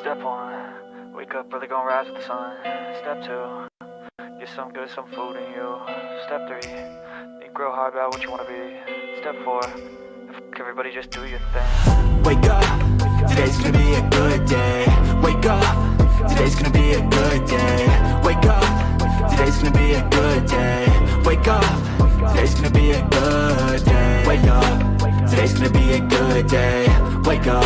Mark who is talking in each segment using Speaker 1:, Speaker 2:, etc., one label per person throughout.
Speaker 1: Step 1, wake up early, gonna rise with the sun. Step 2, get some good, some food in you. Step 3, think real hard about what you wanna be. Step 4, everybody just do your thing.
Speaker 2: Wake up, today's gonna be a good day. Wake up, today's gonna be a good day. Wake up, today's gonna be a good day. Wake up, today's gonna be a good day. Wake up, today's gonna be a good day. Wake up,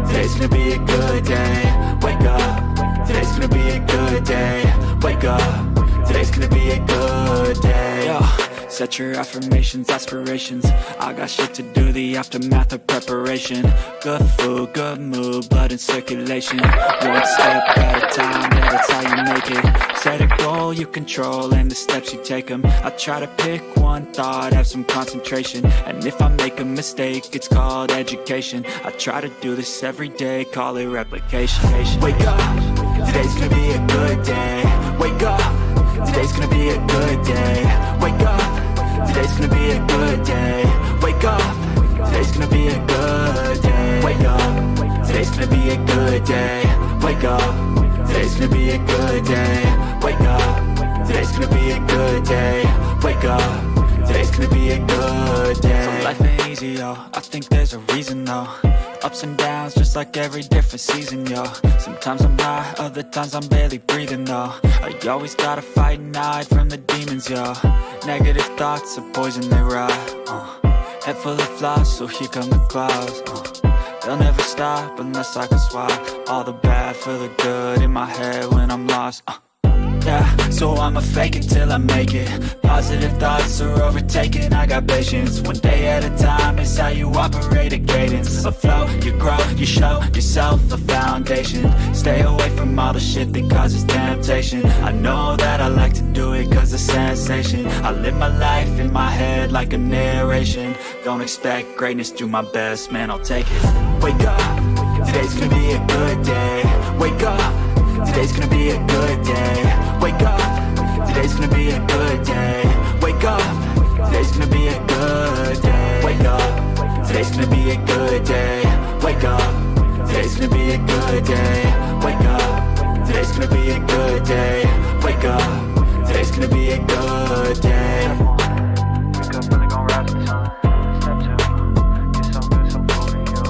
Speaker 2: today's gonna be a good day. Wake up, today's gonna be a good day. Wake up, today's gonna be a good day. Yo, set your affirmations, aspirations. I got shit to do, the aftermath of preparation. Good food, good mood, blood in circulation. One step at a time, yeah, that's how you make it. Set a goal you control and the steps you take them. I try to pick one thought, have some concentration. And if I make a mistake, it's called education. I try to do this every day, call it replication. Wake up, today's gonna be a good day. Wake up, today's gonna be a good day. Wake up, today's gonna be a good day. Wake up, today's gonna be a good day. Wake up, today's gonna be a good day. Wake up, today's gonna be a good day. Wake up, today's gonna be a good day. Wake up, today's gonna be a good day. So life ain't easy, yo, I think there's a reason though. Ups and downs, just like every different season, yo. Sometimes I'm high, other times I'm barely breathing, though. I always gotta fight and hide from the demons, yo. Negative thoughts are poison, they rot. Head full of flies, so here come the clouds. They'll never stop unless I can swap all the bad for the good in my head when I'm lost. Yeah, so I'ma fake it till I make it. Positive thoughts are overtaken, I got patience. One day at a time is how you operate a cadence. A flow, you grow, you show yourself a foundation. Stay away from all the shit that causes temptation. I know that I like to do it cause it's sensation. I live my life in my head like a narration. Don't expect greatness, do my best, man, I'll take it. Wake up, today's gonna be a good day. Wake up, today's gonna be a good day. Wake up, today's gonna be a good day. Wake up, today's gonna be a good day. Wake up, today's gonna be a good day. Wake up, today's gonna be a good day. Wake up, today's gonna be a good day. Wake up, today's gonna be a good day.
Speaker 1: Wake up early, gonna rise with the sun. Step 2, get some good, some food in you.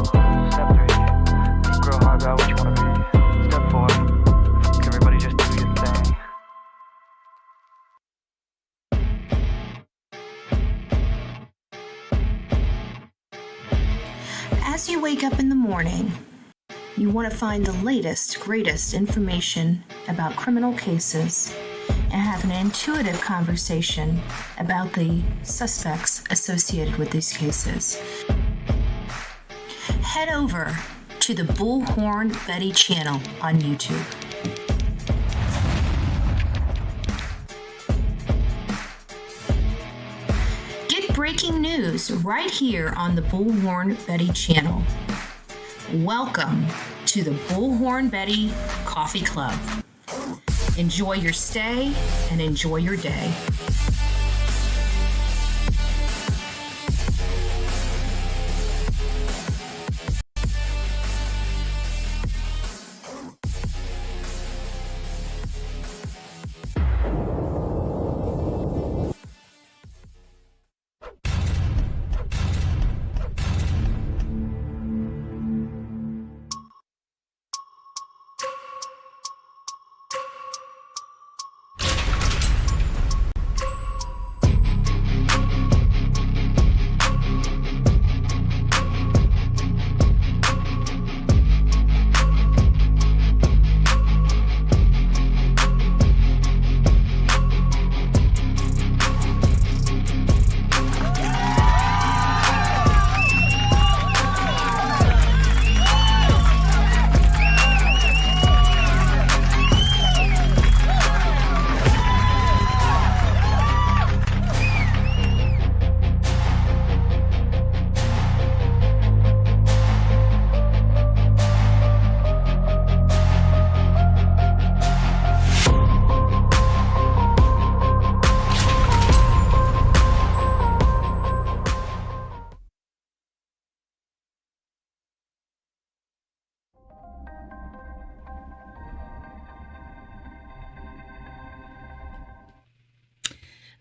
Speaker 1: Step 3, think real hard about what you wanna be. Step 4, everybody just do your thing.
Speaker 3: As you wake up in the morning, you want to find the latest, greatest information about criminal cases and have an intuitive conversation about the suspects associated with these cases. Head over to the Bullhorn Betty channel on YouTube. Breaking news right here on the Bullhorn Betty channel. Welcome to the Bullhorn Betty Coffee Club. Enjoy your stay and enjoy your day.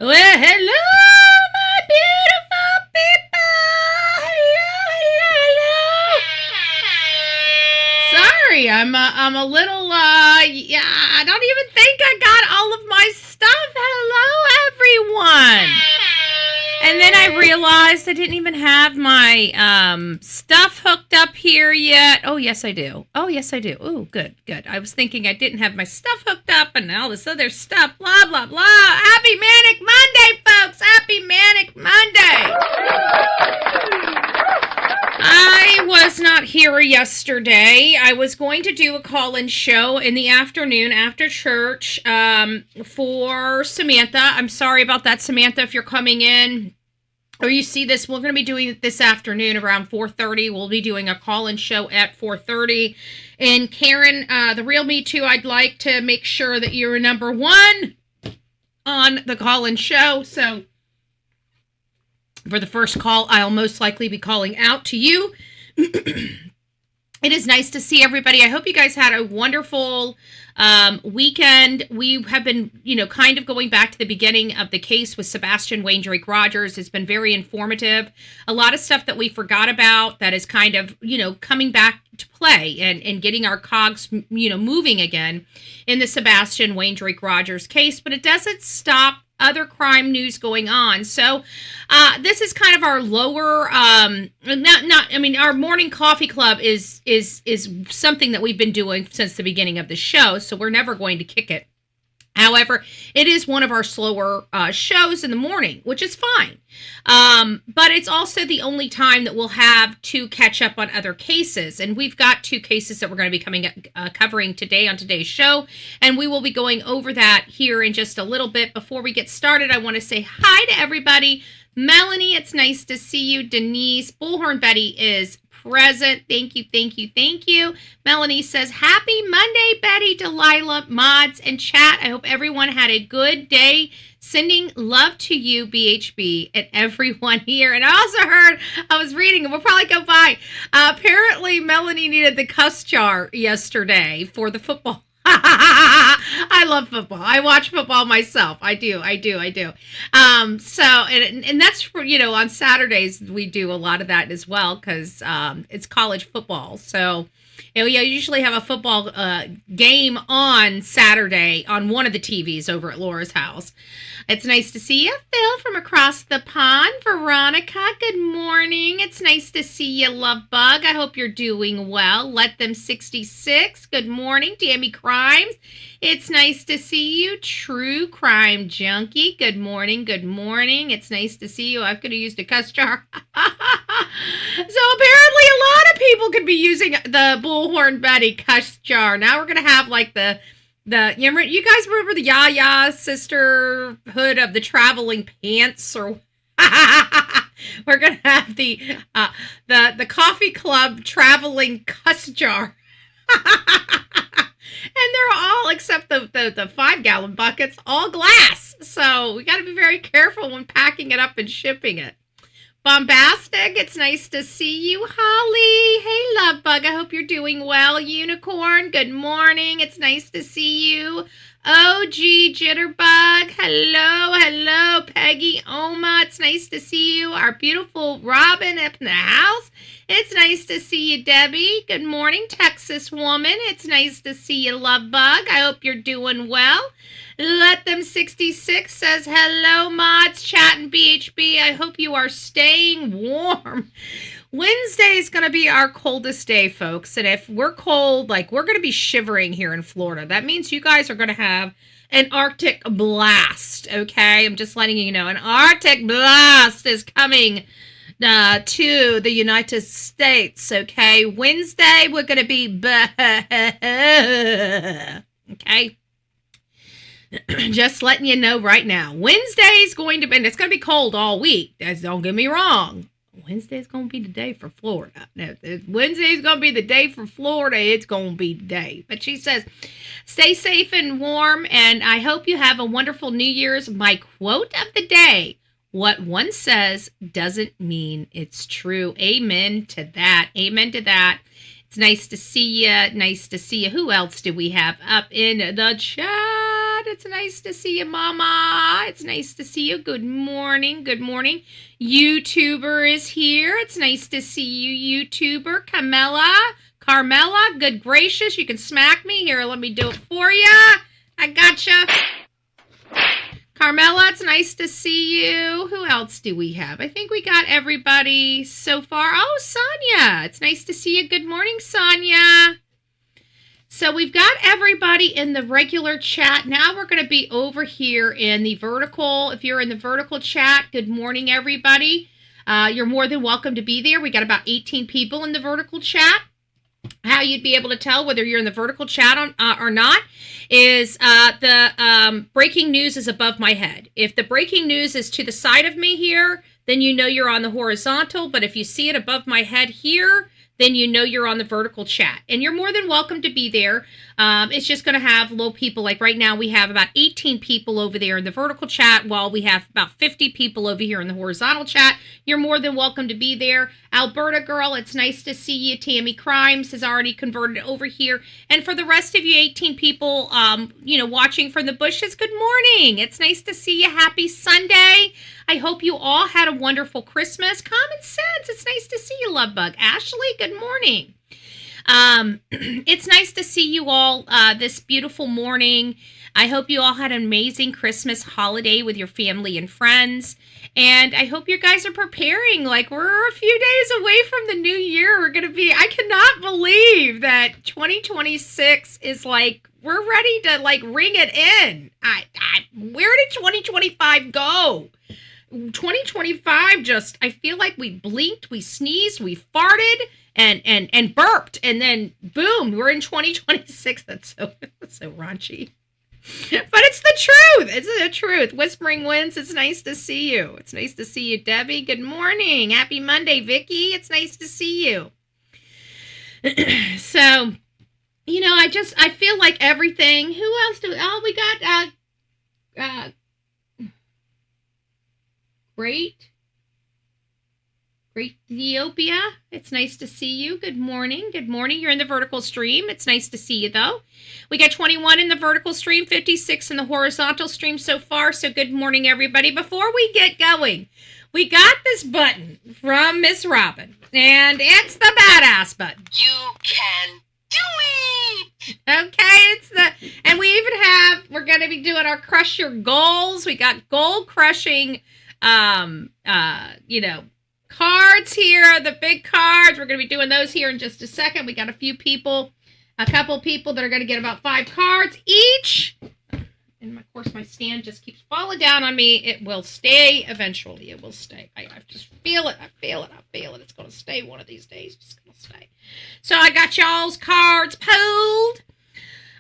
Speaker 4: Well, hello, my beautiful people. Hello. Sorry, I'm a little, yeah, I don't even think I got all of my stuff. Hello, everyone. And then I realized I didn't even have my stuff hooked up here yet. Oh, yes, I do. Oh, Oh, good. I was thinking I didn't have my stuff hooked up and all this other stuff. Blah, blah, blah. Happy Manic Monday, folks. Happy Manic Monday. I was not here yesterday. I was going to do a call-in show in the afternoon after church for Samantha. I'm sorry about that, Samantha, if you're coming in or you see this. We're going to be doing it this afternoon around 4:30. We'll be doing a call-in show at 4:30. And Karen, the real Me Too, I'd like to make sure that you're number one on the call-in show. So for the first call, I'll most likely be calling out to you. It is nice to see everybody. I hope you guys had a wonderful weekend. We have been, kind of going back to the beginning of the case with Sebastian Wayne Drake Rogers. It's been very informative. A lot of stuff that we forgot about that is kind of, coming back to play and getting our cogs, moving again in the Sebastian Wayne Drake Rogers case. But it doesn't stop other crime news going on. So this is kind of our lower, our morning coffee club is something that we've been doing since the beginning of the show. So we're never going to kick it. However, it is one of our slower shows in the morning, which is fine. But it's also the only time that we'll have to catch up on other cases. And we've got 2 cases that we're going to be covering today on today's show. And we will be going over that here in just a little bit. Before we get started, I want to say hi to everybody. Melanie, it's nice to see you. Denise, Bullhorn Betty is present. Thank you. Melanie says, happy Monday, Betty, Delilah, mods, and chat. I hope everyone had a good day. Sending love to you, BHB, and everyone here. And I also heard, I was reading, and we'll probably go by, apparently Melanie needed the cuss jar yesterday for the football. I love football. I watch football myself. I do. So, and that's for, on Saturdays, we do a lot of that as well, because it's college football. So, we usually have a football game on Saturday on one of the TVs over at Laura's house. It's nice to see you, Phil, from across the pond. Veronica, good morning. It's nice to see you, Love Bug. I hope you're doing well. Let Them 66, good morning. Dammy Crimes, it's nice to see you. True Crime Junkie, good morning. It's nice to see you. I could have used a cuss jar. So apparently a lot of people could be using the Bullhorn Betty cuss jar. Now we're going to have like you guys remember the Yaya Sisterhood of the Traveling Pants? Or we're going to have the Coffee Club Traveling Cuss Jar. And they're all, except the 5-gallon buckets, all glass. So we got to be very careful when packing it up and shipping it. Bombastic, it's nice to see you. Holly, hey, Love Bug, I hope you're doing well. Unicorn, good morning. It's nice to see you. OG Jitterbug, hello. Peggy Oma, it's nice to see you. Our beautiful Robin up in the house. It's nice to see you, Debbie. Good morning, Texas woman. It's nice to see you, Love Bug. I hope you're doing well. Let Them 66 says, hello, mods, chat, and BHB. I hope you are staying warm. Wednesday is going to be our coldest day, folks. And if we're cold, we're going to be shivering here in Florida. That means you guys are going to have an Arctic blast, okay? I'm just letting you know. An Arctic blast is coming to the United States, okay? Wednesday, we're going to be, okay? Just letting you know right now. Wednesday's going to be, and it's going to be cold all week. Don't get me wrong. Wednesday's going to be the day for Florida. Now, if Wednesday's going to be the day for Florida, it's going to be the day. But she says, stay safe and warm, and I hope you have a wonderful New Year's. My quote of the day, what one says doesn't mean it's true. Amen to that. It's nice to see you. Who else do we have up in the chat? It's nice to see you, Mama. It's nice to see you. Good morning. Good morning. YouTuber is here. It's nice to see you, YouTuber. Carmela, good gracious. You can smack me. Here, let me do it for you. I gotcha. Carmela, it's nice to see you. Who else do we have? I think we got everybody so far. Oh, Sonia. It's nice to see you. Good morning, Sonia. So we've got everybody in the regular chat. Now we're going to be over here in the vertical. If you're in the vertical chat, good morning, everybody. You're more than welcome to be there. We got about 18 people in the vertical chat. How you'd be able to tell whether you're in the vertical chat or not is the breaking news is above my head. If the breaking news is to the side of me here, then you know you're on the horizontal. But if you see it above my head here, then you know you're on the vertical chat. And you're more than welcome to be there. It's just going to have low people. Like right now, we have about 18 people over there in the vertical chat, while we have about 50 people over here in the horizontal chat. You're more than welcome to be there. Alberta girl, it's nice to see you. Tammy Crimes has already converted over here. And for the rest of you 18 people, watching from the bushes, good morning. It's nice to see you. Happy Sunday. I hope you all had a wonderful Christmas. Common sense. It's nice to see you, Lovebug. Ashley, good morning. It's nice to see you all this beautiful morning. I hope you all had an amazing Christmas holiday with your family and friends. And I hope you guys are preparing. Like, we're a few days away from the new year. I cannot believe that 2026 is like, we're ready to like ring it in. Where did 2025 go? 2025 I feel like we blinked, we sneezed, we farted, and burped, and then boom, we're in 2026. That's so raunchy. But it's the truth. It's the truth. Whispering Winds, it's nice to see you. It's nice to see you, Debbie. Good morning. Happy Monday, Vicky. It's nice to see you. So, I feel like everything. Who else we got Great Ethiopia. It's nice to see you. Good morning. Good morning. You're in the vertical stream. It's nice to see you, though. We got 21 in the vertical stream, 56 in the horizontal stream so far. So good morning, everybody. Before we get going, we got this button from Miss Robin, and it's the badass button.
Speaker 5: You can do it!
Speaker 4: Okay, and we even we're going to be doing our crush your goals. We got goal crushing, cards here, the big cards. We're going to be doing those here in just a second. We got a couple people that are going to get about 5 cards each. And of course, my stand just keeps falling down on me. It will stay eventually. It will stay. I just feel it. I feel it. It's going to stay one of these days. It's going to stay. So I got y'all's cards pulled.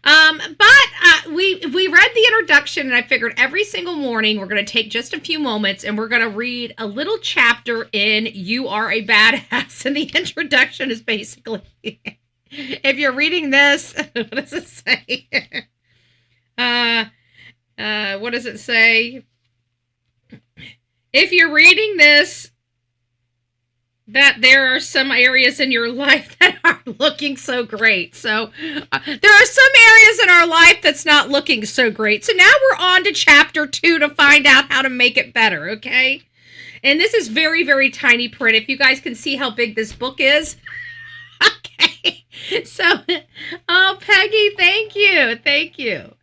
Speaker 4: But we read the introduction, and I figured every single morning we're going to take just a few moments and we're going to read a little chapter in You Are a Badass. And the introduction is basically, if you're reading this, what does it say? What does it say? If you're reading this, that there are some areas in your life that are looking so great. So there are some areas in our life that's not looking so great. So now we're on to chapter 2 to find out how to make it better, okay? And this is very, very tiny print. If you guys can see how big this book is. Okay. So, oh, Peggy, thank you. Thank you.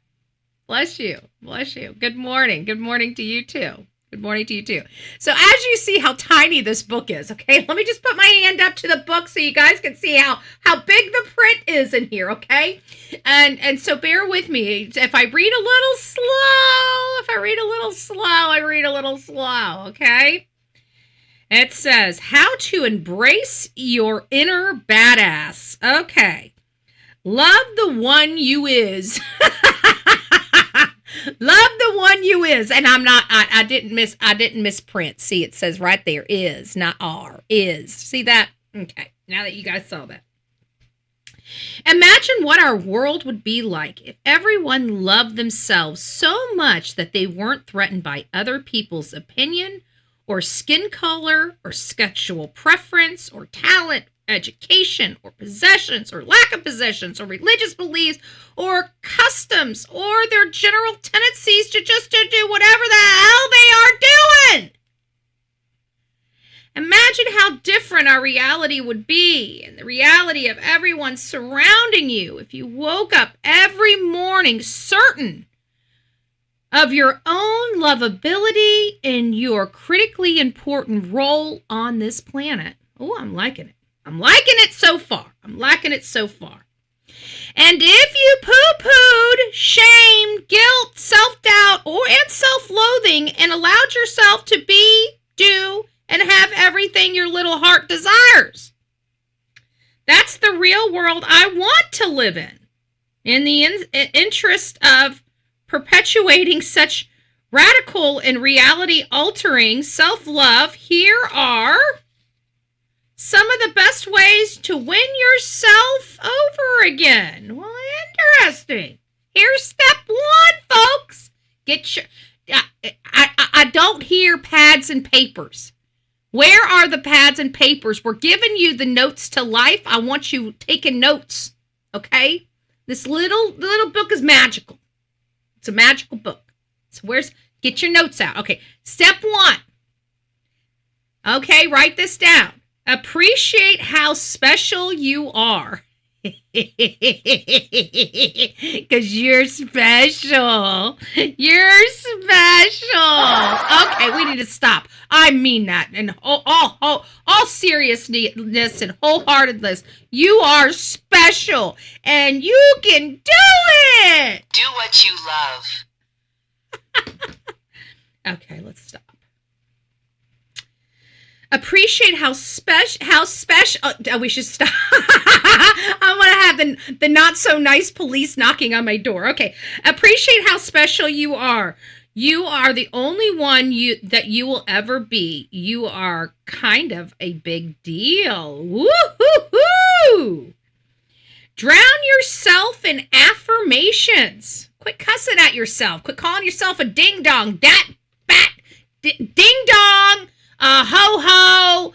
Speaker 4: Bless you. Bless you. Good morning. Good morning to you, too. Good morning to you, too. So as you see how tiny this book is, okay, let me just put my hand up to the book so you guys can see how big the print is in here, okay? And so bear with me. If I read a little slow, I read a little slow, okay? It says, how to embrace your inner badass. Okay. Love the one you is. Love the one you is. And I didn't misprint. See, it says right there is, not are, is. See that? Okay. Now that you guys saw that. Imagine what our world would be like if everyone loved themselves so much that they weren't threatened by other people's opinion or skin color or sexual preference or talent education or possessions or lack of possessions or religious beliefs or customs or their general tendencies to just to do whatever the hell they are doing. Imagine how different our reality would be and the reality of everyone surrounding you if you woke up every morning certain of your own lovability and your critically important role on this planet. Oh, I'm liking it. I'm liking it so far. I'm liking it so far. And if you poo-pooed, shamed, guilt, self-doubt, and self-loathing and allowed yourself to be, do, and have everything your little heart desires, that's the real world I want to live in the interest of perpetuating such radical and reality-altering self-love, here are some of the best ways to win yourself over again. Well, interesting. Here's step one, folks. Get your... I don't hear pads and papers. Where are the pads and papers? We're giving you the notes to life. I want you taking notes, okay? This little book is magical. It's a magical book. So get your notes out. Okay, step one. Okay, write this down. Appreciate how special you are. Because you're special. You're special. Okay, we need to stop. I mean that in all seriousness and wholeheartedness. You are special. And you can do it.
Speaker 5: Do what you love.
Speaker 4: Okay, let's stop. Appreciate how special. Oh, we should stop. I want to have the not so nice police knocking on my door. Okay. Appreciate how special you are. You are the only one that you will ever be. You are kind of a big deal. Woo-hoo-hoo! Drown yourself in affirmations. Quit cussing at yourself. Quit calling yourself a ding dong, ding dong. Ho-ho,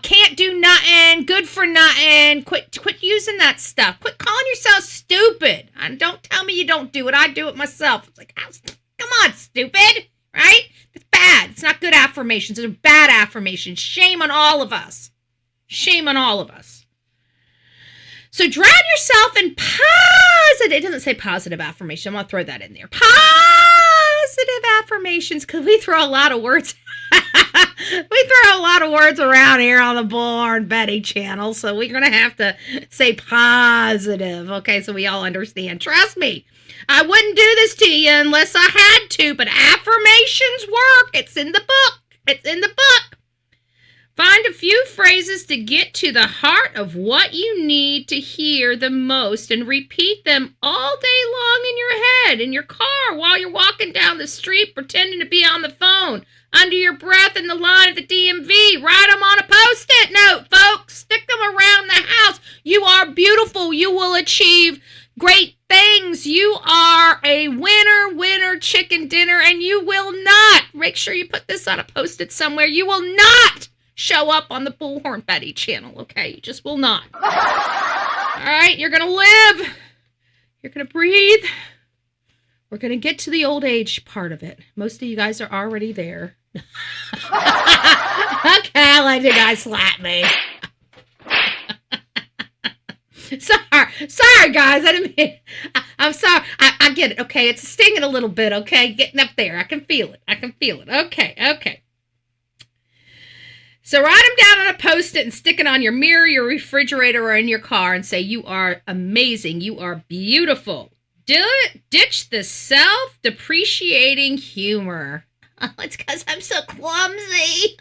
Speaker 4: can't do nothing, good for nothing. Quit using that stuff. Quit calling yourself stupid. And don't tell me you don't do it. I do it myself. It's like, come on, stupid, right? It's bad. It's not good affirmations. It's bad affirmations. Shame on all of us. Shame on all of us. So drown yourself in positive. It doesn't say positive affirmation. I'm going to throw that in there. Positive affirmations, because we throw a lot of words. We throw a lot of words around here on the Bullhorn Betty channel, so we're going to have to say positive, okay, so we all understand. Trust me, I wouldn't do this to you unless I had to, but affirmations work. It's in the book. It's in the book. Find a few phrases to get to the heart of what you need to hear the most and repeat them all day long in your head, in your car, while you're walking down the street pretending to be on the phone, under your breath in the line at the DMV. Write them on a Post-it note, folks. Stick them around the house. You are beautiful. You will achieve great things. You are a winner chicken dinner, and you will not. Make sure you put this on a Post-it somewhere. You will not show up on the Bullhorn Betty channel, okay? You just will not. All right, you're going to live. You're going to breathe. We're going to get to the old age part of it. Most of you guys are already there. Okay, I'll let you guys slap me. Sorry, guys. I didn't mean... I'm sorry. I get it, okay? It's stinging a little bit, okay? Getting up there. I can feel it. Okay. So write them down on a Post-it and stick it on your mirror, your refrigerator, or in your car and say, you are amazing. You are beautiful. Ditch the self-depreciating humor. Oh, it's because I'm so clumsy.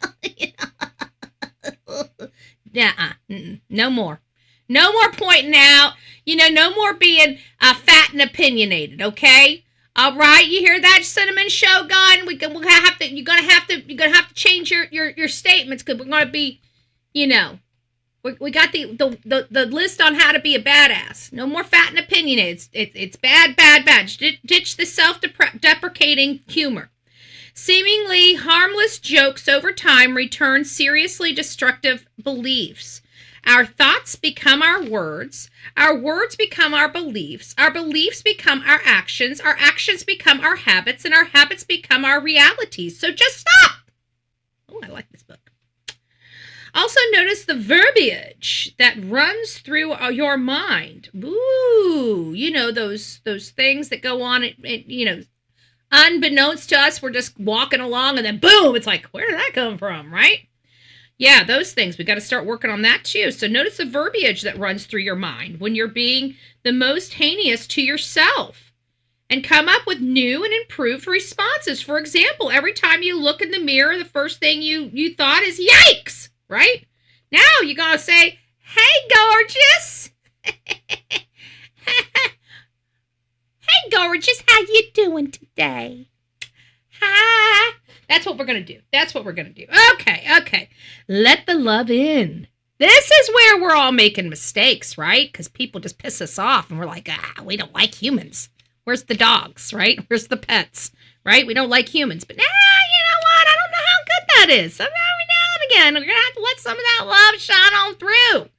Speaker 4: No more. No more pointing out. No more being fat and opinionated, okay? All right, you hear that, Cinnamon Shogun? You're gonna have to change your statements, because we're gonna be, we got the list on how to be a badass. No more fat and opinionated. It's bad. Ditch the self-deprecating humor. Seemingly harmless jokes over time return seriously destructive beliefs. Our thoughts become our words become our beliefs become our actions become our habits, and our habits become our realities. So just stop. Oh, I like this book. Also notice the verbiage that runs through your mind. Ooh, you know, those things that go on, you know, unbeknownst to us, we're just walking along and then boom, it's like, where did that come from, right? Yeah, those things. We got to start working on that too. So notice the verbiage that runs through your mind when you're being the most heinous to yourself, and come up with new and improved responses. For example, every time you look in the mirror, the first thing you thought is yikes, right? Now you're going to say, hey, gorgeous. Hey, gorgeous, how you doing today? Hi. That's what we're going to do. That's what we're going to do. Okay. Let the love in. This is where we're all making mistakes, right? Because people just piss us off and we're like, we don't like humans. Where's the dogs, right? Where's the pets, right? We don't like humans. But you know what? I don't know how good that is. So every now and again, we're going to have to let some of that love shine on through.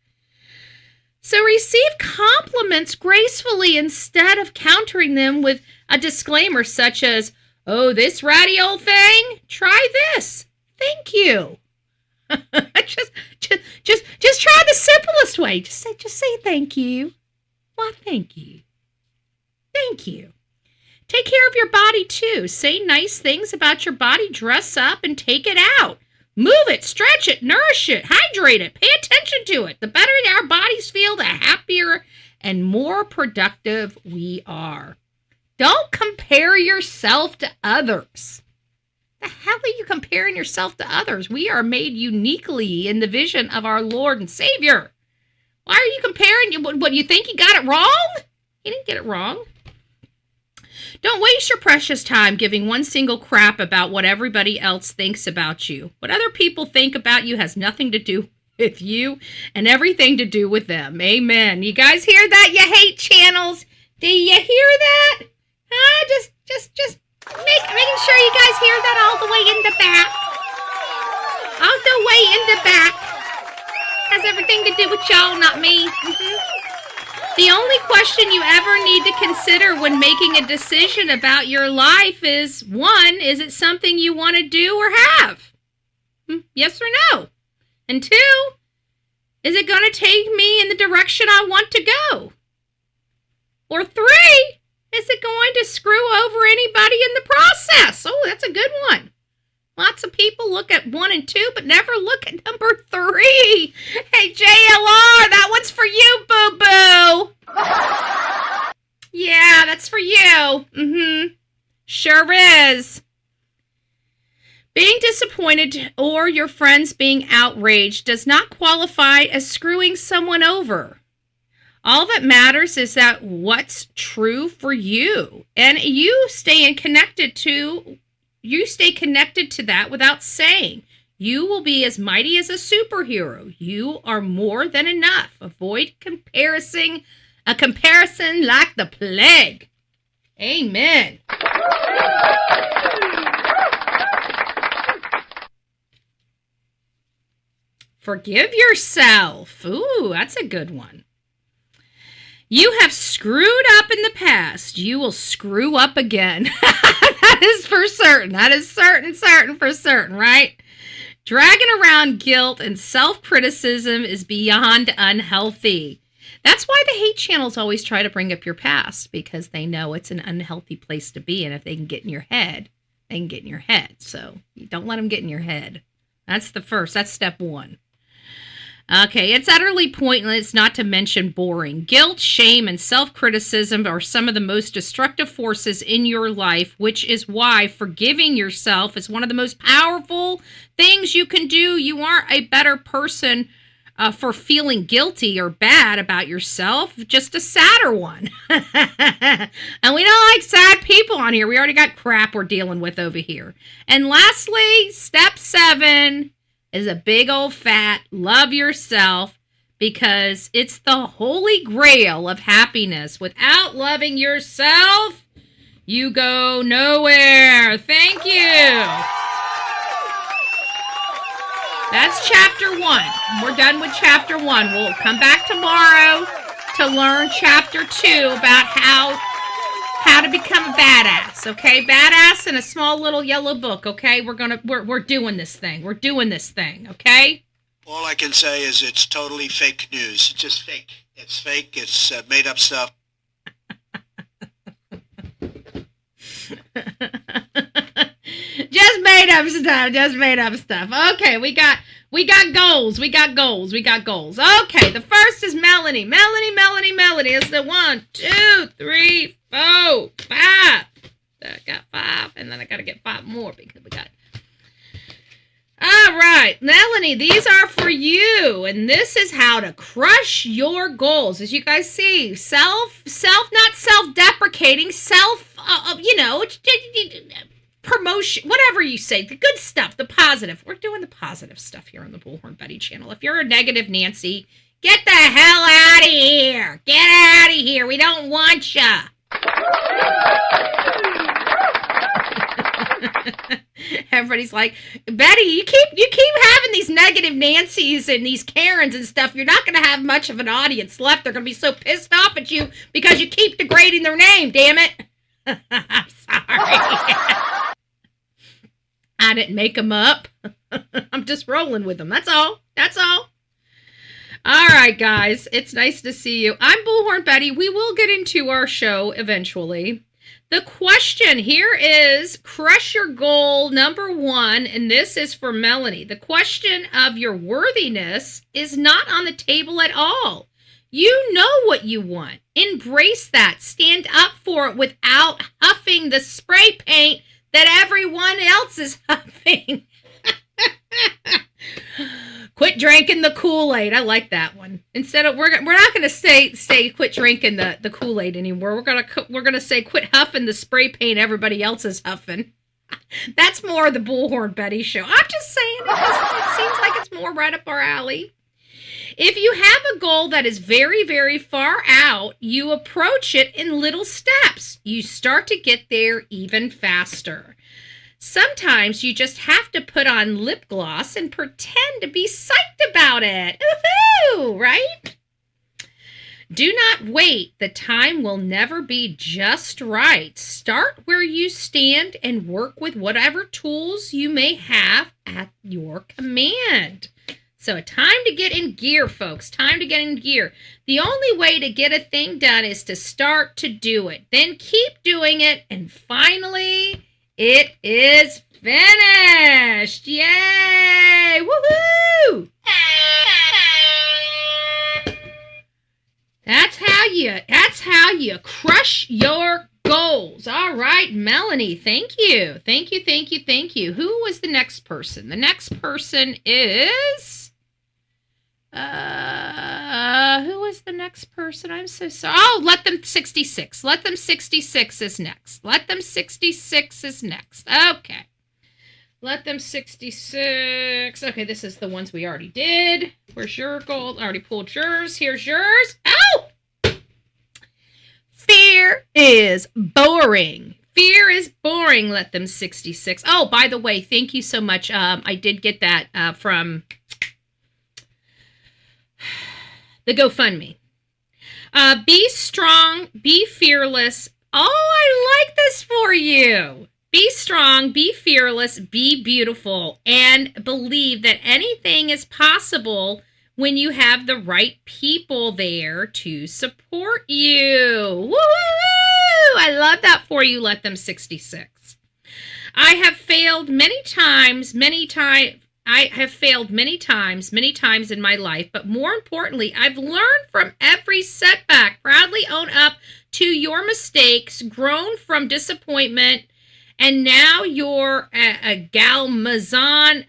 Speaker 4: So receive compliments gracefully instead of countering them with a disclaimer such as, oh, this ratty old thing? Try this. Thank you. just try the simplest way. Just say thank you. Why, thank you. Thank you. Take care of your body too. Say nice things about your body. Dress up and take it out. Move it, stretch it, nourish it, hydrate it, pay attention to it. The better our bodies feel, the happier and more productive we are. Don't compare yourself to others. The hell are you comparing yourself to others? We are made uniquely in the vision of our Lord and Savior. Why are you comparing? What, you think you got it wrong? You didn't get it wrong. Don't waste your precious time giving one single crap about what everybody else thinks about you. What other people think about you has nothing to do with you and everything to do with them. Amen. You guys hear that, you hate channels? Do you hear that? Just making sure you guys hear that all the way in the back. All the way in the back. Has everything to do with y'all, not me. The only question you ever need to consider when making a decision about your life is, 1, is it something you want to do or have? Yes or no? And 2, is it going to take me in the direction I want to go? Or 3, is it going to screw over anybody in the process? Oh, that's a good one. Lots of people look at 1 and 2, but never look at number 3. Hey, JLR, that one's for you, boo-boo. Yeah, that's for you. Sure is. Being disappointed or your friends being outraged does not qualify as screwing someone over. All that matters is that what's true for you, and you stay connected to that without saying. You will be as mighty as a superhero. You are more than enough. Avoid a comparison like the plague. Amen. Forgive yourself. Ooh, that's a good one. You have screwed up in the past. You will screw up again. That is for certain. That is certain for certain, right? Dragging around guilt and self-criticism is beyond unhealthy. That's why the hate channels always try to bring up your past, because they know it's an unhealthy place to be. And if they can get in your head, they can get in your head. So you don't let them get in your head. That's step 1. Okay, it's utterly pointless, not to mention boring. Guilt, shame, and self-criticism are some of the most destructive forces in your life, which is why forgiving yourself is one of the most powerful things you can do. You aren't a better person for feeling guilty or bad about yourself, just a sadder one. And we don't like sad people on here. We already got crap we're dealing with over here. And lastly, step 7 is a big old fat love yourself, because it's the holy grail of happiness. Without loving yourself, you go nowhere. Thank you. That's chapter 1. We're done with chapter 1. We'll come back tomorrow to learn chapter 2 about how to become a badass, okay? Badass in a small little yellow book, okay? We're doing this thing. We're doing this thing, okay?
Speaker 6: All I can say is it's totally fake news. It's just fake. It's fake. It's made up stuff.
Speaker 4: Just made up stuff. Just made up stuff. Okay, we got goals. We got goals. Okay, the first is Melanie. Melanie is the 1, 2, 3, 4, 5. I got 5, and then I got to get 5 more because we got. All right, Melanie, these are for you, and this is how to crush your goals. As you guys see, not self-deprecating, promotion, whatever you say, the good stuff, the positive. We're doing the positive stuff here on the Bullhorn Betty channel. If you're a negative Nancy, get the hell out of here. Get out of here. We don't want ya. Everybody's like, Betty, you keep having these negative Nancys and these Karens and stuff. You're not going to have much of an audience left. They're going to be so pissed off at you because you keep degrading their name, damn it. I'm sorry. I didn't make them up. I'm just rolling with them. That's all. All right, guys. It's nice to see you. I'm Bullhorn Betty. We will get into our show eventually. The question here is crush your goal number 1, and this is for Melanie. The question of your worthiness is not on the table at all. You know what you want. Embrace that. Stand up for it without huffing the spray paint that everyone else is huffing. Quit drinking the Kool-Aid. I like that one. Instead of we're not going to say quit drinking the Kool-Aid anymore. We're going to say quit huffing the spray paint everybody else is huffing. That's more of the Bullhorn Betty show. I'm just saying it seems like it's more right up our alley. If you have a goal that is very, very far out, you approach it in little steps. You start to get there even faster. Sometimes you just have to put on lip gloss and pretend to be psyched about it. Woohoo! Right? Do not wait. The time will never be just right. Start where you stand and work with whatever tools you may have at your command. So time to get in gear, folks. Time to get in gear. The only way to get a thing done is to start to do it. Then keep doing it. And finally, it is finished. Yay! Woohoo! That's how you crush your goals. All right, Melanie, thank you. Thank you. Who was the next person? The next person is... who was the next person? I'm so sorry. Oh, Let Them 66. Let Them 66 is next. Okay. Let Them 66. Okay, this is the ones we already did. Where's your gold? I already pulled yours. Here's yours. Oh! Fear is boring. Fear is boring, Let Them 66. Oh, by the way, thank you so much. I did get that from... the GoFundMe. Be strong, be fearless. Oh, I like this for you. Be strong, be fearless, be beautiful, and believe that anything is possible when you have the right people there to support you. Woo! I love that for you, Let Them 66. I have failed many times in my life, but more importantly, I've learned from every setback. Proudly own up to your mistakes, grown from disappointment, and now you're a glamazon,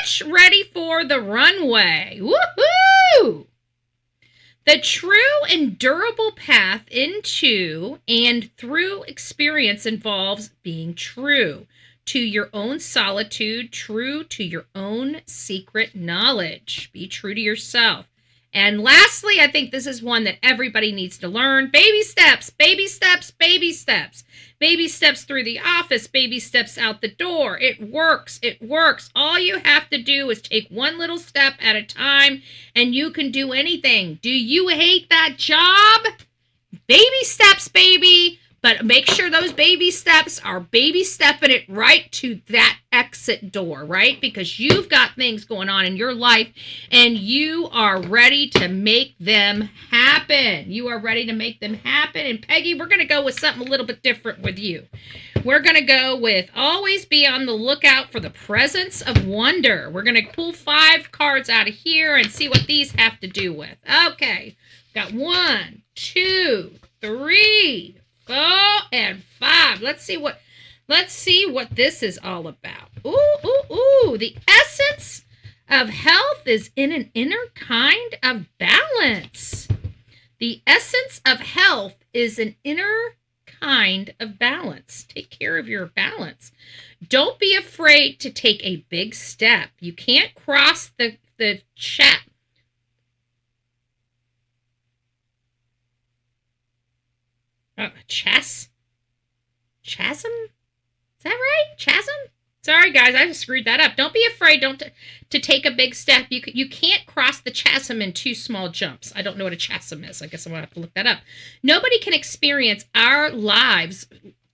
Speaker 4: biatch, ready for the runway. Woohoo! The true and durable path into and through experience involves being true to your own solitude, true to your own secret knowledge. Be true to yourself. And lastly, I think this is one that everybody needs to learn. Baby steps, baby steps, baby steps. Baby steps through the office, baby steps out the door. It works. It works. All you have to do is take one little step at a time, and you can do anything. Do you hate that job? Baby steps, baby. But make sure those baby steps are baby stepping it right to that exit door, right? Because you've got things going on in your life and you are ready to make them happen. You are ready to make them happen. And Peggy, we're going to go with something a little bit different with you. We're going to go with always be on the lookout for the presence of wonder. We're going to pull 5 cards out of here and see what these have to do with. Okay, got 1, 2, 3, 4, and 5. Let's see what this is all about. Ooh. The essence of health is in an inner kind of balance. The essence of health is an inner kind of balance. Take care of your balance. Don't be afraid to take a big step. You can't cross the chasm. Chasm? Is that right? Chasm? Sorry, guys, I just screwed that up. Don't be afraid to take a big step. You can't cross the chasm in 2 small jumps. I don't know what a chasm is. I guess I'm going to have to look that up. Nobody can experience our lives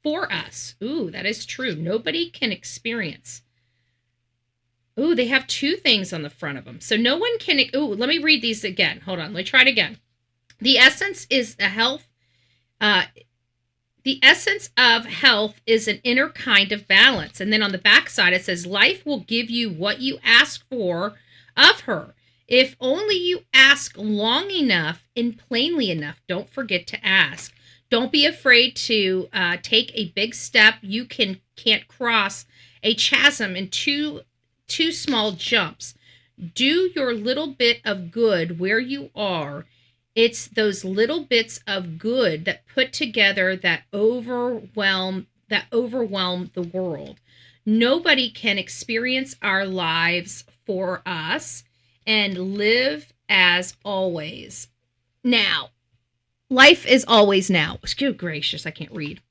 Speaker 4: for us. Ooh, that is true. Nobody can experience. Ooh, they have 2 things on the front of them. So no one can... Ooh, let me read these again. Hold on. Let me try it again. The essence is the health... the essence of health is an inner kind of balance. And then on the back side, it says, life will give you what you ask for of her. If only you ask long enough and plainly enough. Don't forget to ask. Don't be afraid to take a big step. You can't cross a chasm in two small jumps. Do your little bit of good where you are. It's those little bits of good that put together that overwhelm the world. Nobody can experience our lives for us and live as always. Now, life is always now. Good gracious, I can't read.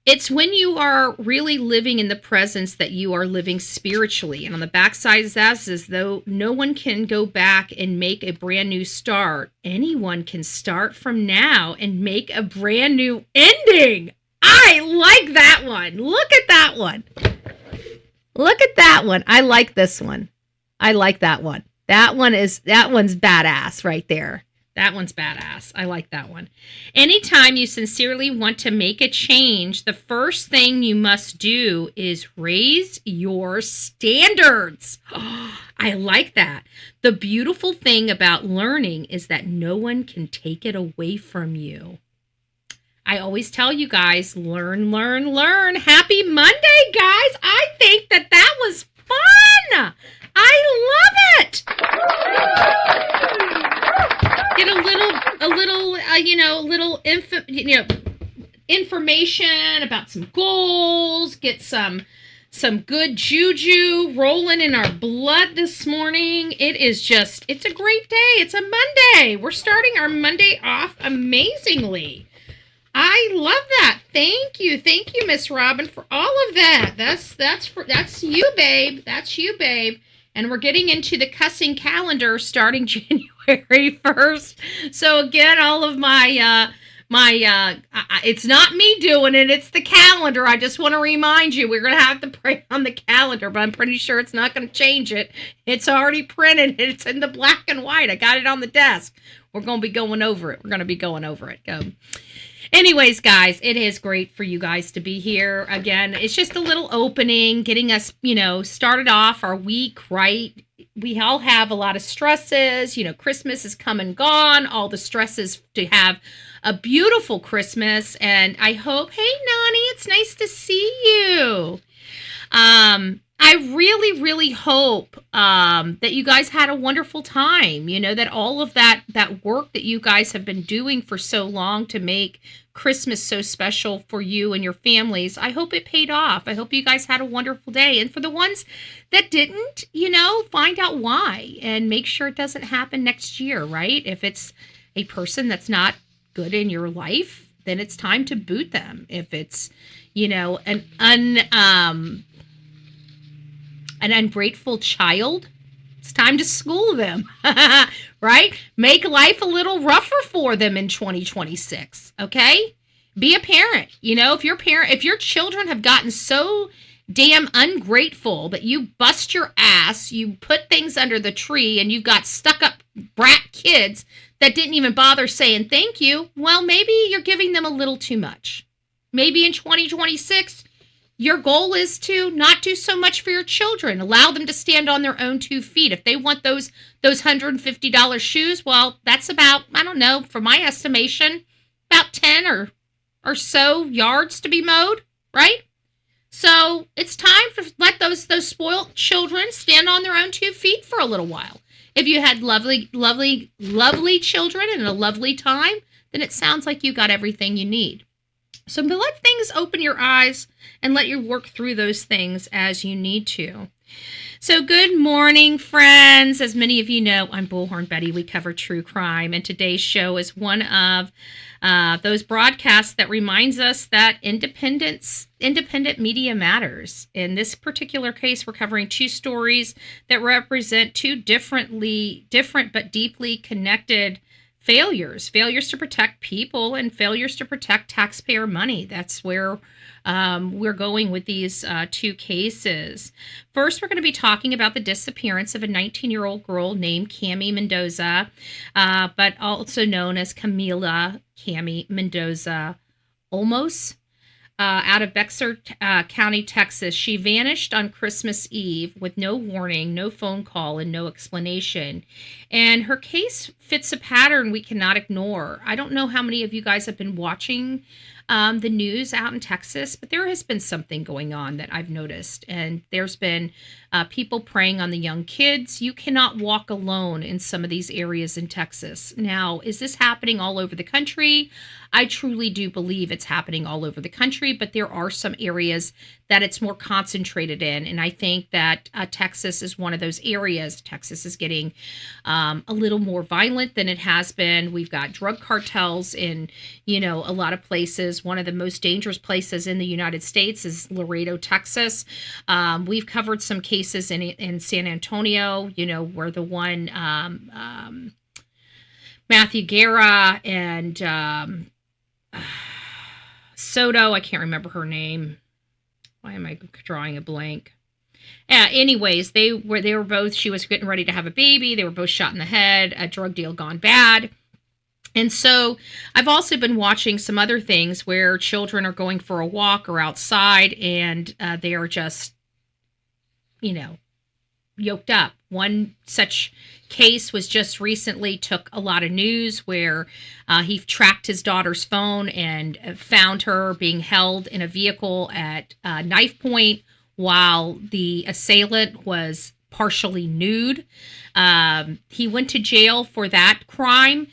Speaker 4: It's when you are really living in the presence that you are living spiritually. And on the backside is as though no one can go back and make a brand new start. Anyone can start from now and make a brand new ending. I like that one. Look at that one. Look at that one. I like this one. I like that one. That one's badass right there. That one's badass. I like that one. Anytime you sincerely want to make a change, the first thing you must do is raise your standards. Oh, I like that. The beautiful thing about learning is that no one can take it away from you. I always tell you guys, learn, learn, learn. Happy Monday, guys. I think that was fun. I love it. Get information about some goals, get some good juju rolling in our blood this morning. It's a great day. It's a Monday. We're starting our Monday off amazingly. I love that. Thank you, Miss Robin, for all of that. That's you, babe. That's you, babe. And we're getting into the cussing calendar starting January 1st. So again, all of my it's not me doing it, it's the calendar. I just want to remind you, we're going to have to pray on the calendar, but I'm pretty sure it's not going to change it. It's already printed. It's in the black and white. I got it on the desk. We're going to be going over it. Anyways, guys, it is great for you guys to be here. Again, it's just a little opening, getting us, started off our week right. We all have a lot of stresses. Christmas is come and gone. All the stresses to have a beautiful Christmas. And I hope, hey, Nani, it's nice to see you. I really, really hope that you guys had a wonderful time. You know, that all of that work that you guys have been doing for so long to make Christmas so special for you and your families, I hope it paid off. I hope you guys had a wonderful day. And for the ones that didn't, you know, find out why and make sure it doesn't happen next year, right? If it's a person that's not good in your life, then it's time to boot them. If it's, you know, an ungrateful child, it's time to school them, right? Make life a little rougher for them in 2026, okay? Be a parent. You know, if your children have gotten so damn ungrateful that you bust your ass, you put things under the tree, and you've got stuck up brat kids that didn't even bother saying thank you, well, maybe you're giving them a little too much. Maybe in 2026, your goal is to not do so much for your children. Allow them to stand on their own 2 feet. If they want those $150 shoes, well, that's about, I don't know, for my estimation, about 10 or so yards to be mowed, right? So it's time to let those spoiled children stand on their own 2 feet for a little while. If you had lovely, lovely, lovely children and a lovely time, then it sounds like you got everything you need. So let things open your eyes and let you work through those things as you need to. So good morning, friends. As many of you know, I'm Bullhorn Betty. We cover true crime, and today's show is one of those broadcasts that reminds us that independent media matters. In this particular case, we're covering 2 stories that represent 2 different but deeply connected failures to protect people and failures to protect taxpayer money. That's where we're going with these 2 cases. First, we're going to be talking about the disappearance of a 19-year-old girl named Cami Mendoza, but also known as Camila Cami Mendoza Olmos. Out of Bexar County, Texas. She vanished on Christmas Eve with no warning, no phone call, and no explanation. And her case fits a pattern we cannot ignore. I don't know how many of you guys have been watching the news out in Texas, but there has been something going on that I've noticed. And there's been people preying on the young kids. You cannot walk alone in some of these areas in Texas. Now, is this happening all over the country? I truly do believe it's happening all over the country, but there are some areas that it's more concentrated in. And I think that Texas is one of those areas. Texas is getting a little more violent than it has been. We've got drug cartels in, you know, a lot of places. One of the most dangerous places in the United States is Laredo, Texas. We've covered some cases in San Antonio, you know, where the one Matthew Guerra and Soto, I can't remember her name. Why am I drawing a blank? Anyways, they were both, she was getting ready to have a baby. They were both shot in the head, a drug deal gone bad. And so I've also been watching some other things where children are going for a walk or outside and they are just, you know, yoked up. One such case was just recently took a lot of news where he tracked his daughter's phone and found her being held in a vehicle at knife point while the assailant was partially nude. He went to jail for that crime.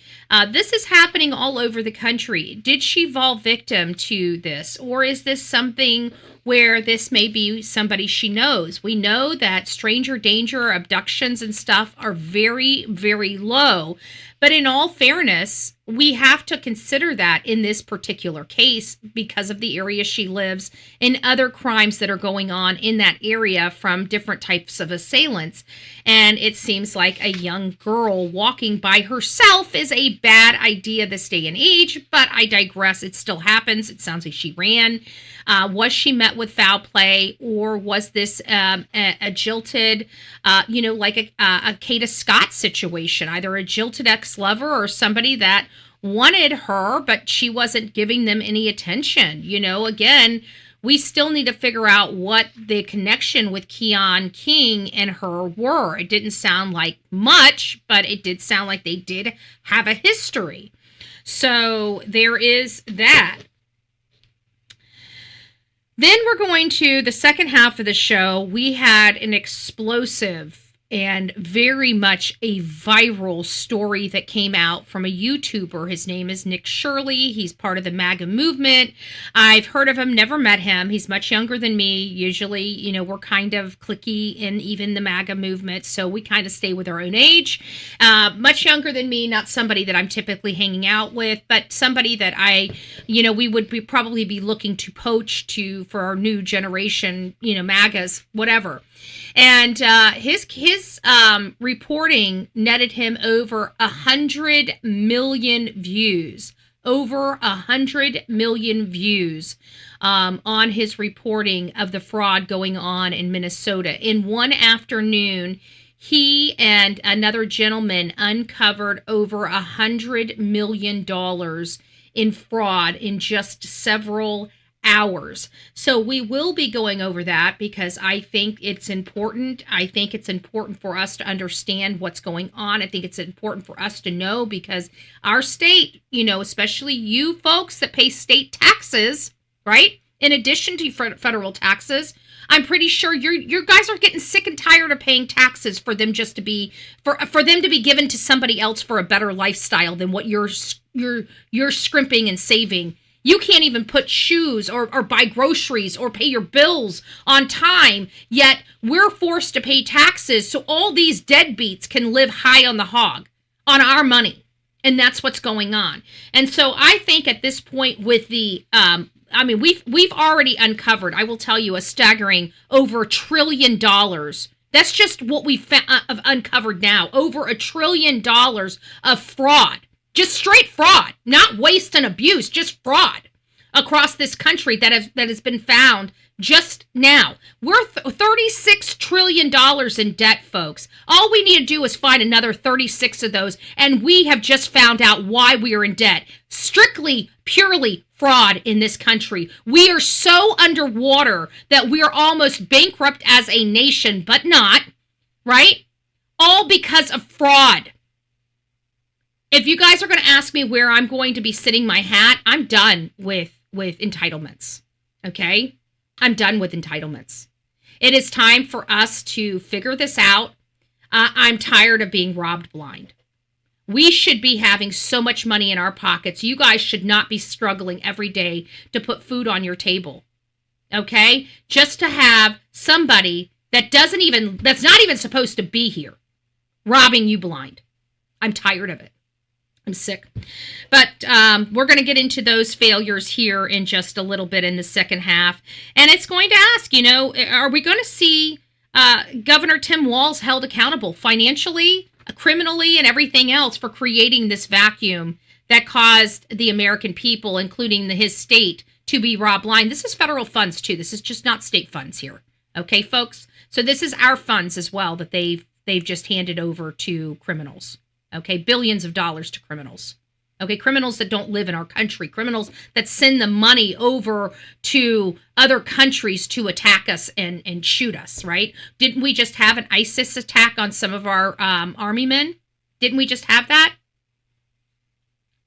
Speaker 4: This is happening all over the country. Did she fall victim to this, or is this something where this may be somebody she knows? We know that stranger danger, abductions and stuff are very, very low. But in all fairness, we have to consider that in this particular case because of the area she lives and other crimes that are going on in that area from different types of assailants. And it seems like a young girl walking by herself is a bad idea this day and age, but I digress. It still happens. It sounds like she ran. Was she met with foul play, or was this a jilted, like a Kata Scott situation, either a jilted ex-lover or somebody that wanted her, but she wasn't giving them any attention? You know, again, we still need to figure out what the connection with Keon King and her were. It didn't sound like much, but it did sound like they did have a history. So there is that. Then we're going to the second half of the show. We had an explosive and very much a viral story that came out from a YouTuber. His name is Nick Shirley. He's part of the MAGA movement. I've heard of him, never met him. He's much younger than me. Usually, you know, we're kind of cliquey in even the MAGA movement, so we kind of stay with our own age. Much younger than me, not somebody that I'm typically hanging out with, but somebody that we would probably be looking to poach to for our new generation, you know, MAGAs, whatever. And his reporting netted him over 100 million views. Over 100 million views on his reporting of the fraud going on in Minnesota. In one afternoon, he and another gentleman uncovered over $100 million in fraud in just several hours. So we will be going over that because I think it's important. I think it's important for us to understand what's going on. I think it's important for us to know because our state, you know, especially you folks that pay state taxes, right? In addition to federal taxes, I'm pretty sure you guys are getting sick and tired of paying taxes for them just to be for them to be given to somebody else for a better lifestyle than what you're scrimping and saving. You can't even put shoes or buy groceries or pay your bills on time, yet we're forced to pay taxes so all these deadbeats can live high on the hog, on our money. And that's what's going on. And so I think at this point with the, we've already uncovered, I will tell you, a staggering over $1 trillion. That's just what we've uncovered now. Over $1 trillion of fraud. Just straight fraud, not waste and abuse, just fraud across this country that has been found just now. We're $36 trillion in debt, folks. All we need to do is find another 36 of those, and we have just found out why we are in debt. Strictly, purely fraud in this country. We are so underwater that we are almost bankrupt as a nation, but not, right? All because of fraud. If you guys are going to ask me where I'm going to be sitting my hat, I'm done with entitlements, okay? I'm done with entitlements. It is time for us to figure this out. I'm tired of being robbed blind. We should be having so much money in our pockets. You guys should not be struggling every day to put food on your table, okay? Just to have somebody that's not even supposed to be here robbing you blind. I'm tired of it. I'm sick. But we're going to get into those failures here in just a little bit in the second half. And it's going to ask, you know, are we going to see Governor Tim Walz held accountable financially, criminally, and everything else for creating this vacuum that caused the American people, including his state, to be robbed blind? This is federal funds, too. This is just not state funds here. Okay, folks? So this is our funds as well that they've just handed over to criminals. Okay, billions of dollars to criminals. Okay, criminals that don't live in our country, criminals that send the money over to other countries to attack us and shoot us, right? Didn't we just have an ISIS attack on some of our army men? Didn't we just have that?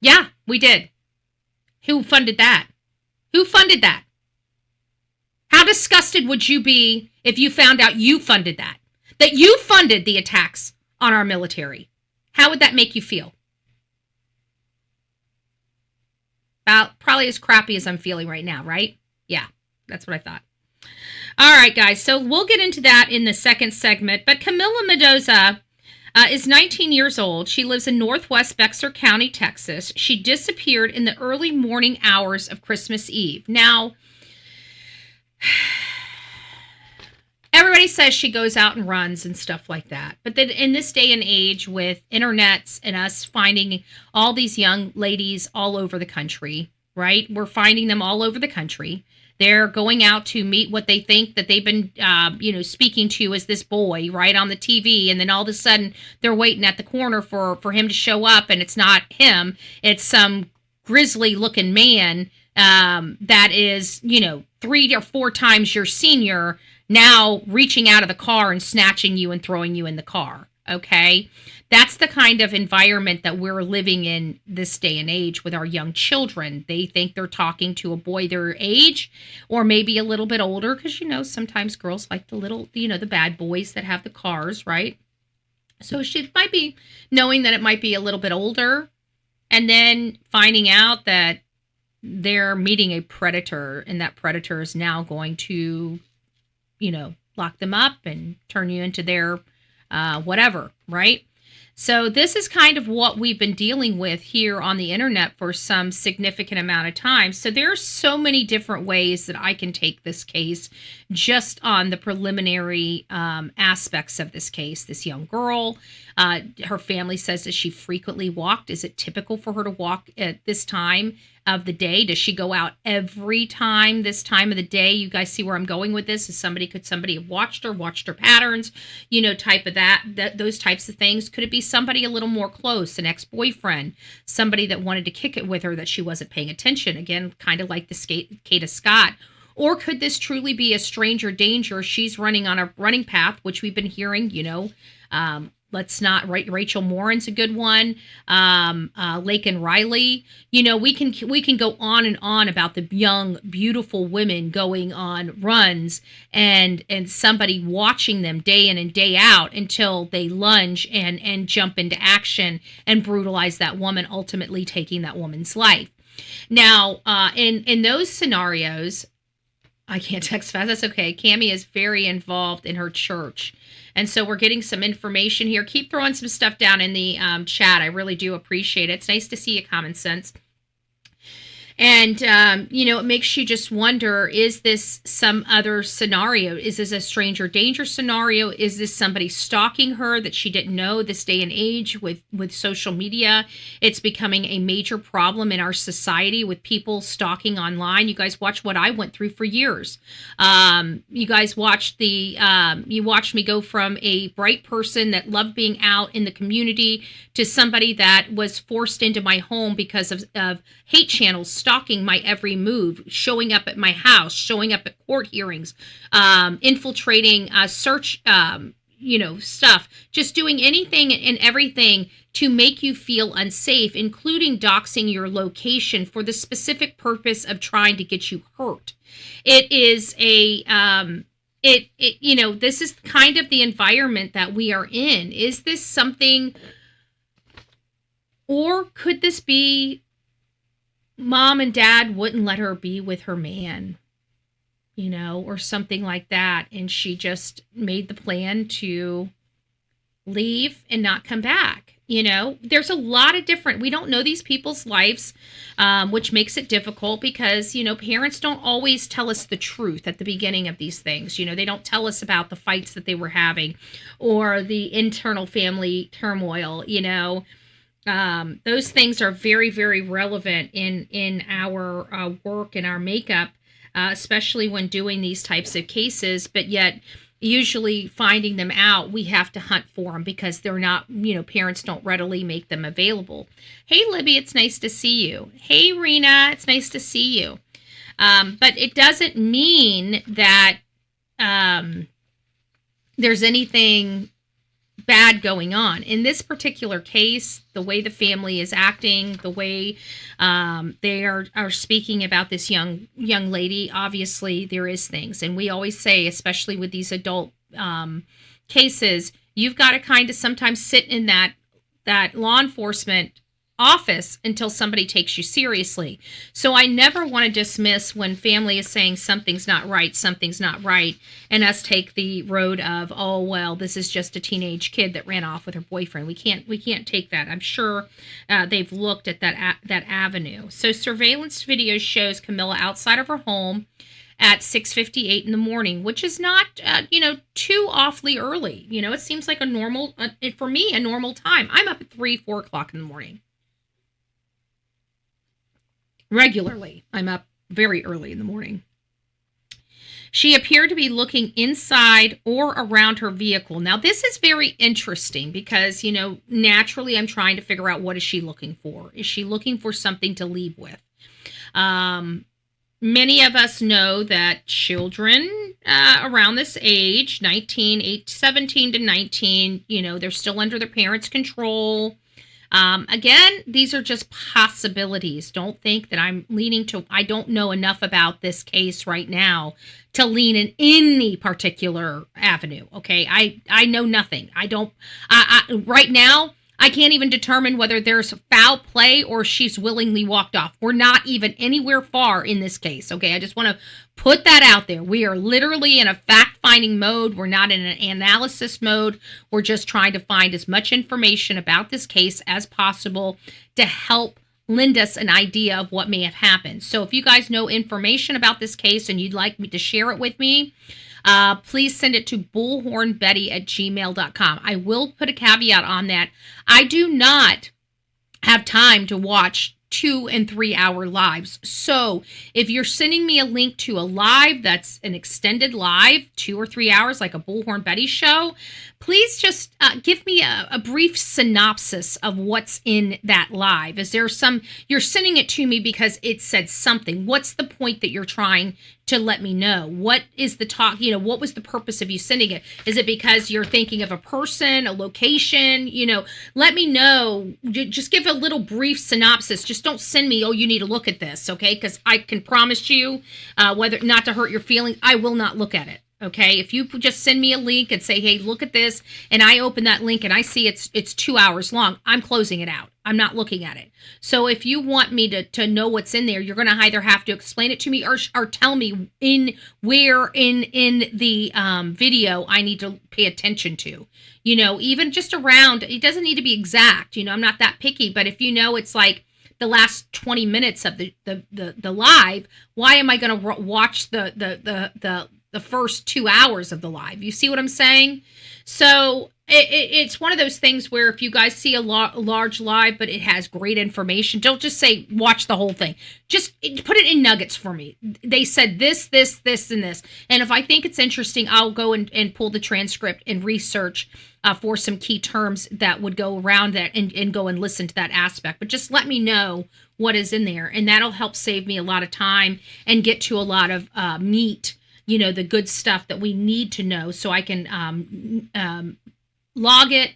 Speaker 4: Yeah, we did. Who funded that? Who funded that? How disgusted would you be if you found out you funded that? That you funded the attacks on our military? How would that make you feel? Probably as crappy as I'm feeling right now, right? Yeah, that's what I thought. All right, guys, so we'll get into that in the second segment. But Camila Mendoza is 19 years old. She lives in northwest Bexar County, Texas. She disappeared in the early morning hours of Christmas Eve. Now, everybody says she goes out and runs and stuff like that. But then in this day and age with internets and us finding all these young ladies all over the country, right? We're finding them all over the country. They're going out to meet what they think that they've been, speaking to as this boy, right, on the TV. And then all of a sudden they're waiting at the corner for him to show up. And it's not him. It's some grisly looking man that is, 3 or 4 times your senior, now reaching out of the car and snatching you and throwing you in the car. Okay. That's the kind of environment that we're living in this day and age with our young children. They think they're talking to a boy their age or maybe a little bit older because, sometimes girls like the little, the bad boys that have the cars, right? So she might be knowing that it might be a little bit older and then finding out that they're meeting a predator and that predator is now going to, lock them up and turn you into their whatever, right? So this is kind of what we've been dealing with here on the internet for some significant amount of time. So there are so many different ways that I can take this case just on the preliminary aspects of this case. This young girl, her family says that she frequently walked. Is it typical for her to walk at this time of the day? Does she go out every time this time of the day? You guys see where I'm going with this? Could somebody have watched her patterns, type of those types of things? Could it be somebody a little more close, an ex-boyfriend, somebody that wanted to kick it with her that she wasn't paying attention? Again, kind of like the Kata Scott. Or could this truly be a stranger danger? She's running on a running path, which we've been hearing, let's not, Rachel Morin's a good one. Lake and Riley, we can go on and on about the young, beautiful women going on runs and somebody watching them day in and day out until they lunge and jump into action and brutalize that woman, ultimately taking that woman's life. Now, in those scenarios, I can't text fast. That's okay. Cami is very involved in her church. And so we're getting some information here. Keep throwing some stuff down in the chat. I really do appreciate it. It's nice to see you, Common Sense. And, it makes you just wonder, is this some other scenario? Is this a stranger danger scenario? Is this somebody stalking her that she didn't know? This day and age with social media, it's becoming a major problem in our society with people stalking online. You guys watch what I went through for years. You guys watched you watched me go from a bright person that loved being out in the community to somebody that was forced into my home because of hate channels stalking my every move, showing up at my house, showing up at court hearings, infiltrating search, stuff, just doing anything and everything to make you feel unsafe, including doxing your location for the specific purpose of trying to get you hurt. It is this is kind of the environment that we are in. Is this something, or could this be mom and dad wouldn't let her be with her man, or something like that. And she just made the plan to leave and not come back. There's a lot of different, we don't know these people's lives, which makes it difficult because, parents don't always tell us the truth at the beginning of these things. They don't tell us about the fights that they were having or the internal family turmoil, those things are very, very relevant in our work and our makeup, especially when doing these types of cases. But yet, usually finding them out, we have to hunt for them because they're not, parents don't readily make them available. Hey, Libby, it's nice to see you. Hey, Rena, it's nice to see you. But it doesn't mean that there's anything bad going on. In this particular case, the way the family is acting, the way they are speaking about this young lady, obviously there is things. And we always say, especially with these adult cases, you've got to kind of sometimes sit in that law enforcement office until somebody takes you seriously. So I never want to dismiss when family is saying something's not right, and us take the road of, oh, well, this is just a teenage kid that ran off with her boyfriend. We can't take that. I'm sure they've looked at that avenue. So surveillance video shows Camila outside of her home at 6:58 in the morning, which is not, too awfully early. It seems like a normal, for me, a normal time. I'm up at 4 o'clock in the morning. Regularly, I'm up very early in the morning. She appeared to be looking inside or around her vehicle. Now, this is very interesting because, naturally I'm trying to figure out what is she looking for? Is she looking for something to leave with? Many of us know that children around this age, 17 to 19, they're still under their parents' control. Again, these are just possibilities. Don't think that I don't know enough about this case right now to lean in any particular avenue. Okay. I know nothing. Right now, I can't even determine whether there's foul play or she's willingly walked off. We're not even anywhere far in this case. Okay. I just want to put that out there. We are literally in a fact-finding mode. We're not in an analysis mode. We're just trying to find as much information about this case as possible to help lend us an idea of what may have happened. So if you guys know information about this case and you'd like me to share it with me, please send it to bullhornbetty@gmail.com. I will put a caveat on that. I do not have time to watch 2 and 3 hour lives. So if you're sending me a link to a live that's an extended live, 2 or 3 hours, like a Bullhorn Betty show, please just give me a brief synopsis of what's in that live. Is there you're sending it to me because it said something. What's the point that you're trying to let me know? What is the talk? What was the purpose of you sending it? Is it because you're thinking of a person, a location? Let me know. Just give a little brief synopsis. Just don't send me, oh, you need to look at this, okay? Because I can promise you, whether not to hurt your feelings, I will not look at it. Okay, if you just send me a link and say, hey, look at this, and I open that link and I see it's 2 hours long, I'm closing it out. I'm not looking at it. So if you want me to know what's in there, you're going to either have to explain it to me or tell me where in the video I need to pay attention to. Even just around, it doesn't need to be exact. I'm not that picky, but if it's like the last 20 minutes of the live, why am I going to watch the first 2 hours of the live? You see what I'm saying? So it's one of those things where if you guys see a large live, but it has great information, don't just say, watch the whole thing. Just put it in nuggets for me. They said this, and this. And if I think it's interesting, I'll go and pull the transcript and research for some key terms that would go around that and go and listen to that aspect. But just let me know what is in there. And that'll help save me a lot of time and get to a lot of meat, the good stuff that we need to know so I can log it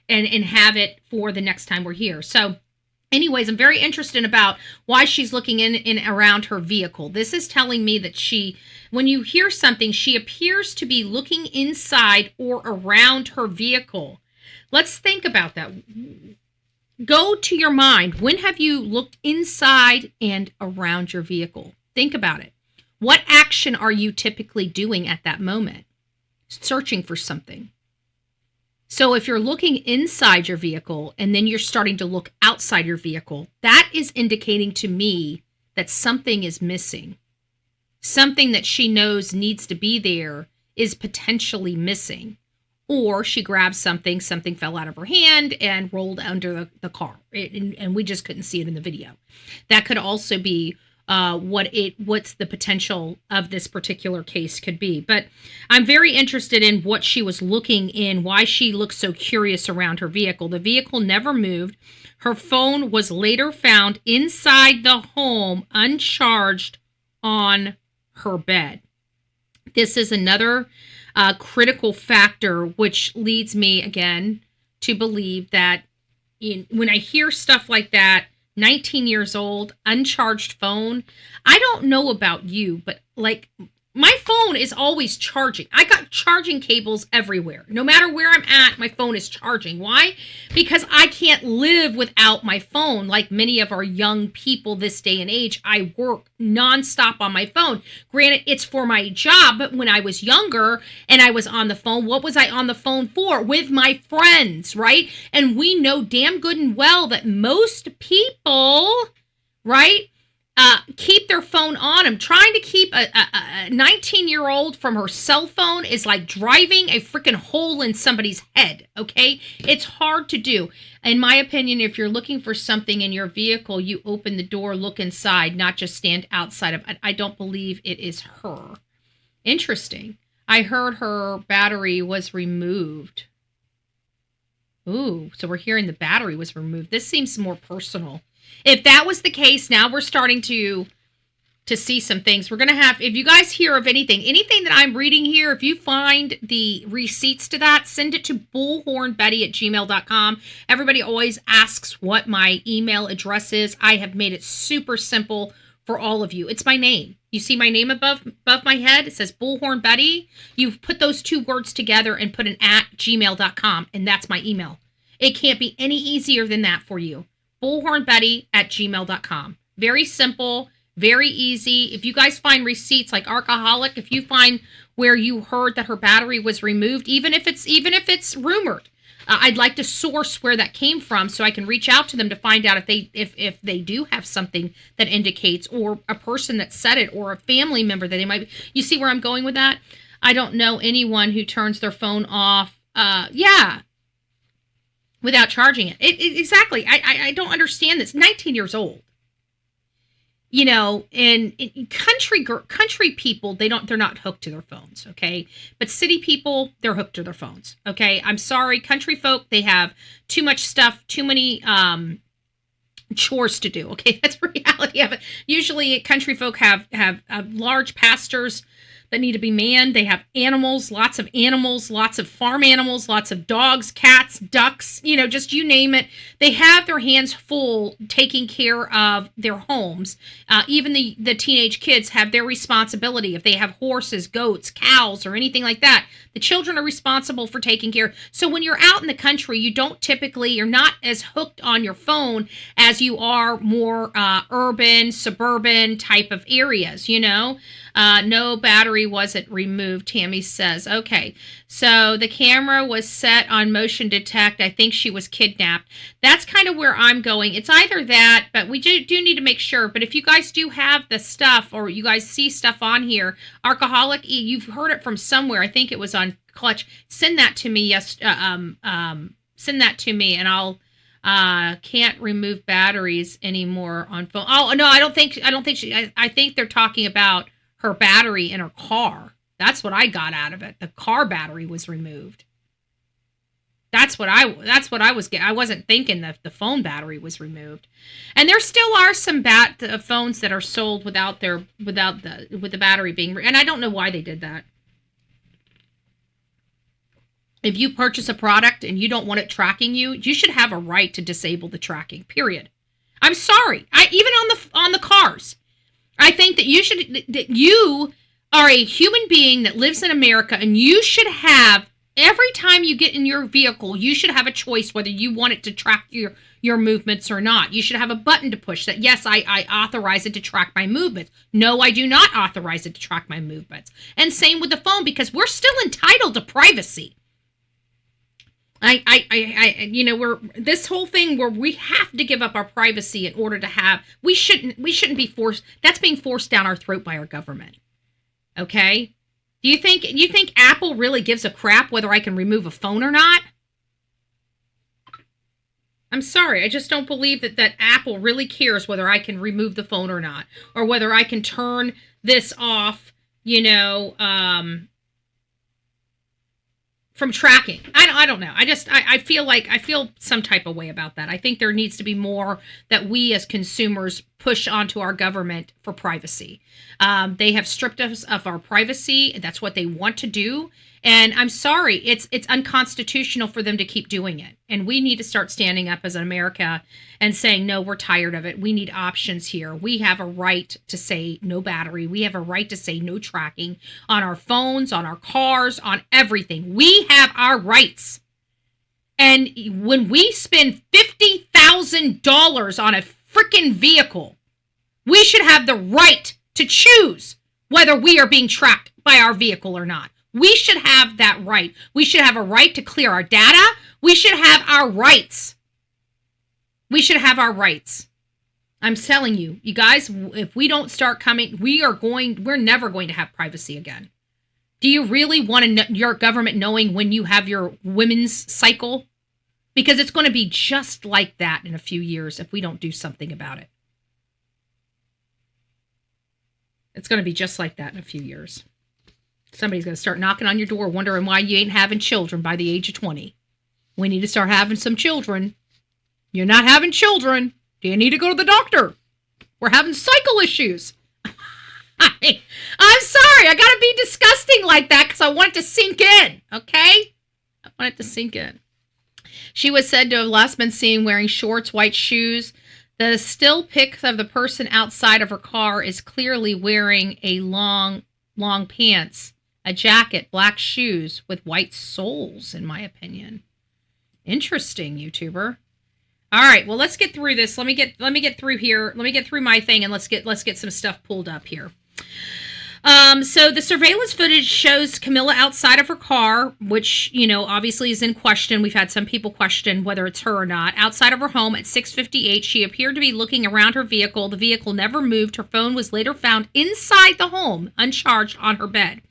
Speaker 4: and have it for the next time we're here. So anyways, I'm very interested about why she's looking in around her vehicle. This is telling me that when you hear something, she appears to be looking inside or around her vehicle. Let's think about that. Go to your mind. When have you looked inside and around your vehicle? Think about it. What action are you typically doing at that moment? Searching for something. So if you're looking inside your vehicle and then you're starting to look outside your vehicle, that is indicating to me that something is missing. Something that she knows needs to be there is potentially missing. Or she grabbed something fell out of her hand and rolled under the car. And we just couldn't see it in the video. That could also be what's the potential of this particular case could be. But I'm very interested in what she was looking in, why she looked so curious around her vehicle. The vehicle never moved. Her phone was later found inside the home, uncharged on her bed. This is another critical factor, which leads me again to believe that when I hear stuff like that, 19 years old, uncharged phone. I don't know about you, but like my phone is always charging. I got charging cables everywhere. No matter where I'm at, my phone is charging. Why? Because I can't live without my phone. Like many of our young people this day and age, I work nonstop on my phone. Granted, it's for my job, but when I was younger and I was on the phone, what was I on the phone for? With my friends, right? And we know damn good and well that most people, right, keep their phone on them. Trying to keep a 19-year-old from her cell phone is like driving a freaking hole in somebody's head, okay? It's hard to do. In my opinion, if you're looking for something in your vehicle, you open the door, look inside, not just stand outside of it. I don't believe it is her. Interesting. I heard her battery was removed. Ooh, so we're hearing the battery was removed. This seems more personal. If that was the case, now we're starting to to see some things. We're going to have, if you guys hear of anything that I'm reading here, if you find the receipts to that, send it to bullhornbetty@gmail.com. Everybody always asks what my email address is. I have made it super simple for all of you. It's my name. You see my name above my head? It says Bullhorn Betty. You put those two words together and put an @gmail.com, and that's my email. It can't be any easier than that for you. bullhornbetty@gmail.com. Very simple, very easy. If you guys find receipts like Alcoholic, if you find where you heard that her battery was removed, even if it's rumored, I'd like to source where that came from so I can reach out to them to find out if they do have something that indicates, or a person that said it, or a family member that they might be. You see where I'm going with that? I don't know anyone who turns their phone off. Without charging it. Exactly. I don't understand this. 19 years old. You know, and country people, they're not hooked to their phones, okay? But city people, they're hooked to their phones, okay? I'm sorry, country folk, they have too much stuff, too many chores to do, okay? That's the reality of it. Usually, country folk have large pastures that need to be manned. They have animals, lots of farm animals, lots of dogs, cats, ducks, you know, just you name it. They have their hands full taking care of their homes. Even the teenage kids have their responsibility. If they have horses, goats, cows, or anything like that, the children are responsible for taking care. So when you're out in the country, you're not as hooked on your phone as you are more urban, suburban type of areas, you know? No battery wasn't removed, Tammy says. Okay, so the camera was set on motion detect. I think she was kidnapped. That's kind of where I'm going. It's either that, but we do need to make sure. But if you guys do have the stuff, or you guys see stuff on here, Alcoholic, you've heard it from somewhere. I think it was on Clutch. Send that to me. Yes, send that to me, and I'll. Can't remove batteries anymore on phone. Oh no, I don't think I think they're talking about her battery in her car. That's what I got out of it. The car battery was removed. That's what I was getting. I wasn't thinking that the phone battery was removed. And there still are some phones that are sold with the battery being, and I don't know why they did that. If you purchase a product and you don't want it tracking you, you should have a right to disable the tracking. Period. I'm sorry. Even on the cars. I think that you are a human being that lives in America, and you should have, every time you get in your vehicle, you should have a choice whether you want it to track your movements or not. You should have a button to push that, yes, I authorize it to track my movements. No, I do not authorize it to track my movements. And same with the phone, because we're still entitled to privacy. We're this whole thing where we have to give up our privacy in order to have, we shouldn't be forced. That's being forced down our throat by our government. Okay? Do you think Apple really gives a crap whether I can remove a phone or not? I'm sorry, I just don't believe that Apple really cares whether I can remove the phone or not, or whether I can turn this off, from tracking. I don't know. I feel some type of way about that. I think there needs to be more that we as consumers push onto our government for privacy. They have stripped us of our privacy. That's what they want to do. And I'm sorry, it's unconstitutional for them to keep doing it. And we need to start standing up as America and saying, no, we're tired of it. We need options here. We have a right to say no battery. We have a right to say no tracking on our phones, on our cars, on everything. We have our rights. And when we spend $50,000 on a freaking vehicle, we should have the right to choose whether we are being tracked by our vehicle or not. We should have that right. We should have a right to clear our data. We should have our rights. We should have our rights. I'm telling you, you guys, if we don't start coming, we're never going to have privacy again. Do you really want your government knowing when you have your women's cycle? Because it's going to be just like that in a few years if we don't do something about it. It's going to be just like that in a few years. Somebody's going to start knocking on your door wondering why you ain't having children by the age of 20. We need to start having some children. You're not having children. Do you need to go to the doctor? We're having cycle issues. I'm sorry. I gotta be disgusting like that because I want it to sink in. Okay, I want it to sink in. She was said to have last been seen wearing shorts, white shoes. The still pic of the person outside of her car is clearly wearing a long pants, a jacket, black shoes with white soles, in my opinion. Interesting, YouTuber. All right, well, let's get through this. Let me get through here. Let me get through my thing, and let's get some stuff pulled up here. So the surveillance footage shows Camila outside of her car, which, obviously is in question. We've had some people question whether it's her or not. Outside of her home at 6:58, she appeared to be looking around her vehicle. The vehicle never moved. Her phone was later found inside the home, uncharged on her bed.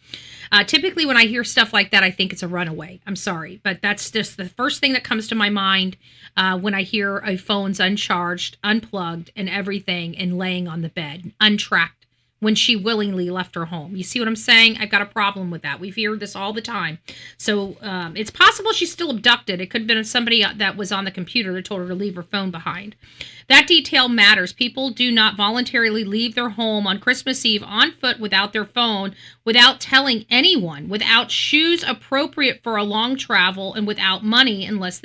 Speaker 4: Typically, when I hear stuff like that, I think it's a runaway. I'm sorry, but that's just the first thing that comes to my mind when I hear a phone's uncharged, unplugged, and everything, and laying on the bed, untracked, when she willingly left her home. You see what I'm saying? I've got a problem with that. We hear this all the time. So it's possible she's still abducted. It could have been somebody that was on the computer that told her to leave her phone behind. That detail matters. People do not voluntarily leave their home on Christmas Eve on foot without their phone, without telling anyone, without shoes appropriate for a long travel, and without money unless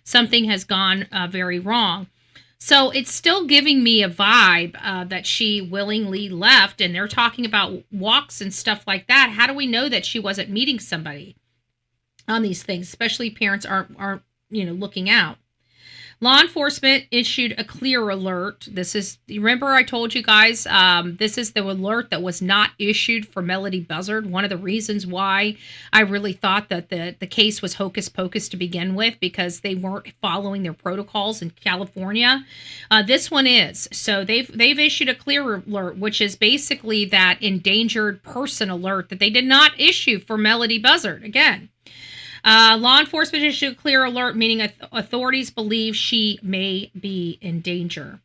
Speaker 4: something has gone very wrong. So it's still giving me a vibe that she willingly left, and they're talking about walks and stuff like that. How do we know that she wasn't meeting somebody on these things, especially parents aren't looking out? Law enforcement issued a clear alert. Remember I told you guys, this is the alert that was not issued for Melody Buzzard. One of the reasons why I really thought that the case was hocus pocus to begin with, because they weren't following their protocols in California. This one is. So they've issued a clear alert, which is basically that endangered person alert that they did not issue for Melody Buzzard. Again. Law enforcement issued a clear alert, meaning authorities believe she may be in danger.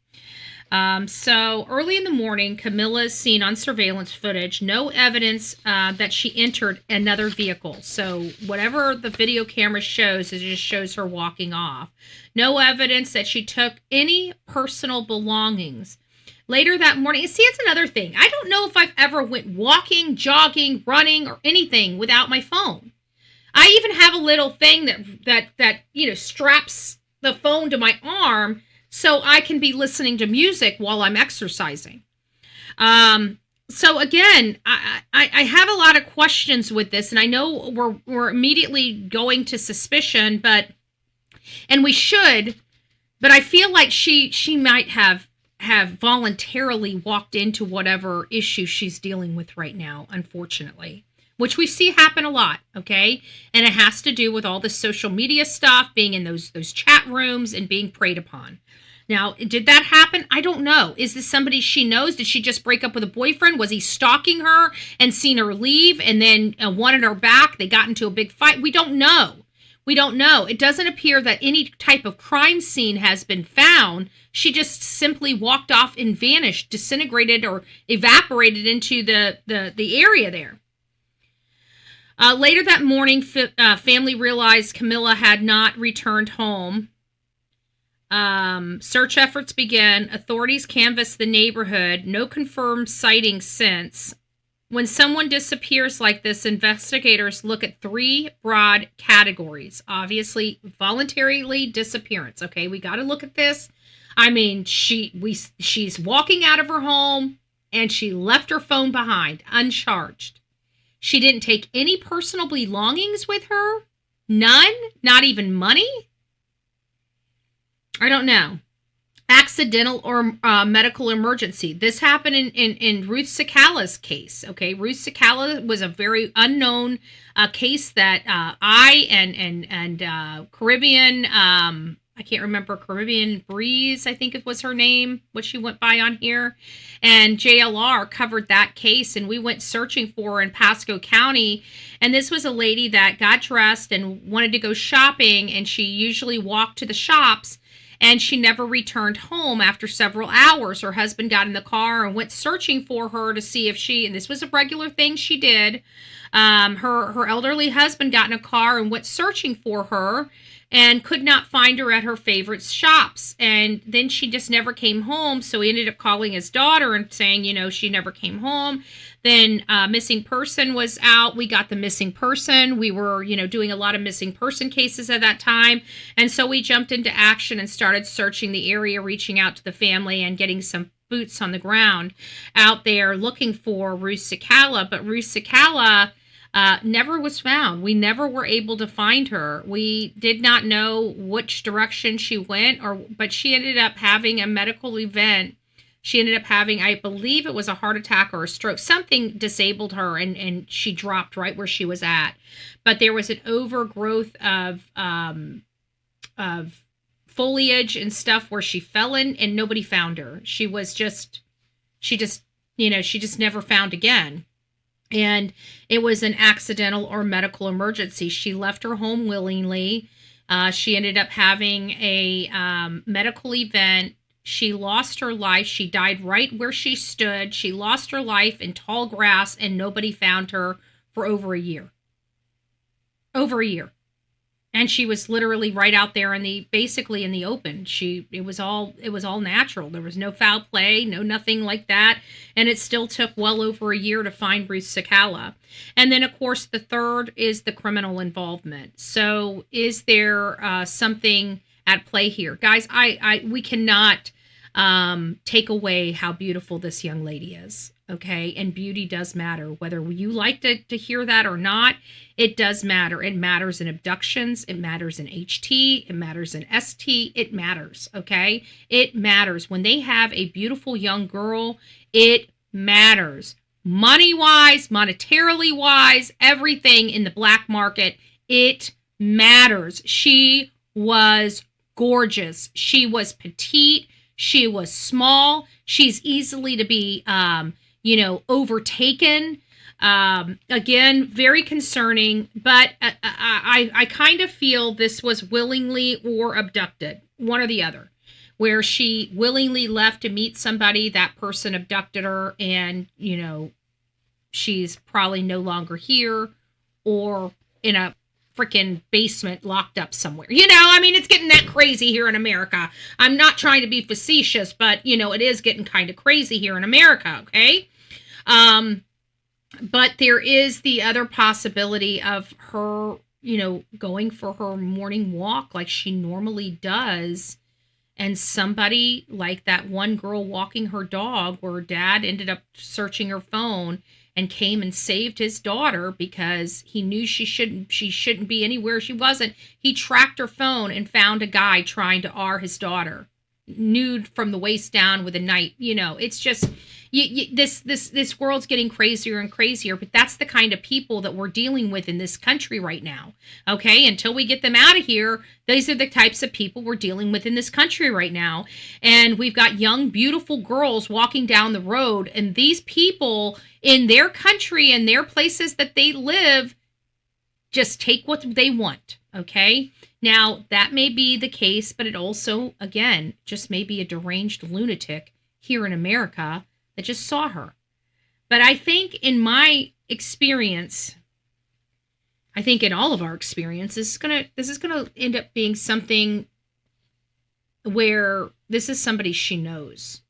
Speaker 4: So early in the morning, Camila is seen on surveillance footage. No evidence that she entered another vehicle. So whatever the video camera shows, it just shows her walking off. No evidence that she took any personal belongings. Later that morning, see, it's another thing. I don't know if I've ever went walking, jogging, running, or anything without my phone. I even have a little thing that straps the phone to my arm so I can be listening to music while I'm exercising. So again, I have a lot of questions with this, and I know we're immediately going to suspicion, and we should, but I feel like she might have voluntarily walked into whatever issue she's dealing with right now, unfortunately. Which we see happen a lot, okay? And it has to do with all the social media stuff, being in those chat rooms and being preyed upon. Now, did that happen? I don't know. Is this somebody she knows? Did she just break up with a boyfriend? Was he stalking her and seen her leave and then wanted her back? They got into a big fight? We don't know. We don't know. It doesn't appear that any type of crime scene has been found. She just simply walked off and vanished, disintegrated or evaporated into the area there. Later that morning, family realized Camila had not returned home. Search efforts began. Authorities canvassed the neighborhood. No confirmed sightings since. When someone disappears like this, investigators look at three broad categories. Obviously, voluntarily disappearance. Okay, we got to look at this. I mean, she's walking out of her home and she left her phone behind, uncharged. She didn't take any personal belongings with her? None? Not even money? I don't know. Accidental or medical emergency. This happened in Ruth Sakala's case. Okay, Ruth Sakala was a very unknown case that I and Caribbean, I can't remember, Caribbean Breeze, I think it was her name, what she went by on here. And JLR covered that case, and we went searching for her in Pasco County. And this was a lady that got dressed and wanted to go shopping, and she usually walked to the shops, and she never returned home after several hours. Her husband got in the car and went searching for her to see if and this was a regular thing she did, Her elderly husband got in a car and went searching for her and could not find her at her favorite shops. And then she just never came home. So he ended up calling his daughter and saying, she never came home. Then missing person was out. We got the missing person. We were, doing a lot of missing person cases at that time. And so we jumped into action and started searching the area, reaching out to the family and getting some boots on the ground out there looking for Ruth Sakala. But Ruth Sakala never was found. We never were able to find her. We did not know which direction she went, but she ended up having a medical event. She ended up having, I believe it was a heart attack or a stroke. Something disabled her and she dropped right where she was at. But there was an overgrowth of foliage and stuff where she fell in and nobody found her. She just never found again. And it was an accidental or medical emergency. She left her home willingly. She ended up having a medical event. She lost her life. She died right where she stood. She lost her life in tall grass and nobody found her for over a year. Over a year. And she was literally right out there basically in the open. It was all natural. There was no foul play, no nothing like that. And it still took well over a year to find Ruth Sakala. And then of course the third is the criminal involvement. So is there something at play here? Guys, we cannot take away how beautiful this young lady is. Okay. And beauty does matter. Whether you like to hear that or not, it does matter. It matters in abductions. It matters in HT. It matters in ST. It matters. Okay. It matters. When they have a beautiful young girl, it matters. Money wise, monetarily wise, everything in the black market, it matters. She was gorgeous. She was petite. She was small. She's easily to be, overtaken. Again, very concerning, but I kind of feel this was willingly or abducted, one or the other, where she willingly left to meet somebody, that person abducted her, and, she's probably no longer here or in a freaking basement locked up somewhere. It's getting that crazy here in America. I'm not trying to be facetious, but, it is getting kind of crazy here in America, okay? But there is the other possibility of her, going for her morning walk like she normally does. And somebody like that one girl walking her dog, where her dad ended up searching her phone and came and saved his daughter because he knew she shouldn't be anywhere she wasn't. He tracked her phone and found a guy trying to R his daughter, nude from the waist down with a knife. It's just, this world's getting crazier and crazier, but that's the kind of people that we're dealing with in this country right now. Okay. Until we get them out of here, these are the types of people we're dealing with in this country right now. And we've got young, beautiful girls walking down the road, and these people in their country and their places that they live just take what they want. Okay. Now that may be the case, but it also, again, just may be a deranged lunatic here in America that just saw her. But I think in my experience, I think in all of our experiences, this is gonna end up being something where this is somebody she knows.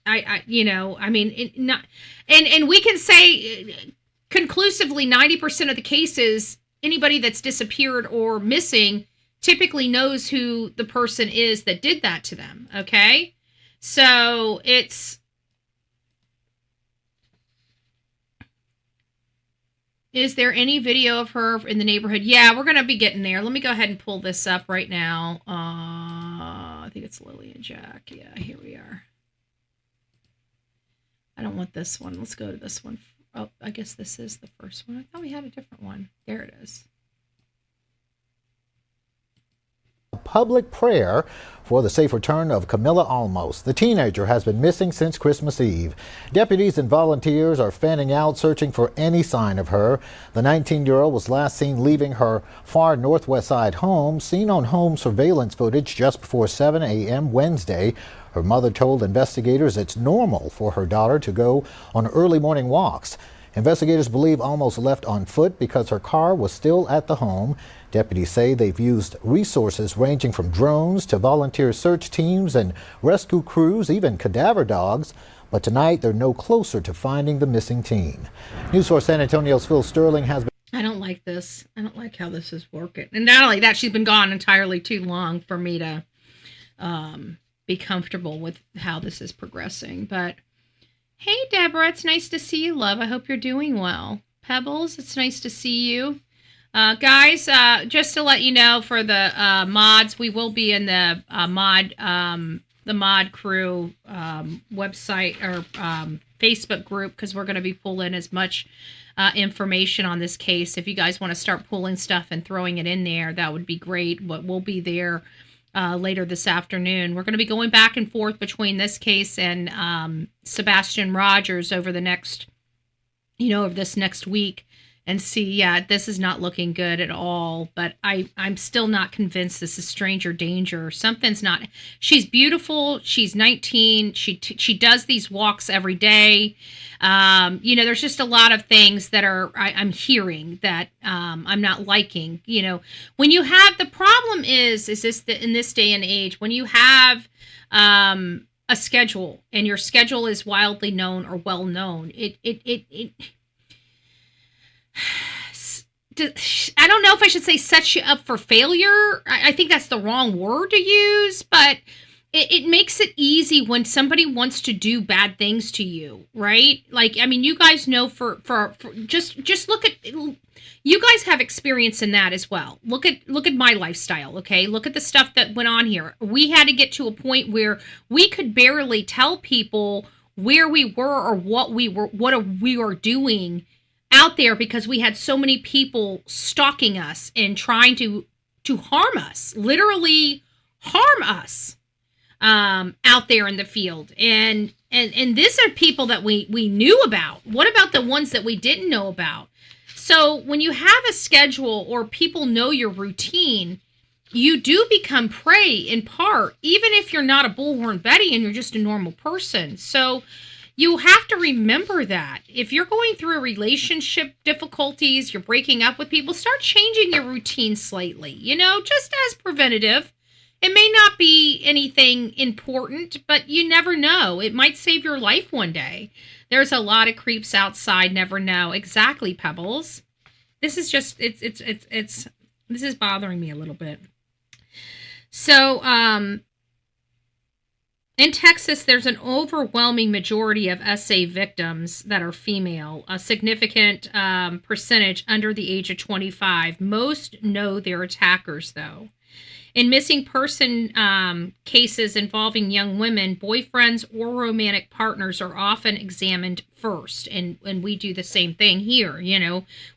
Speaker 4: And we can say conclusively 90% of the cases, anybody that's disappeared or missing typically knows who the person is that did that to them. Okay. So is there any video of her in the neighborhood? Yeah, we're going to be getting there. Let me go ahead and pull this up right now. I think it's Lily and Jack. Yeah, here we are. I don't want this one. Let's go to this one. Oh, I guess this is the first one. I thought we had a different one. There it is.
Speaker 7: Public prayer for the safe return of Camila Olmos. The teenager has been missing since Christmas Eve. Deputies and volunteers are fanning out, searching for any sign of her. The 19-year-old was last seen leaving her far northwest side home, seen on home surveillance footage just before 7 a.m. Wednesday. Her mother told investigators it's normal for her daughter to go on early morning walks. Investigators believe Olmos left on foot because her car was still at the home. Deputies say they've used resources ranging from drones to volunteer search teams and rescue crews, even cadaver dogs. But tonight, they're no closer to finding the missing teen. News 4 San Antonio's Phil Sterling has been...
Speaker 4: I don't like this. I don't like how this is working. And not only that, she's been gone entirely too long for me to be comfortable with how this is progressing. But hey, Deborah, it's nice to see you, love. I hope you're doing well. Pebbles, it's nice to see you. Guys, just to let you know, for the mods, we will be in the mod crew website or Facebook group, because we're going to be pulling as much information on this case. If you guys want to start pulling stuff and throwing it in there, that would be great. But we'll be there later this afternoon. We're going to be going back and forth between this case and Sebastian Rogers over the next, over this next week. And see, yeah, this is not looking good at all. But I'm still not convinced this is stranger danger. Something's not. She's beautiful. She's 19. She does these walks every day. There's just a lot of things that I'm hearing that I'm not liking. When you have, the problem is this in this day and age, when you have a schedule and your schedule is wildly known or well known, I don't know if I should say sets you up for failure. I think that's the wrong word to use, but it makes it easy when somebody wants to do bad things to you, right? Like, I mean, you guys know for just look at, you guys have experience in that as well. Look at my lifestyle, okay? Look at the stuff that went on here. We had to get to a point where we could barely tell people where we were or what we were doing out there, because we had so many people stalking us and trying to harm us, literally harm us out there in the field. And these are people that we knew about. What about the ones that we didn't know about? So when you have a schedule or people know your routine, you do become prey in part, even if you're not a Bullhorn Betty and you're just a normal person. So you have to remember that. If you're going through relationship difficulties, you're breaking up with people, start changing your routine slightly, just as preventative. It may not be anything important, but you never know. It might save your life one day. There's a lot of creeps outside, never know. Exactly, Pebbles. This is just, this is bothering me a little bit. So, in Texas, there's an overwhelming majority of SA victims that are female, a significant percentage under the age of 25. Most know their attackers, though. In missing person cases involving young women, boyfriends or romantic partners are often examined first, and we do the same thing here.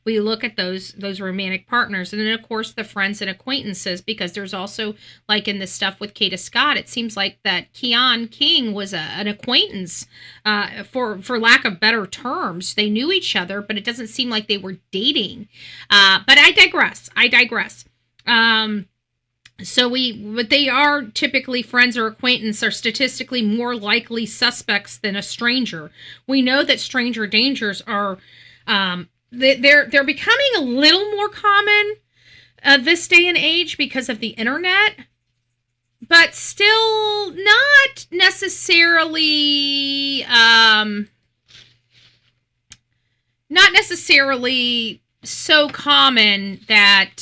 Speaker 4: We look at those romantic partners, and then of course the friends and acquaintances, because there's also, like in the stuff with Kata Scott, it seems like that Keon King was an acquaintance, for lack of better terms. They knew each other, but it doesn't seem like they were dating. But I digress. But they are typically friends or acquaintance, are statistically more likely suspects than a stranger. We know that stranger dangers are, they're becoming a little more common this day and age because of the internet, but still not necessarily so common that,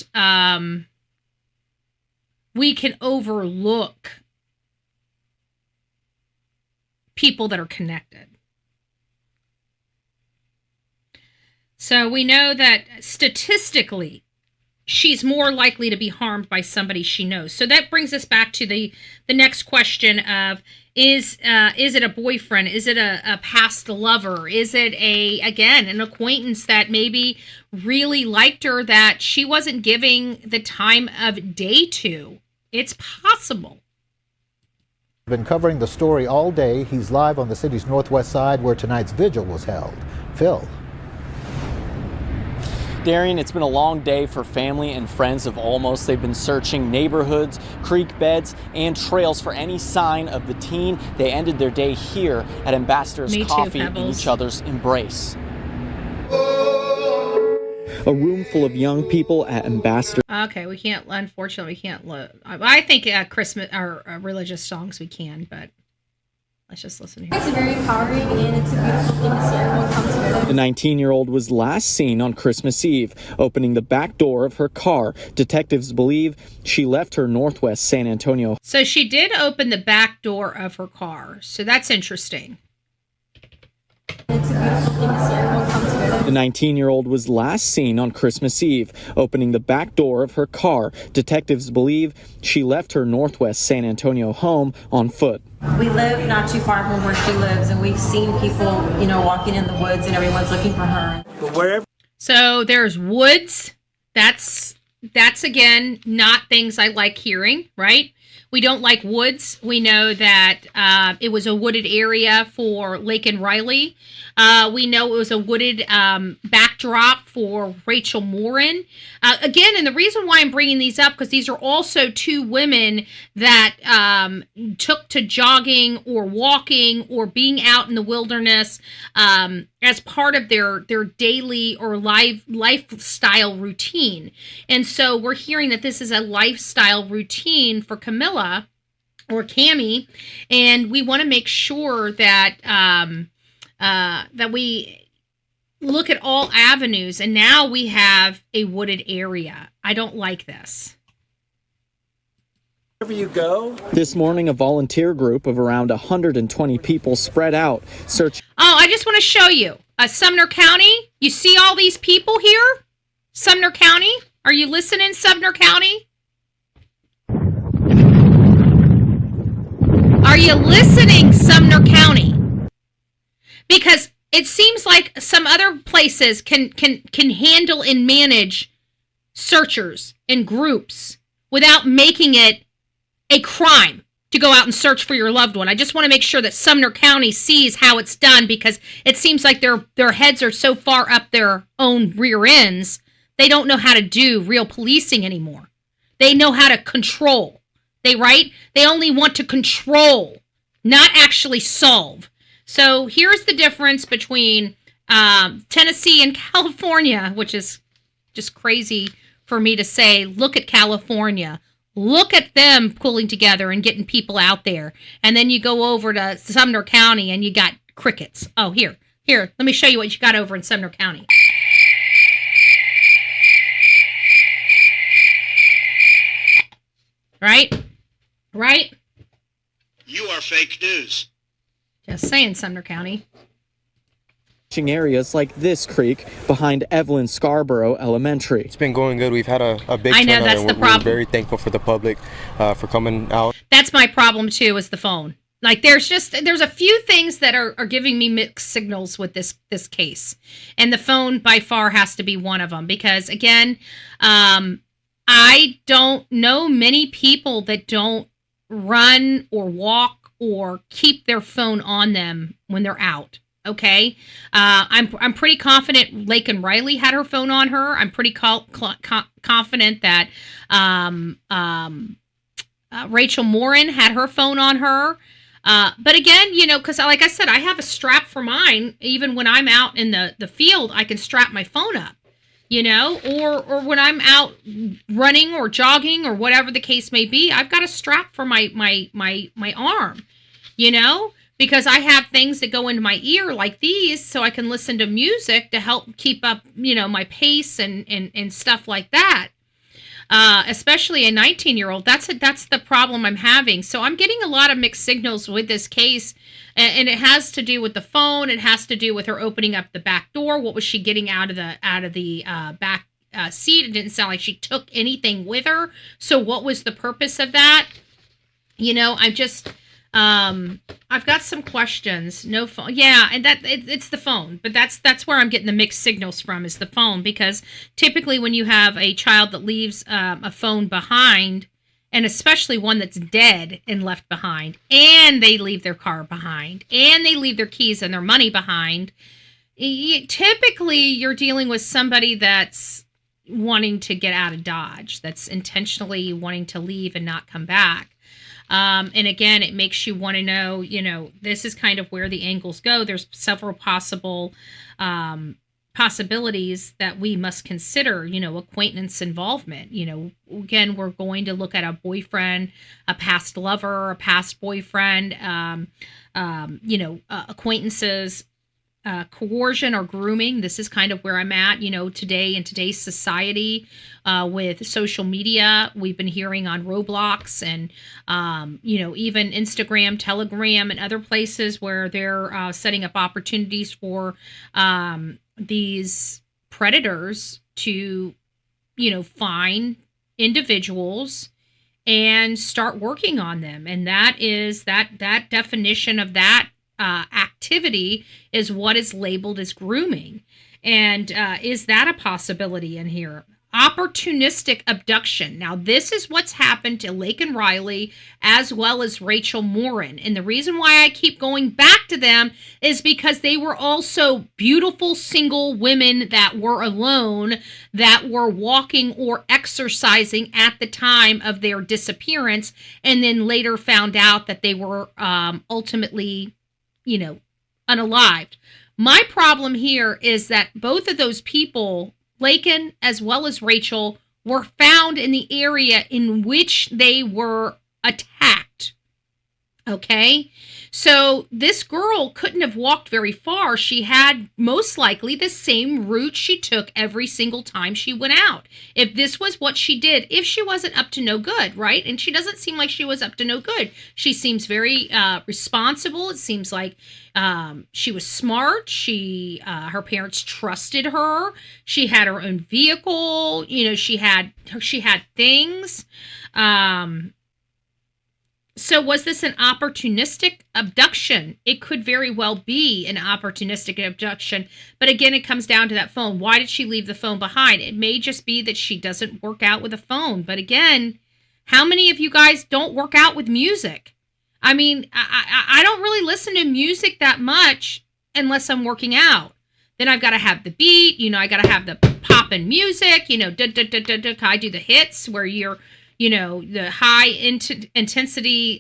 Speaker 4: we can overlook people that are connected. So we know that statistically, she's more likely to be harmed by somebody she knows. So that brings us back to the next question of, is it a boyfriend? Is it a past lover? Is it an acquaintance that maybe really liked her that she wasn't giving the time of day to? It's possible.
Speaker 7: Been covering the story all day. He's live on the city's northwest side where tonight's vigil was held. Phil.
Speaker 8: Darian, it's been a long day for family and friends of Olmos. They've been searching neighborhoods, creek beds, and trails for any sign of the teen. They ended their day here at Ambassador's Coffee in each other's embrace. a room full of young people at Ambassador.
Speaker 4: Okay, we can't, unfortunately, we can't look. I think Christmas or religious songs we can, but let's just listen here.
Speaker 9: It's very empowering and it's a beautiful thing to see everyone come together.
Speaker 8: The 19-year-old was last seen on Christmas Eve, opening the back door of her car. Detectives believe she left her Northwest San Antonio.
Speaker 4: So she did open the back door of her car. So that's interesting.
Speaker 9: It's a beautiful thing to see everyone come together.
Speaker 8: The 19-year-old was last seen on Christmas Eve, opening the back door of her car. Detectives believe she left her Northwest San Antonio home on foot.
Speaker 10: We live not too far from where she lives, and we've seen people, walking in the woods, and everyone's looking for her.
Speaker 4: So there's woods. That's again not things I like hearing, right? We don't like woods. We know that it was a wooded area for Lake and Riley. We know it was a wooded backdrop for Rachel Morin. Again, and the reason why I'm bringing these up, because these are also two women that took to jogging or walking or being out in the wilderness as part of their daily or lifestyle routine. And so we're hearing that this is a lifestyle routine for Camila or Cami, and we want to make sure that that we look at all avenues, and now we have a wooded area. I don't like this.
Speaker 8: Wherever you go. This morning, a volunteer group of around 120 people spread out, searching.
Speaker 4: Oh, I just want to show you. Sumner County, you see all these people here? Sumner County? Are you listening, Sumner County? Are you listening, Sumner County? Because it seems like some other places can handle and manage searchers and groups without making it a crime to go out and search for your loved one. I just want to make sure that Sumner County sees how it's done, because it seems like their heads are so far up their own rear ends, they don't know how to do real policing anymore. They know how to control. They only want to control, not actually solve. So here's the difference between Tennessee and California, which is just crazy for me to say. Look at California. Look at them pulling together and getting people out there. And then you go over to Sumner County and you got crickets. Oh, here, let me show you what you got over in Sumner County. Right?
Speaker 6: You are fake news.
Speaker 4: Just saying, Sumner County.
Speaker 8: Areas like this creek behind Evelyn Scarborough Elementary.
Speaker 11: It's been going good. We've had a big
Speaker 4: I know,
Speaker 11: turnout,
Speaker 4: that's
Speaker 11: and
Speaker 4: the problem.
Speaker 11: We're very thankful for the public for coming out.
Speaker 4: That's my problem too, is the phone. Like there's a few things that are giving me mixed signals with this case. And the phone by far has to be one of them, because again, I don't know many people that don't run or walk or keep their phone on them when they're out. Okay, I'm pretty confident Lake and Riley had her phone on her. I'm pretty confident that Rachel Morin had her phone on her. But again, because like I said, I have a strap for mine. Even when I'm out in the field, I can strap my phone up. Or when I'm out running or jogging or whatever the case may be, I've got a strap for my arm. Because I have things that go into my ear like these, so I can listen to music to help keep up, my pace and stuff like that. Especially a 19-year-old, that's the problem I'm having. So I'm getting a lot of mixed signals with this case, and it has to do with the phone. It has to do with her opening up the back door. What was she getting out of the back seat? It didn't sound like she took anything with her. So what was the purpose of that? I'm just. I've got some questions. No phone. Yeah, and it's the phone. But that's where I'm getting the mixed signals from, is the phone, because typically when you have a child that leaves a phone behind, and especially one that's dead and left behind, and they leave their car behind, and they leave their keys and their money behind, typically you're dealing with somebody that's wanting to get out of Dodge, that's intentionally wanting to leave and not come back. And again, it makes you want to know, this is kind of where the angles go. There's several possible possibilities that we must consider, acquaintance involvement. Again, we're going to look at a boyfriend, a past lover, a past boyfriend, acquaintances, coercion or grooming. This is kind of where I'm at, today in today's society with social media. We've been hearing on Roblox and, even Instagram, Telegram, and other places where they're setting up opportunities for these predators to, find individuals and start working on them. And that is that definition of that activity is what is labeled as grooming. And is that a possibility in here? Opportunistic abduction. Now, this is what's happened to Laken Riley as well as Rachel Morin. And the reason why I keep going back to them is because they were also beautiful single women that were alone, that were walking or exercising at the time of their disappearance, and then later found out that they were ultimately, unalived. My problem here is that both of those people, Laken as well as Rachel, were found in the area in which they were attacked. Okay? So this girl couldn't have walked very far. She had most likely the same route she took every single time she went out. If this was what she did, if she wasn't up to no good, right? And she doesn't seem like she was up to no good. She seems very responsible. It seems like she was smart. Her parents trusted her. She had her own vehicle. She had things. So was this an opportunistic abduction? It could very well be an opportunistic abduction. But again, it comes down to that phone. Why did she leave the phone behind? It may just be that she doesn't work out with a phone. But again, how many of you guys don't work out with music? I mean, I don't really listen to music that much unless I'm working out. Then I've got to have the beat. I got to have the poppin' music. I do the hits where you're, the high intensity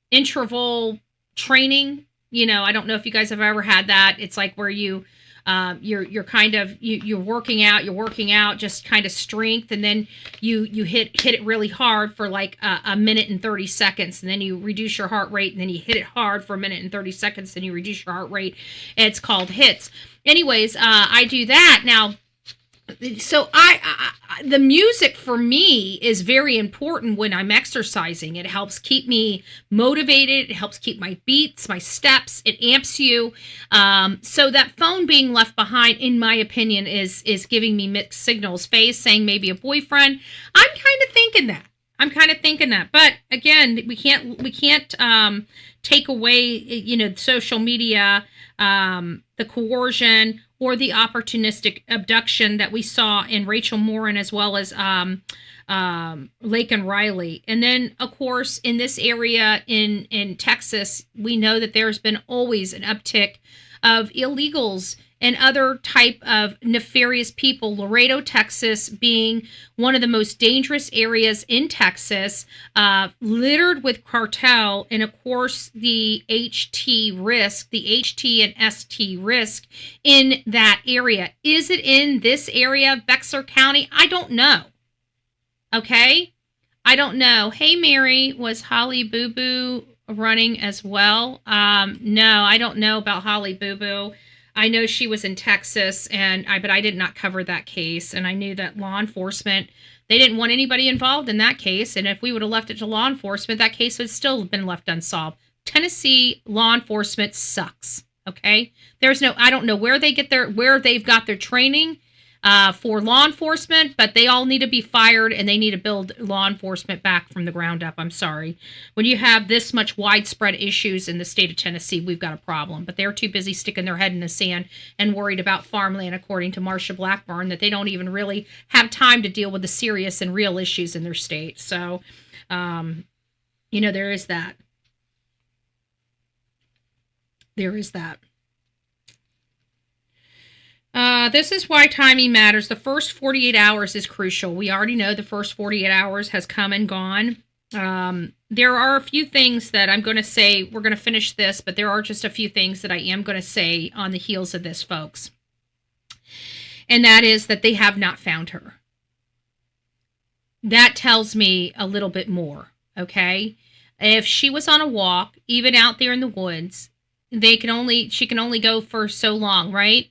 Speaker 4: interval training. I don't know if you guys have ever had that. It's like where you're kind of you're working out just kind of strength, and then you hit it really hard for like a minute and 30 seconds, and then you reduce your heart rate, and then you hit it hard for a minute and 30 seconds, then you reduce your heart rate. It's called hits. Anyways, I do that now. So the music for me is very important when I'm exercising. It helps keep me motivated. It helps keep my beats, my steps. It amps you. So that phone being left behind, in my opinion, is giving me mixed signals. Faye's saying maybe a boyfriend. I'm kind of thinking that. But again, we can't take away, social media, the coercion, or the opportunistic abduction that we saw in Rachel Morin as well as Laken Riley. And then, of course, in this area in Texas, we know that there's been always an uptick of illegals and other type of nefarious people. Laredo, Texas being one of the most dangerous areas in Texas, littered with cartel, and of course the HT risk, the HT and ST risk in that area. Is it in this area of Bexar County? I don't know. Okay? I don't know. Hey, Mary, was Holly Boo Boo running as well? No, I don't know about Holly Boo Boo. I know she was in Texas, but I did not cover that case. And I knew that law enforcement, they didn't want anybody involved in that case. And if we would have left it to law enforcement, that case would still have been left unsolved. Tennessee law enforcement sucks. Okay, I don't know where they've got their training for law enforcement, but they all need to be fired, and they need to build law enforcement back from the ground up. I'm sorry. When you have this much widespread issues in the state of Tennessee, we've got a problem. But they're too busy sticking their head in the sand and worried about farmland, according to Marsha Blackburn, that they don't even really have time to deal with the serious and real issues in their state. So, there is that. There is that. This is why timing matters. The first 48 hours is crucial. We already know the first 48 hours has come and gone. there are a few things that I'm going to say. We're going to finish this, but there are just a few things that I am going to say on the heels of this, folks. And that is that they have not found her. That tells me a little bit more, okay? If she was on a walk, even out there in the woods, she can only go for so long, right?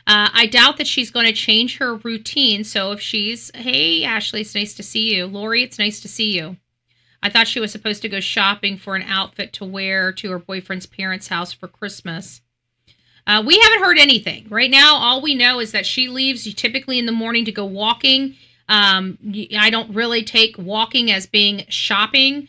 Speaker 4: I doubt that she's going to change her routine. So if she's, hey, Ashley, it's nice to see you. Lori, it's nice to see you. I thought she was supposed to go shopping for an outfit to wear to her boyfriend's parents' house for Christmas. We haven't heard anything. Right now, all we know is that she leaves typically in the morning to go walking. I don't really take walking as being shopping.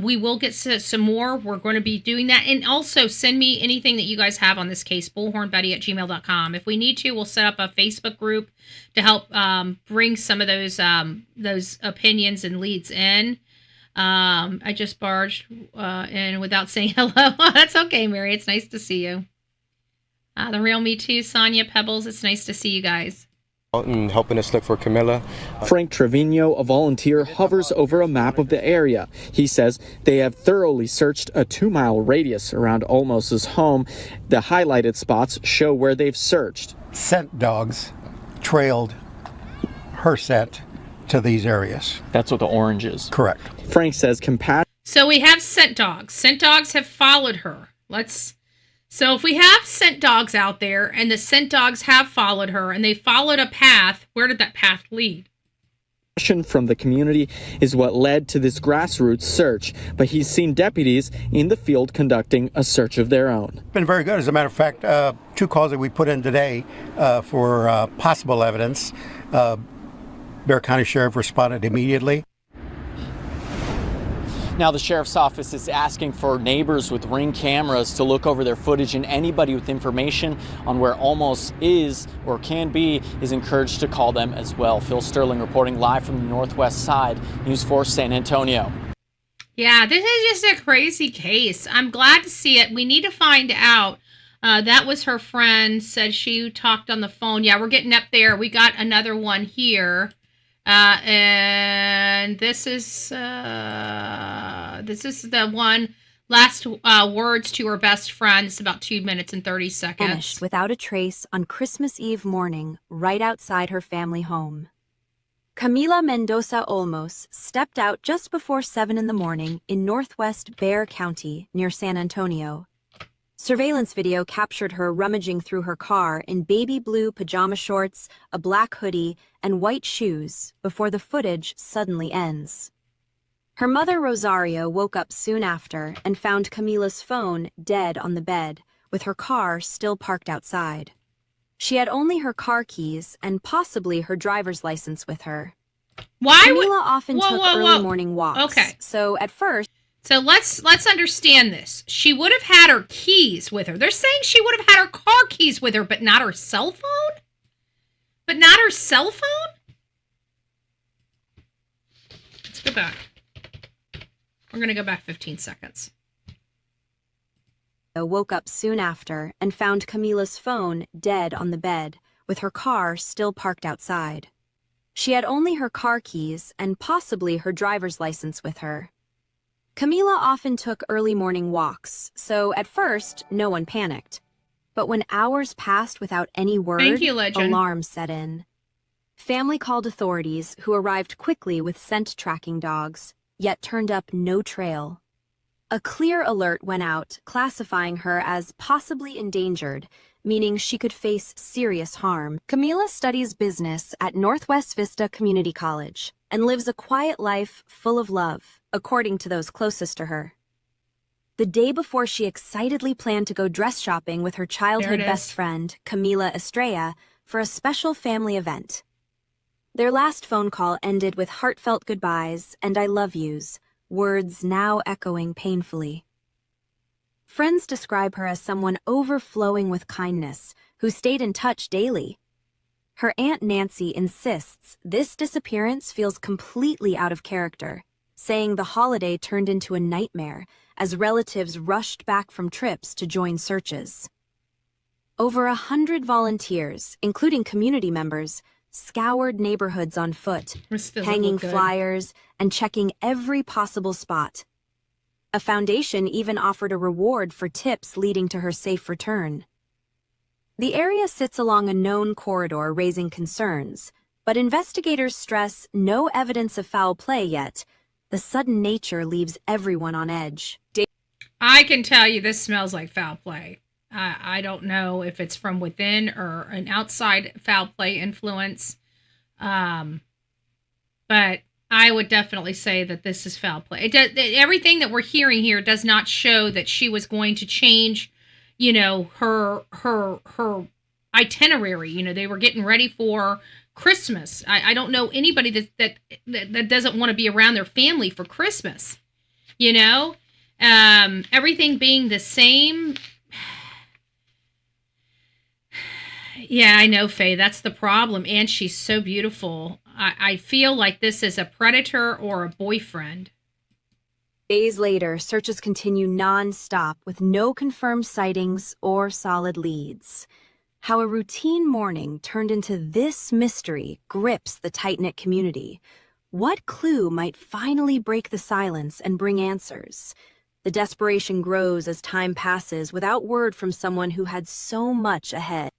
Speaker 4: We will get some more. We're going to be doing that. And also send me anything that you guys have on this case, bullhornbetty@gmail.com. If we need to, we'll set up a Facebook group to help bring some of those opinions and leads in. I just barged in without saying hello. That's okay, Mary. It's nice to see you. The real Me Too, Sonia Pebbles. It's nice to see you guys.
Speaker 11: And helping us look for Camila.
Speaker 8: Frank Trevino, a volunteer, hovers over a map of the area. He says they have thoroughly searched a 2-mile radius around Olmos's home. The highlighted spots show where they've searched.
Speaker 12: Scent dogs trailed her scent to these areas.
Speaker 8: That's what the orange is.
Speaker 12: Correct.
Speaker 8: Frank says compassion.
Speaker 4: So we have scent dogs. Scent dogs have followed her. So if we have scent dogs out there and the scent dogs have followed her and they followed a path, where did that path lead?
Speaker 8: From the community is what led to this grassroots search, but he's seen deputies in the field conducting a search of their own.
Speaker 12: Been very good. As a matter of fact, 2 calls that we put in today for possible evidence. Bexar County Sheriff responded immediately.
Speaker 8: Now, the sheriff's office is asking for neighbors with Ring cameras to look over their footage, and anybody with information on where Olmos is or can be is encouraged to call them as well. Phil Sterling reporting live from the Northwest Side, News 4 San Antonio.
Speaker 4: Yeah, this is just a crazy case. I'm glad to see it. We need to find out. That was her friend, said she talked on the phone. Yeah, we're getting up there. We got another one here. And this is the one last words to her best friend. It's about 2 minutes and 30 seconds.
Speaker 13: Vanished without a trace on Christmas Eve morning, right outside her family home. Camila Mendoza Olmos stepped out just before 7 in the morning in northwest Bexar County near San Antonio. Surveillance video captured her rummaging through her car in baby blue pajama shorts, a black hoodie, and white shoes before the footage suddenly ends. Her mother, Rosario, woke up soon after and found Camila's phone dead on the bed, with her car still parked outside. She had only her car keys and possibly her driver's license with her. Camila often took early morning walks.
Speaker 4: Okay.
Speaker 13: So at first...
Speaker 4: So let's understand this. She would have had her keys with her. They're saying she would have had her car keys with her, but not her cell phone? But not her cell phone? Let's go back. We're going to go back 15 seconds.
Speaker 13: Woke up soon after and found Camila's phone dead on the bed, with her car still parked outside. She had only her car keys and possibly her driver's license with her. Camila often took early morning walks, so at first, no one panicked. But when hours passed without any word, alarms set in. Family called authorities, who arrived quickly with scent tracking dogs, yet turned up no trail. A clear alert went out, classifying her as possibly endangered, meaning she could face serious harm. Camila studies business at Northwest Vista Community College and lives a quiet life full of love, according to those closest to her. The day before she excitedly planned to go dress shopping with her childhood best friend, Camila Estrella, for a special family event. Their last phone call ended with heartfelt goodbyes and I love yous, words now echoing painfully. Friends describe her as someone overflowing with kindness, who stayed in touch daily. Her Aunt Nancy insists this disappearance feels completely out of character, saying the holiday turned into a nightmare as relatives rushed back from trips to join searches. Over 100 volunteers, including community members, scoured neighborhoods on foot, hanging flyers and checking every possible spot, A foundation even offered a reward for tips leading to her safe return. The area sits along a known corridor, raising concerns, but investigators stress no evidence of foul play yet. The sudden nature leaves everyone on edge.
Speaker 4: I can tell you this smells like foul play. I don't know if it's from within or an outside foul play influence. But I would definitely say that this is foul play. Everything that we're hearing here does not show that she was going to change, you know, her itinerary. You know, they were getting ready for Christmas. I don't know anybody that doesn't want to be around their family for Christmas. You know, everything being the same. Yeah, I know, Faye. That's the problem. And she's so beautiful. I feel like this is a predator or a boyfriend.
Speaker 13: Days later, searches continue non-stop with no confirmed sightings or solid leads. How a routine morning turned into this mystery grips the tight-knit community. What clue might finally break the silence and bring answers? The desperation grows as time passes without word from someone who had so much ahead.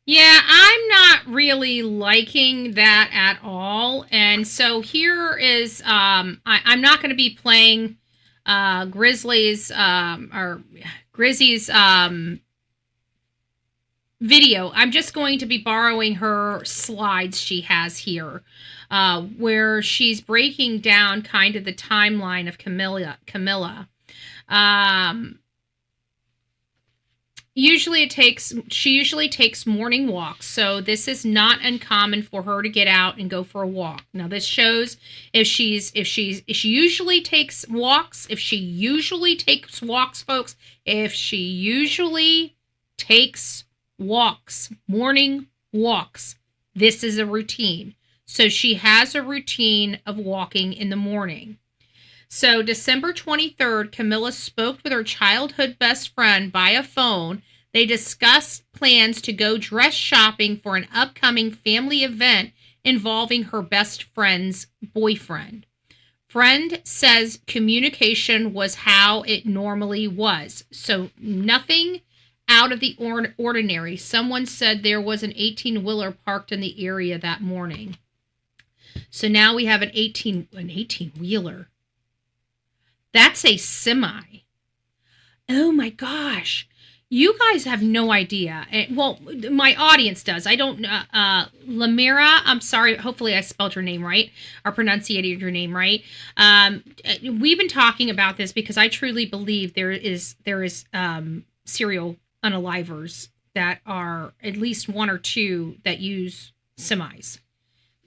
Speaker 4: Yeah, I'm not really liking that at all. And so here is, I'm not going to be playing Grizzly's video. I'm just going to be borrowing her slides she has here, where she's breaking down kind of the timeline of Camila. She usually takes morning walks, so this is not uncommon for her to get out and go for a walk. Now this shows if she usually takes walks, folks, if she usually takes walks, morning walks, this is a routine. So she has a routine of walking in the morning. So December 23rd, Camila spoke with her childhood best friend via phone. They discussed plans to go dress shopping for an upcoming family event involving her best friend's boyfriend. Friend says communication was how it normally was. So nothing out of the ordinary. Someone said there was an 18-wheeler parked in the area that morning. So now we have an 18-wheeler. That's a semi. Oh my gosh. You guys have no idea. Well, my audience does. I don't, Lamira, I'm sorry. Hopefully I spelled your name right or pronunciated your name right. We've been talking about this because I truly believe there is serial unalivers that are at least one or two that use semis.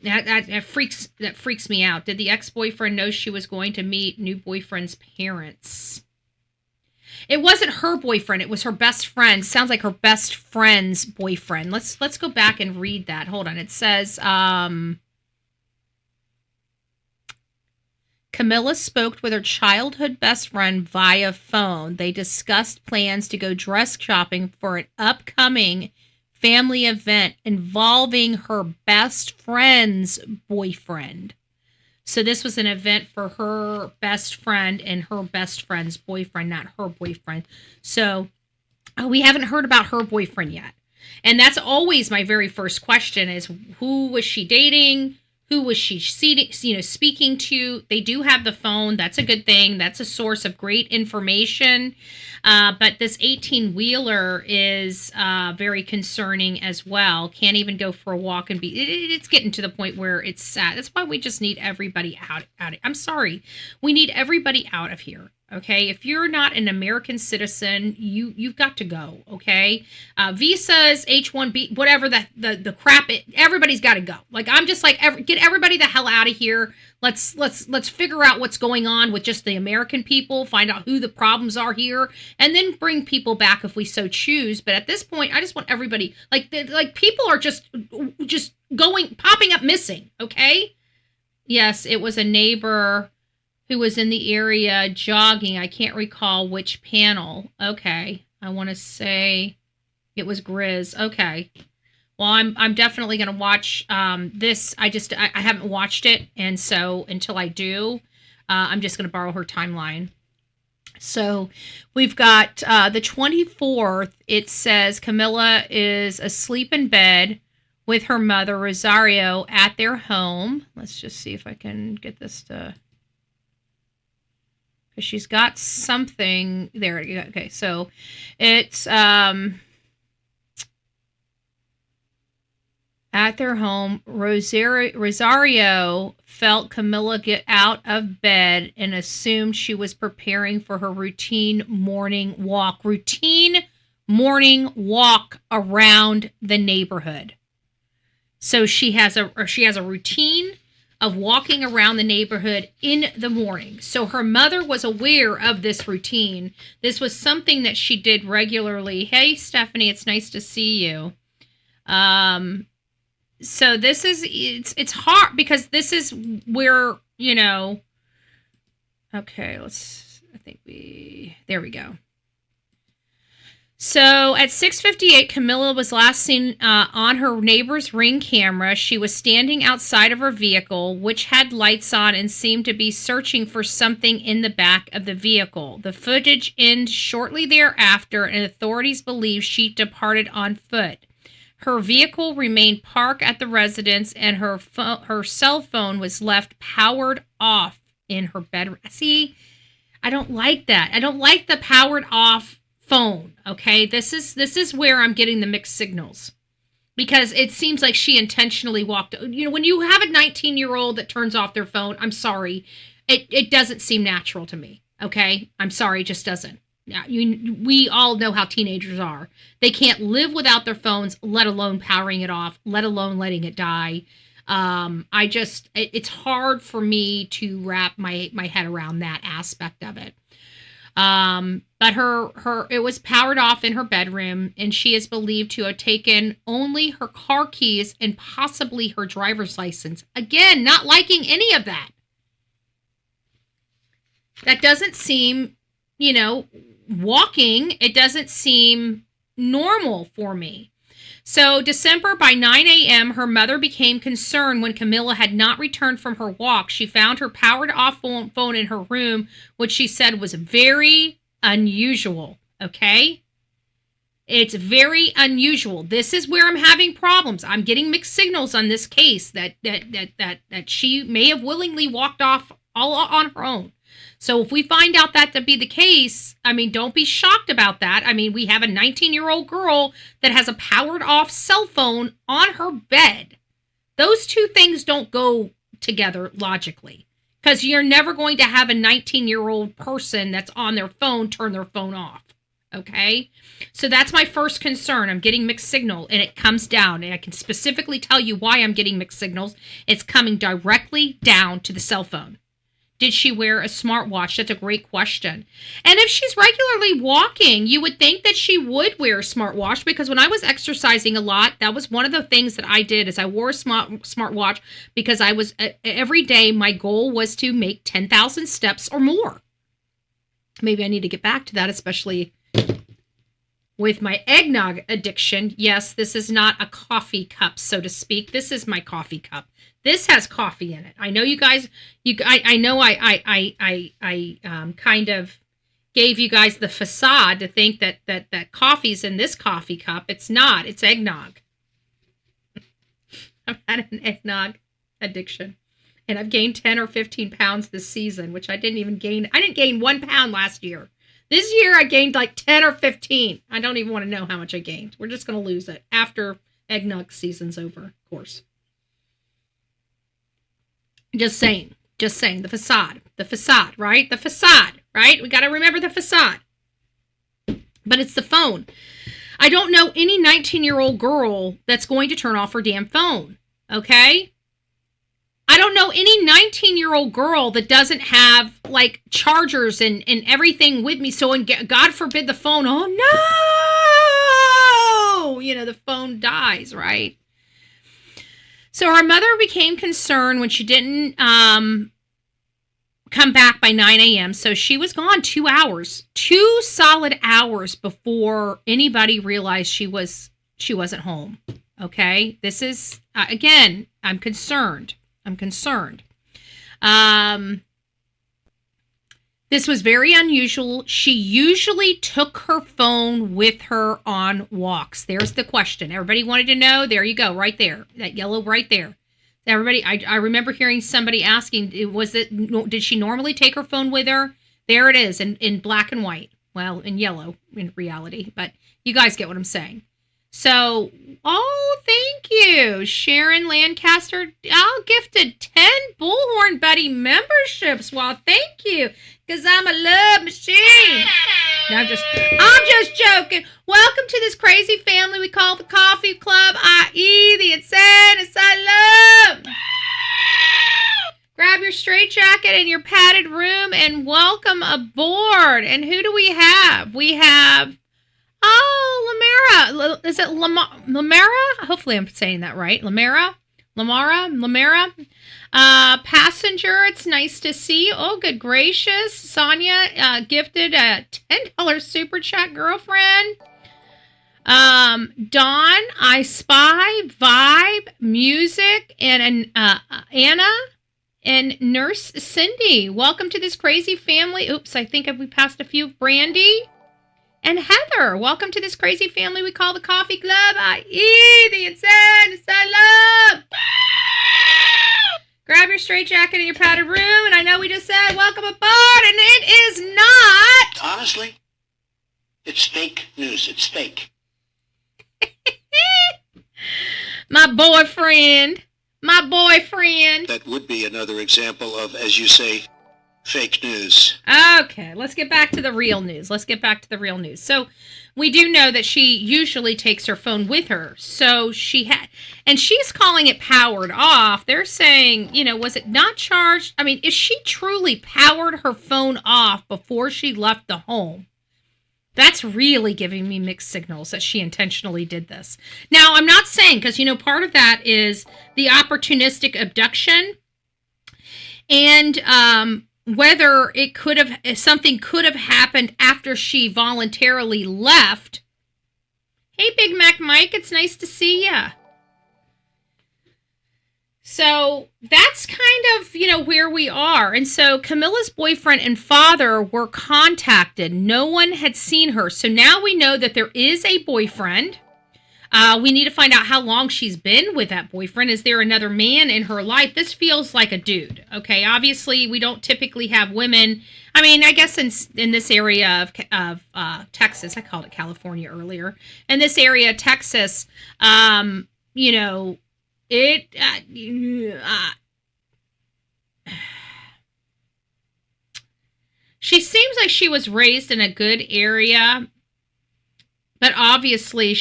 Speaker 4: That freaks me out. Did the ex-boyfriend know she was going to meet new boyfriend's parents? It wasn't her boyfriend. It was her best friend. Sounds like her best friend's boyfriend. Let's go back and read that. Hold on. It says, Camila spoke with her childhood best friend via phone. They discussed plans to go dress shopping for an upcoming family event involving her best friend's boyfriend. So this was an event for her best friend and her best friend's boyfriend, not her boyfriend. So we haven't heard about her boyfriend yet. And that's always my very first question is, who was she dating? Who was she speaking to? They do have the phone. That's a good thing. That's a source of great information. But this 18-wheeler is very concerning as well. Can't even go for a walk and it's getting to the point where it's sad. That's why we just need everybody out. I'm sorry. We need everybody out of here. Okay, if you're not an American citizen, you've got to go. Okay, visas, H-1B, whatever the crap. Everybody's got to go. Like I'm just like get everybody the hell out of here. Let's figure out what's going on with just the American people. Find out who the problems are here, and then bring people back if we so choose. But at this point, I just want everybody like people are just popping up missing. Okay, yes, it was a neighbor who was in the area jogging. I can't recall which panel. Okay. I want to say it was Grizz. Okay. Well, Well, I'm definitely going to watch this. I haven't watched it, and so until I do, I'm just going to borrow her timeline. So we've got the 24th. It says Camila is asleep in bed with her mother, Rosario, at their home. Let's just see if I can get this to... because she's got something there. Okay, so it's at their home. Rosario felt Camila get out of bed and assumed she was preparing for her routine morning walk around the neighborhood. So she has a routine of walking around the neighborhood in the morning. So her mother was aware of this routine. This was something that she did regularly. Hey, Stephanie, it's nice to see you. So this is, it's hard because this is where, you know, okay, there we go. So at 6:58, Camila was last seen on her neighbor's Ring camera. She was standing outside of her vehicle, which had lights on and seemed to be searching for something in the back of the vehicle. The footage ended shortly thereafter, and authorities believe she departed on foot. Her vehicle remained parked at the residence, and her cell phone was left powered off in her bedroom. See, I don't like that. I don't like the powered off phone. Okay, this is where I'm getting the mixed signals, because it seems like she intentionally walked. You know, when you have a 19-year-old that turns off their phone, I'm sorry, it doesn't seem natural to me. Okay, I'm sorry, it just doesn't. Yeah, we all know how teenagers are. They can't live without their phones, let alone powering it off, let alone letting it die. It's hard for me to wrap my head around that aspect of it. But it was powered off in her bedroom, and she is believed to have taken only her car keys and possibly her driver's license. Again, not liking any of that. That doesn't seem, you know, walking. It doesn't seem normal for me. So December, by 9 a.m., her mother became concerned when Camila had not returned from her walk. She found her powered off phone in her room, which she said was very unusual. Okay? It's very unusual. This is where I'm having problems. I'm getting mixed signals on this case that she may have willingly walked off all on her own. So if we find out that to be the case, I mean, don't be shocked about that. I mean, we have a 19-year-old girl that has a powered off cell phone on her bed. Those two things don't go together logically, because you're never going to have a 19-year-old person that's on their phone turn their phone off. Okay? So that's my first concern. I'm getting mixed signal, and it comes down, and I can specifically tell you why I'm getting mixed signals. It's coming directly down to the cell phone. Did she wear a smartwatch? That's a great question. And if she's regularly walking, you would think that she would wear a smartwatch, because when I was exercising a lot, that was one of the things that I did, is I wore a smartwatch because I was, every day, my goal was to make 10,000 steps or more. Maybe I need to get back to that, especially with my eggnog addiction. Yes, this is not a coffee cup, so to speak. This is my coffee cup. This has coffee in it. I know you guys. I know I kind of gave you guys the facade to think that coffee's in this coffee cup. It's not. It's eggnog. I've had an eggnog addiction, and I've gained 10 or 15 pounds this season, which I didn't even gain. I didn't gain 1 pound last year. This year I gained like 10 or 15. I don't even want to know how much I gained. We're just going to lose it after eggnog season's over, of course. Just saying, the facade, right? The facade, right? We got to remember the facade. But it's the phone. I don't know any 19-year-old girl that's going to turn off her damn phone, okay? I don't know any 19-year-old girl that doesn't have, like, chargers and everything with me. So, and God forbid the phone, oh, no! You know, the phone dies, right? So her mother became concerned when she didn't come back by 9 a.m. So she was gone 2 hours, 2 solid hours before anybody realized she wasn't home. Okay, this is, again, I'm concerned. This was very unusual. She usually took her phone with her on walks. There's the question. Everybody wanted to know. There you go, right there. That yellow right there. Everybody, I remember hearing somebody asking, did she normally take her phone with her? There it is in black and white. Well, in yellow in reality, but you guys get what I'm saying. So, thank you. Sharon Lancaster gifted 10 Bullhorn Betty memberships. Well, thank you, because I'm a love machine. No, I'm just joking. Welcome to this crazy family we call the Coffee Club, i.e. the insane asylum. Grab your straitjacket and your padded room and welcome aboard. And who do we have? We have... Lamara. Is it Lamara? Hopefully I'm saying that right. Lamara? Passenger, it's nice to see you. Oh, good gracious. Sonia gifted a $10 super chat, girlfriend. Dawn, I Spy, Vibe, Music, and Anna and Nurse Cindy. Welcome to this crazy family. Oops, I think we passed a few. Brandy. And Heather, welcome to this crazy family we call the Coffee Club, i.e. the insane asylum. Grab your straitjacket and your padded room, and I know we just said welcome aboard, and it is not.
Speaker 6: Honestly, it's fake news. It's fake.
Speaker 4: My boyfriend.
Speaker 6: That would be another example of, as you say, fake news.
Speaker 4: Okay, let's get back to the real news. So we do know that she usually takes her phone with her. So and she's calling it powered off. They're saying, was it not charged? I mean, if she truly powered her phone off before she left the home, that's really giving me mixed signals that she intentionally did this. Now, I'm not saying, because, part of that is the opportunistic abduction and, whether something could have happened after she voluntarily left. Hey, Big Mac Mike, it's nice to see ya. So that's kind of, where we are. And so Camila's boyfriend and father were contacted. No one had seen her. So now we know that there is a boyfriend. We need to find out how long she's been with that boyfriend. Is there another man in her life? This feels like a dude. Okay, obviously we don't typically have women. I mean, I guess in this area of Texas, I called it California earlier. In this area of Texas, she seems like she was raised in a good area, but obviously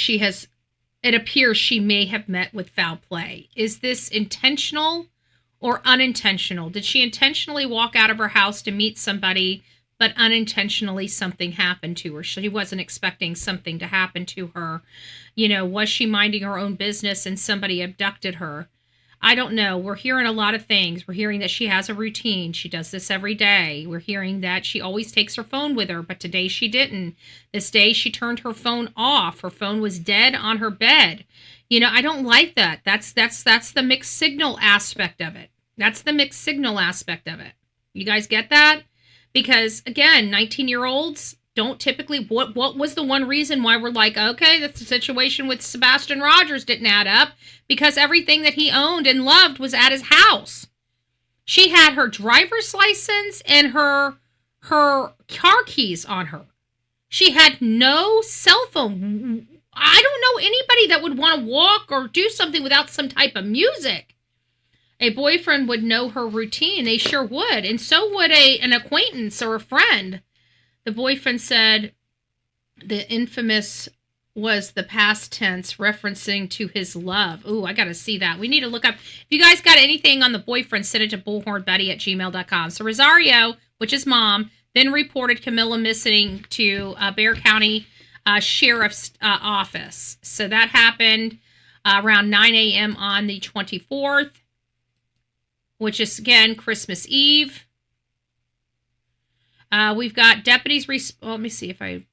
Speaker 4: it appears she may have met with foul play. Is this intentional or unintentional? Did she intentionally walk out of her house to meet somebody, but unintentionally something happened to her? She wasn't expecting something to happen to her. Was she minding her own business and somebody abducted her? I don't know. We're hearing a lot of things. We're hearing that she has a routine. She does this every day. We're hearing that she always takes her phone with her, but today she didn't. This day she turned her phone off. Her phone was dead on her bed. I don't like that. That's the mixed signal aspect of it. You guys get that? Because again, 19-year-olds don't typically, what was the one reason why we're like, okay, the situation with Sebastian Rogers didn't add up? Because everything that he owned and loved was at his house. She had her driver's license and her car keys on her. She had no cell phone. I don't know anybody that would want to walk or do something without some type of music. A boyfriend would know her routine. They sure would. And so would an acquaintance or a friend. The boyfriend said the infamous was the past tense referencing to his love. Ooh, I got to see that. We need to look up. If you guys got anything on the boyfriend, send it to bullhornbetty@gmail.com. So Rosario, which is mom, then reported Camila missing to Bexar County Sheriff's Office. So that happened around 9 a.m. on the 24th, which is, again, Christmas Eve. We've got deputies. Let me see if I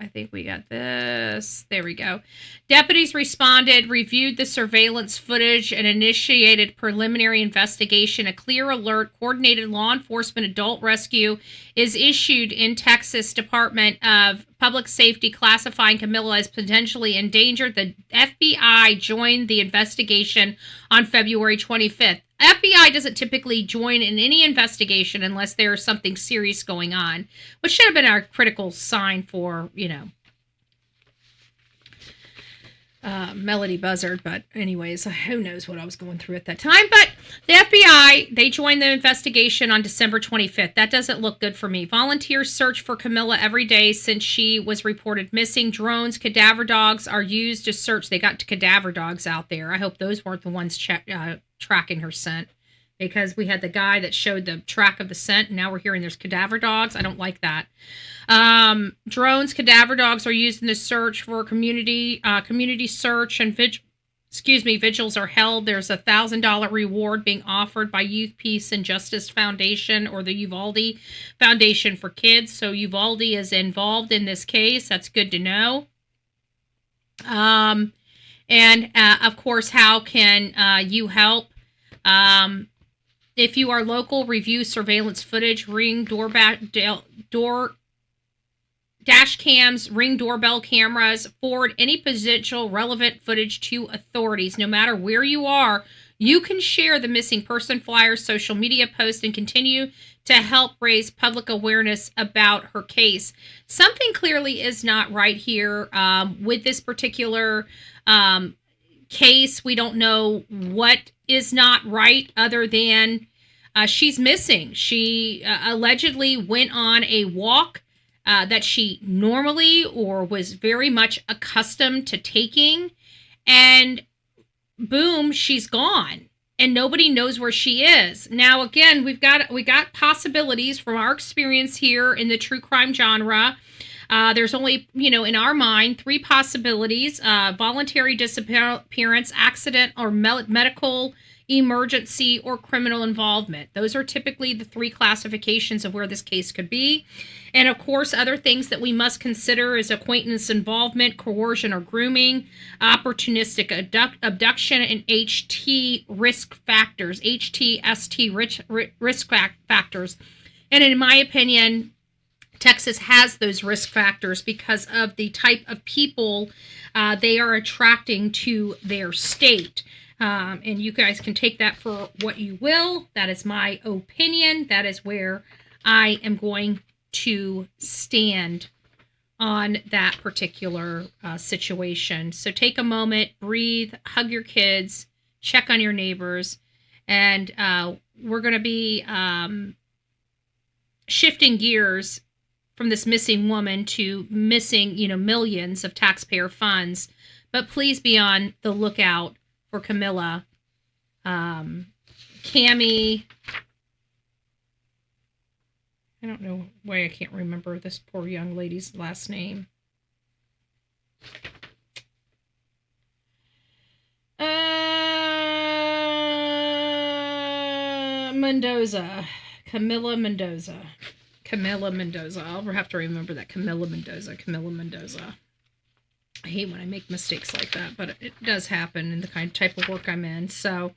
Speaker 4: I think we got this. There we go. Deputies responded, reviewed the surveillance footage, and initiated preliminary investigation. A clear alert, coordinated law enforcement adult rescue is issued in Texas Department of Public Safety, classifying Camila as potentially endangered. The FBI joined the investigation on February 25th. FBI doesn't typically join in any investigation unless there's something serious going on, which should have been our critical sign for, Melody Buzzard. But anyways, who knows what I was going through at that time. But the FBI, they joined the investigation on December 25th. That doesn't look good for me. Volunteers search for Camila every day since she was reported missing. Drones, cadaver dogs are used to search. They got cadaver dogs out there. I hope those weren't the ones tracking her scent, because we had the guy that showed the track of the scent, and now we're hearing there's cadaver dogs. I don't like that. Drones, cadaver dogs are used in the search for community search, and vigils are held. There's a $1,000 reward being offered by Youth Peace and Justice Foundation, or the Uvalde Foundation for Kids. So Uvalde is involved in this case. That's good to know. And of course, how can you help? If you are local, review surveillance footage, ring dash cams, ring doorbell cameras, forward any potential relevant footage to authorities. No matter where you are, you can share the missing person flyers, social media posts, and continue to help raise public awareness about her case. Something clearly is not right here with this particular case. We don't know what is not right, other than she's missing. She allegedly went on a walk that she normally or was very much accustomed to taking, and boom, she's gone, and nobody knows where she is. Now, again, we got possibilities from our experience here in the true crime genre. There's only, in our mind, 3 possibilities: voluntary disappearance, accident, or medical emergency, or criminal involvement. Those are typically the 3 classifications of where this case could be. And of course, other things that we must consider is acquaintance involvement, coercion or grooming, opportunistic abduction, and HT risk factors, HTST risk factors. And in my opinion, Texas has those risk factors because of the type of people they are attracting to their state. And you guys can take that for what you will. That is my opinion. That is where I am going to stand on that particular situation. So take a moment, breathe, hug your kids, check on your neighbors, and we're going to be shifting gears from this missing woman to missing, millions of taxpayer funds. But please be on the lookout for Camila Cami. I don't know why I can't remember this poor young lady's last name. Mendoza. Camila Mendoza. I'll have to remember that. Camila Mendoza. I hate when I make mistakes like that, but it does happen in the type of work I'm in. So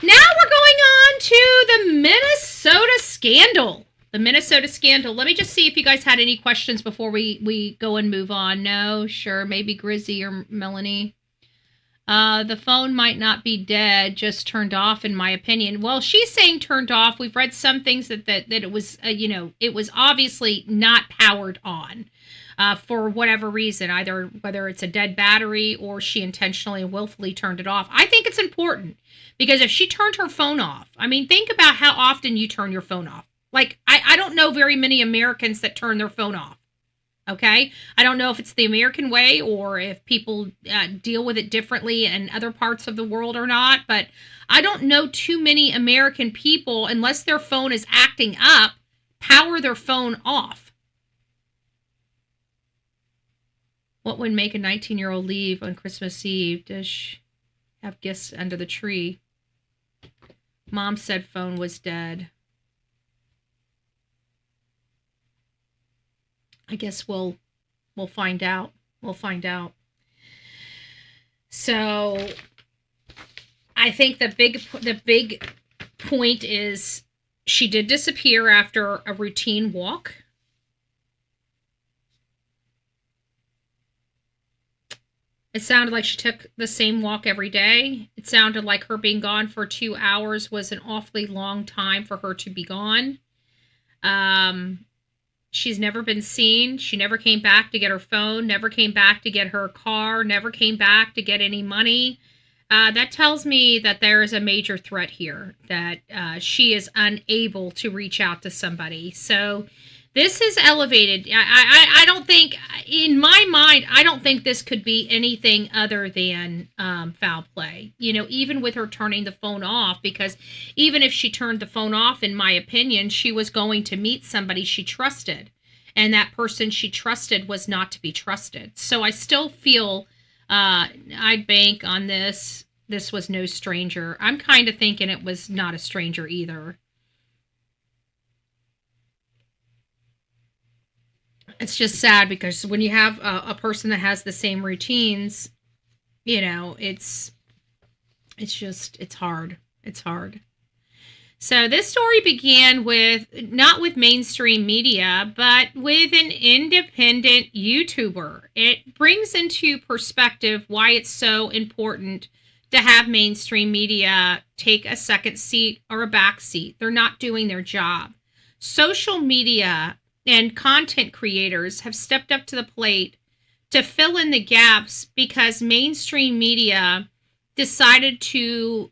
Speaker 4: now we're going on to the Minnesota scandal. Let me just see if you guys had any questions before we go and move on. No? Sure. Maybe Grizzy or Melanie. The phone might not be dead, just turned off, in my opinion. Well, she's saying turned off. We've read some things that it was, it was obviously not powered on. For whatever reason, either whether it's a dead battery or she intentionally and willfully turned it off. I think it's important, because if she turned her phone off, think about how often you turn your phone off. Like, I don't know very many Americans that turn their phone off. Okay? I don't know if it's the American way or if people deal with it differently in other parts of the world or not, but I don't know too many American people, unless their phone is acting up, power their phone off. What would make a 19-year-old leave on Christmas Eve? Does she have gifts under the tree? Mom said phone was dead. I guess we'll We'll find out. We'll find out. So I think the big point is she did disappear after a routine walk. It sounded like she took the same walk every day. It sounded like her being gone for 2 hours was an awfully long time for her to be gone. She's never been seen. She never came back to get her phone, never came back to get her car, never came back to get any money. That tells me that there is a major threat here, that she is unable to reach out to somebody. So this is elevated. I don't think, in my mind, I don't think this could be anything other than foul play. You know, even with her turning the phone off, because even if she turned the phone off, in my opinion, she was going to meet somebody she trusted. And that person she trusted was not to be trusted. So I still feel I'd bank on this. This was no stranger. I'm kind of thinking it was not a stranger either. It's just sad because when you have a person that has the same routines, you know, it's hard. It's hard. So this story began not with mainstream media, but with an independent YouTuber. It brings into perspective why it's so important to have mainstream media take a second seat or a back seat. They're not doing their job. Social media and content creators have stepped up to the plate to fill in the gaps because mainstream media decided to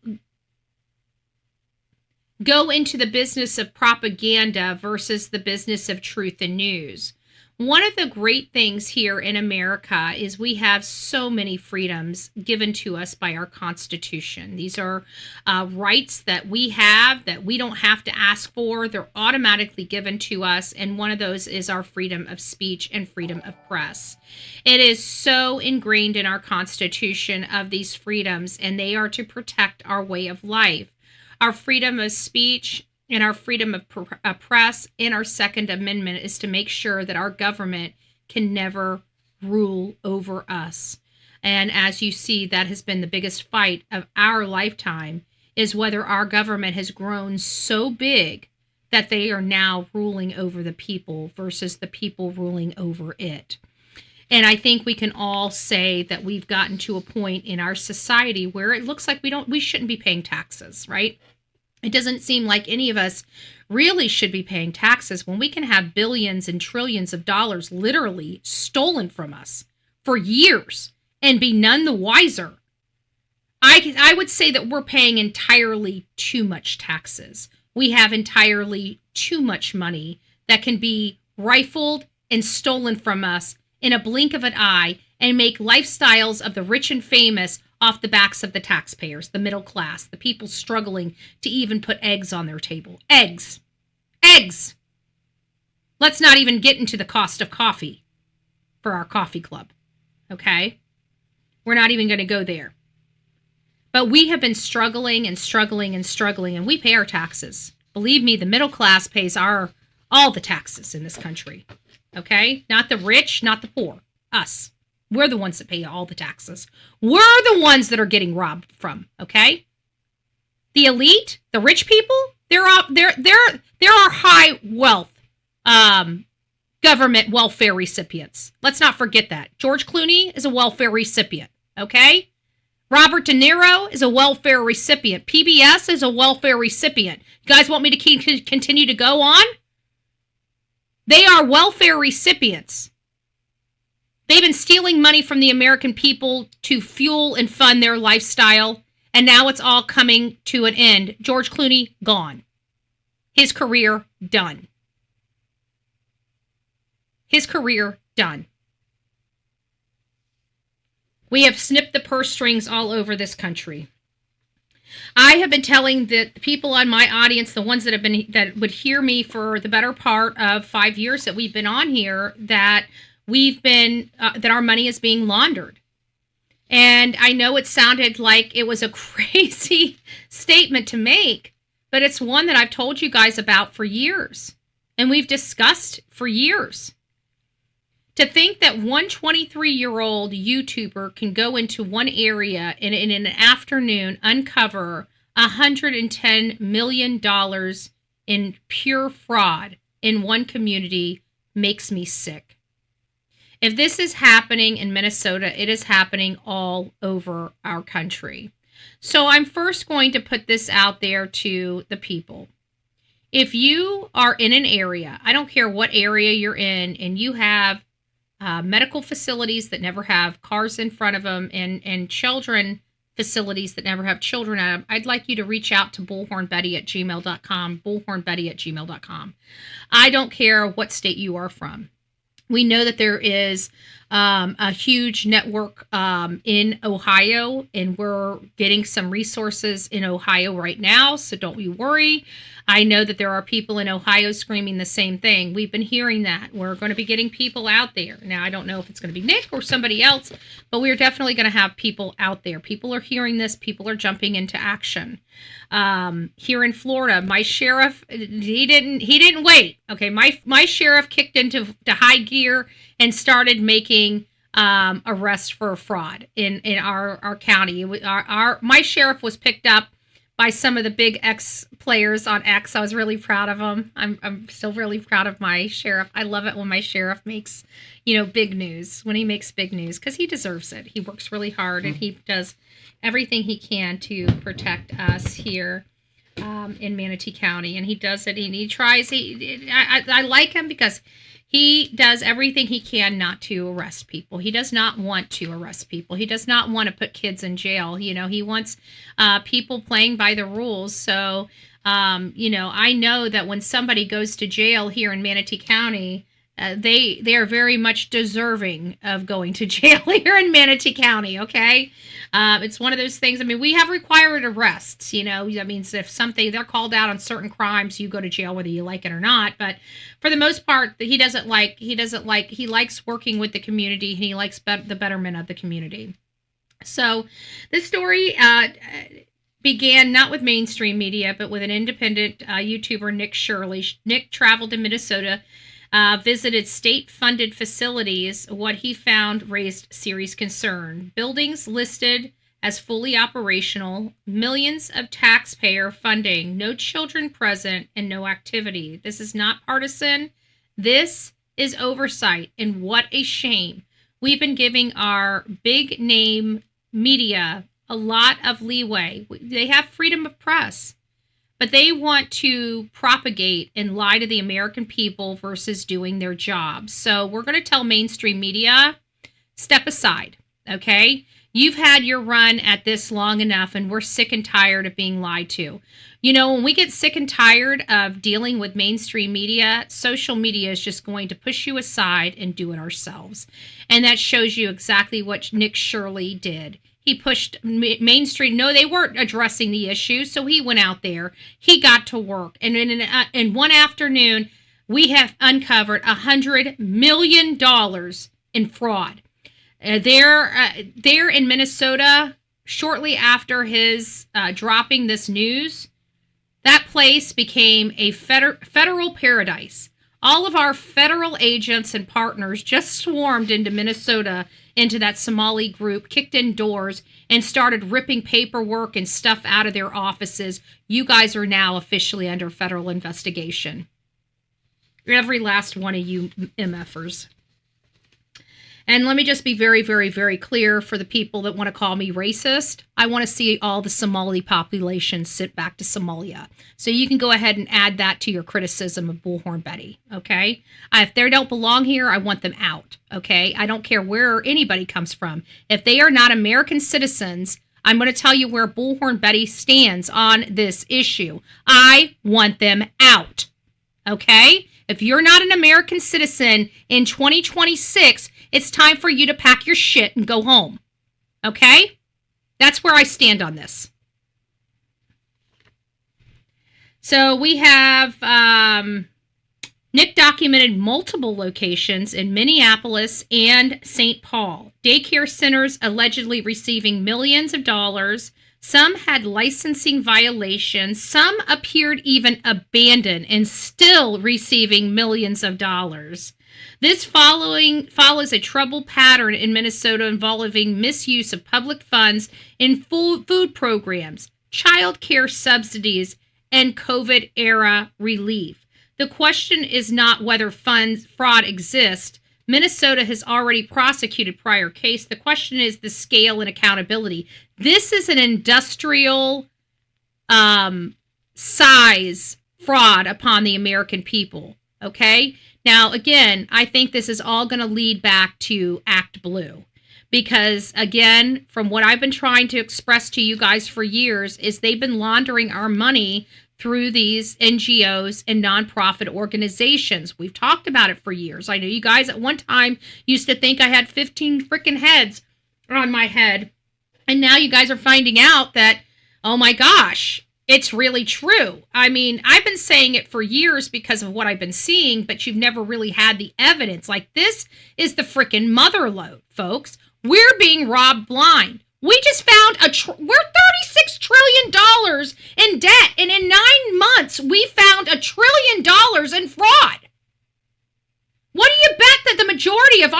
Speaker 4: go into the business of propaganda versus the business of truth and news. One of the great things here in America is we have so many freedoms given to us by our Constitution. These are rights that we have that we don't have to ask for. They're automatically given to us, and one of those is our freedom of speech and freedom of press. It is so ingrained in our Constitution of these freedoms, and they are to protect our way of life. Our freedom of speech and our freedom of press and our Second Amendment is to make sure that our government can never rule over us. And as you see, that has been the biggest fight of our lifetime, is whether our government has grown so big that they are now ruling over the people versus the people ruling over it. And I think we can all say that we've gotten to a point in our society where it looks like we shouldn't be paying taxes, right? It doesn't seem like any of us really should be paying taxes when we can have billions and trillions of dollars literally stolen from us for years and be none the wiser. I would say that we're paying entirely too much taxes. We have entirely too much money that can be rifled and stolen from us in a blink of an eye and make lifestyles of the rich and famous off the backs of the taxpayers, the middle class, the people struggling to even put eggs on their table. Eggs. Eggs. Let's not even get into the cost of coffee for our coffee club. Okay? We're not even going to go there. But we have been struggling and struggling and struggling, and we pay our taxes. Believe me, the middle class pays all the taxes in this country. Okay? Not the rich, not the poor. Us. We're the ones that pay all the taxes. We're the ones that are getting robbed from, okay? The elite, the rich people, they're our high wealth government welfare recipients. Let's not forget that. George Clooney is a welfare recipient, okay? Robert De Niro is a welfare recipient. PBS is a welfare recipient. You guys want me to continue to go on? They are welfare recipients. They've been stealing money from the American people to fuel and fund their lifestyle, and now it's all coming to an end. George Clooney, gone. His career, done. His career, done. We have snipped the purse strings all over this country. I have been telling the people on my audience, the ones that would hear me for the better part of 5 years that we've been on here, that that our money is being laundered. And I know it sounded like it was a crazy statement to make, but it's one that I've told you guys about for years. And we've discussed for years. To think that one 23-year-old YouTuber can go into one area and in an afternoon uncover $110 million in pure fraud in one community makes me sick. If this is happening in Minnesota, it is happening all over our country. So I'm first going to put this out there to the people. If you are in an area, I don't care what area you're in, and you have medical facilities that never have cars in front of them and children facilities that never have children at them, I'd like you to reach out to bullhornbetty@gmail.com, bullhornbetty@gmail.com. I don't care what state you are from. We know that there is a huge network in Ohio, and we're getting some resources in Ohio right now, so don't you worry. I know that there are people in Ohio screaming the same thing. We've been hearing that. We're going to be getting people out there. Now, I don't know if it's going to be Nick or somebody else, but we're definitely going to have people out there. People are hearing this. People are jumping into action. Here in Florida, my sheriff, he didn't wait. Okay, my sheriff kicked into high gear and started making arrests for fraud in our county. My sheriff was picked up by some of the big X players on X. I was really proud of them. I'm still really proud of my sheriff. I love it when my sheriff makes, big news, when he makes big news, because he deserves it. He works really hard and he does everything he can to protect us here in Manatee County. And he does it, and he tries. I like him because he does everything he can not to arrest people. He does not want to arrest people. He does not want to put kids in jail. He wants people playing by the rules. So, I know that when somebody goes to jail here in Manatee County, they are very much deserving of going to jail here in Manatee County, okay? It's one of those things. I mean, we have required arrests, that means if they're called out on certain crimes, you go to jail whether you like it or not. But for the most part, he likes working with the community, and he likes the betterment of the community. So this story began not with mainstream media, but with an independent YouTuber, Nick Shirley. Nick traveled to Minnesota, visited state-funded facilities. What he found raised serious concern. Buildings listed as fully operational, millions of taxpayer funding, no children present, and no activity. This is not partisan. This is oversight, and what a shame. We've been giving our big-name media a lot of leeway. They have freedom of press, but they want to propagate and lie to the American people versus doing their job. So we're going to tell mainstream media, step aside, okay? You've had your run at this long enough, and we're sick and tired of being lied to. When we get sick and tired of dealing with mainstream media, social media is just going to push you aside and do it ourselves. And that shows you exactly what Nick Shirley did. He pushed mainstream. No, they weren't addressing the issue, so he went out there. He got to work. And in one afternoon, we have uncovered $100 million in fraud. There in Minnesota, shortly after his dropping this news, that place became a federal paradise. All of our federal agents and partners just swarmed into Minnesota, into that Somali group, kicked in doors, and started ripping paperwork and stuff out of their offices. You guys are now officially under federal investigation. Every last one of you MFers. And let me just be very, very, very clear for the people that want to call me racist. I want to see all the Somali population sit back to Somalia. So you can go ahead and add that to your criticism of Bullhorn Betty, okay? If they don't belong here, I want them out, okay? I don't care where anybody comes from. If they are not American citizens, I'm going to tell you where Bullhorn Betty stands on this issue. I want them out, okay? If you're not an American citizen in 2026, it's time for you to pack your shit and go home. Okay? That's where I stand on this. So we have Nick documented multiple locations in Minneapolis and St. Paul. Daycare centers allegedly receiving millions of dollars. Some had licensing violations. Some appeared even abandoned and still receiving millions of dollars. This follows a troubled pattern in Minnesota involving misuse of public funds in food programs, child care subsidies, and COVID-era relief. The question is not whether fraud exists. Minnesota has already prosecuted prior case. The question is the scale and accountability. This is an industrial size fraud upon the American people, okay? Now, again, I think this is all going to lead back to Act Blue because, again, from what I've been trying to express to you guys for years is they've been laundering our money through these NGOs and nonprofit organizations. We've talked about it for years. I know you guys at one time used to think I had 15 freaking heads on my head, and now you guys are finding out that, oh my gosh, it's really true. I mean, I've been saying it for years because of what I've been seeing, but you've never really had the evidence. Like, this is the freaking mother lode, folks. We're being robbed blind. We just found we're $36 trillion in debt, and in 9 months, we found $1 trillion in fraud. What do you bet that the majority of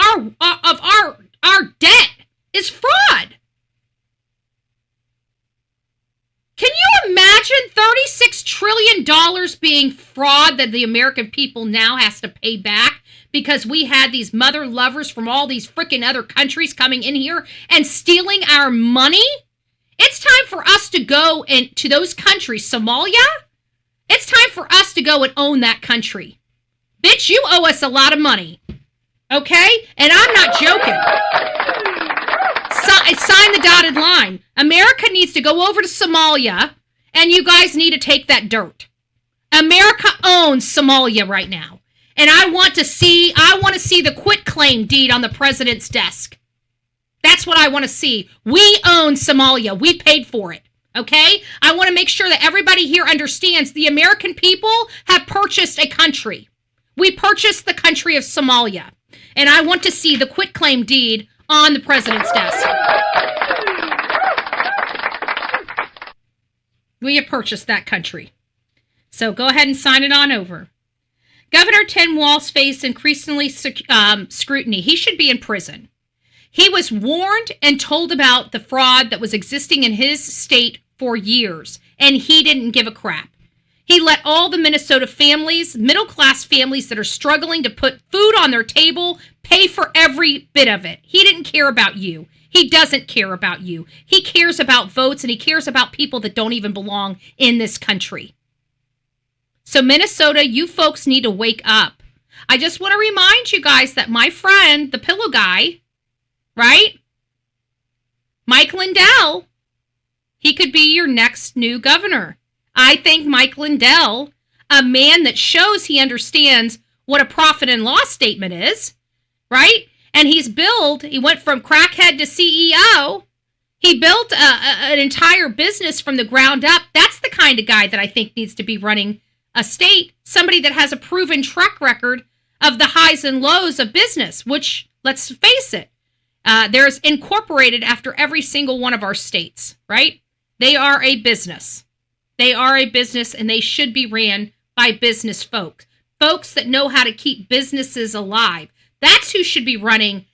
Speaker 4: our debt is fraud? Can you imagine $36 trillion being fraud that the American people now has to pay back because we had these mother lovers from all these freaking other countries coming in here and stealing our money? It's time for us to go into those countries. Somalia? It's time for us to go and own that country. Bitch, you owe us a lot of money. Okay? And I'm not joking. Sign the dotted line. America needs to go over to Somalia, and you guys need to take that dirt. America owns Somalia right now. And I want to see the quitclaim deed on the president's desk. That's what I want to see. We own Somalia. We paid for it. Okay? I want to make sure that everybody here understands the American people have purchased a country. We purchased the country of Somalia. And I want to see the quitclaim deed on the president's desk. We have purchased that country. So go ahead and sign it on over. Governor Tim Walz faced increasingly scrutiny. He should be in prison. He was warned and told about the fraud that was existing in his state for years, and he didn't give a crap. He let all the Minnesota families, middle-class families that are struggling to put food on their table, pay for every bit of it. He didn't care about you. He doesn't care about you. He cares about votes, and he cares about people that don't even belong in this country. So Minnesota, you folks need to wake up. I just want to remind you guys that my friend, the pillow guy, right? Mike Lindell, he could be your next new governor. I think Mike Lindell, a man that shows he understands what a profit and loss statement is, right? And he went from crackhead to CEO. He built an entire business from the ground up. That's the kind of guy that I think needs to be running a state, somebody that has a proven track record of the highs and lows of business, which, let's face it, there's incorporated after every single one of our states, right? They are a business. They are a business, and they should be ran by business folks that know how to keep businesses alive. That's who should be running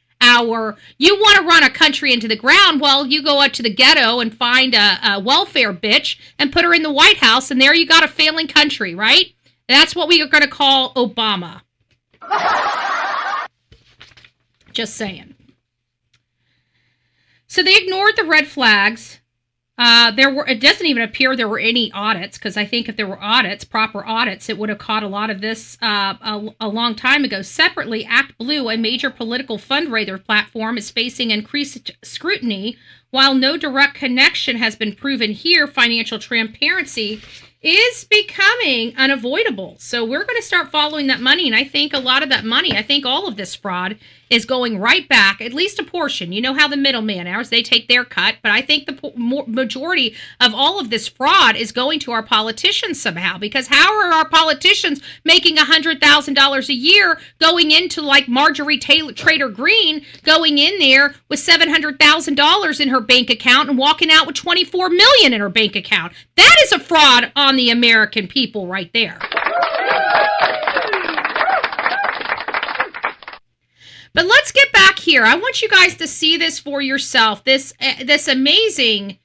Speaker 4: you want to run a country into the ground, well, you go out to the ghetto and find a welfare bitch and put her in the White House, and there you got a failing country, right? That's what we are going to call Obama. Just saying. So they ignored the red flags. It doesn't even appear there were any audits, because I think if there were audits, proper audits, it would have caught a lot of this a long time ago. Separately, Act Blue, a major political fundraiser platform, is facing increased scrutiny. While no direct connection has been proven here, financial transparency is becoming unavoidable. So we're going to start following that money, and I think a lot of that money, I think all of this fraud is going right back, at least a portion. You know how the middleman are, they take their cut, but I think the majority of all of this fraud is going to our politicians somehow, because how are our politicians making $100,000 a year going into like Marjorie Trader Green, going in there with $700,000 in her bank account and walking out with $24 million in her bank account? That is a fraud on the American people right there. But let's get back here. I want you guys to see this for yourself. This amazing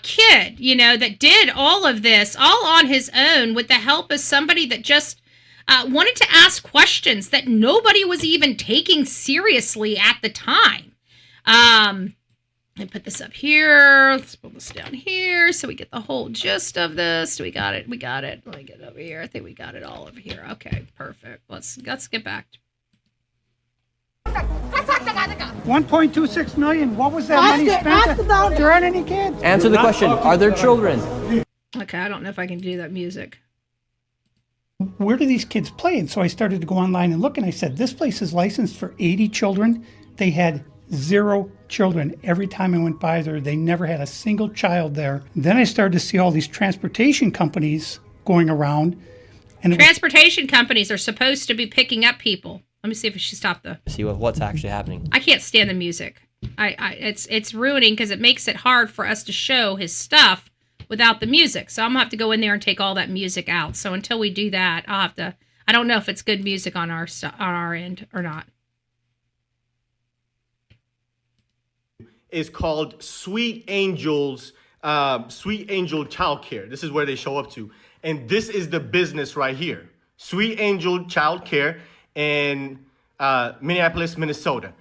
Speaker 4: kid, you know, that did all of this all on his own with the help of somebody that just wanted to ask questions that nobody was even taking seriously at the time. I put this up here. Let's pull this down here so we get the whole gist of this. We got it. We got it. Let me get over here. I think we got it all over here. Okay, perfect. Let's get back.
Speaker 14: 1.26 million. What was that money spent? Ask about there aren't any kids.
Speaker 8: Answer the question. Are there children?
Speaker 4: Okay, I don't know if I can do that music.
Speaker 14: Where do these kids play? And so I started to go online and look, and I said, this place is licensed for 80 children. They had 0 children. Every time I went by there, they never had a single child there. Then I started to see all these transportation companies going around. And
Speaker 4: transportation companies are supposed to be picking up people. Let me see if she stopped the...
Speaker 8: See what's actually happening.
Speaker 4: I can't stand the music. It's ruining because it makes it hard for us to show his stuff without the music. So I'm going to have to go in there and take all that music out. So until we do that, I'll have to... I don't know if it's good music on our end or not.
Speaker 15: Is called Sweet Angels, Sweet Angel Childcare. This is where they show up to. And this is the business right here. Sweet Angel Childcare in Minneapolis, Minnesota.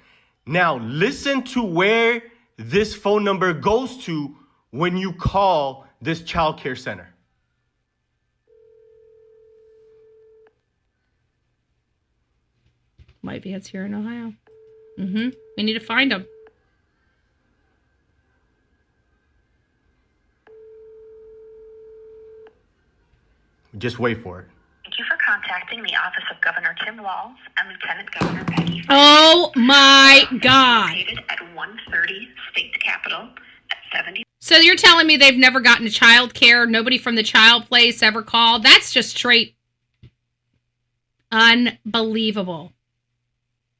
Speaker 15: Now, listen to where this phone number goes to when you call this childcare center.
Speaker 4: Might be it's here in Ohio. We need to find them.
Speaker 15: Just wait for it.
Speaker 16: Thank you for contacting the office of Governor Tim Walz and Lieutenant Governor Betty.
Speaker 4: Oh my God.
Speaker 16: Located at 130 State Capitol at 70.
Speaker 4: So you're telling me they've never gotten to child care? Nobody from the child place ever called? That's just straight unbelievable.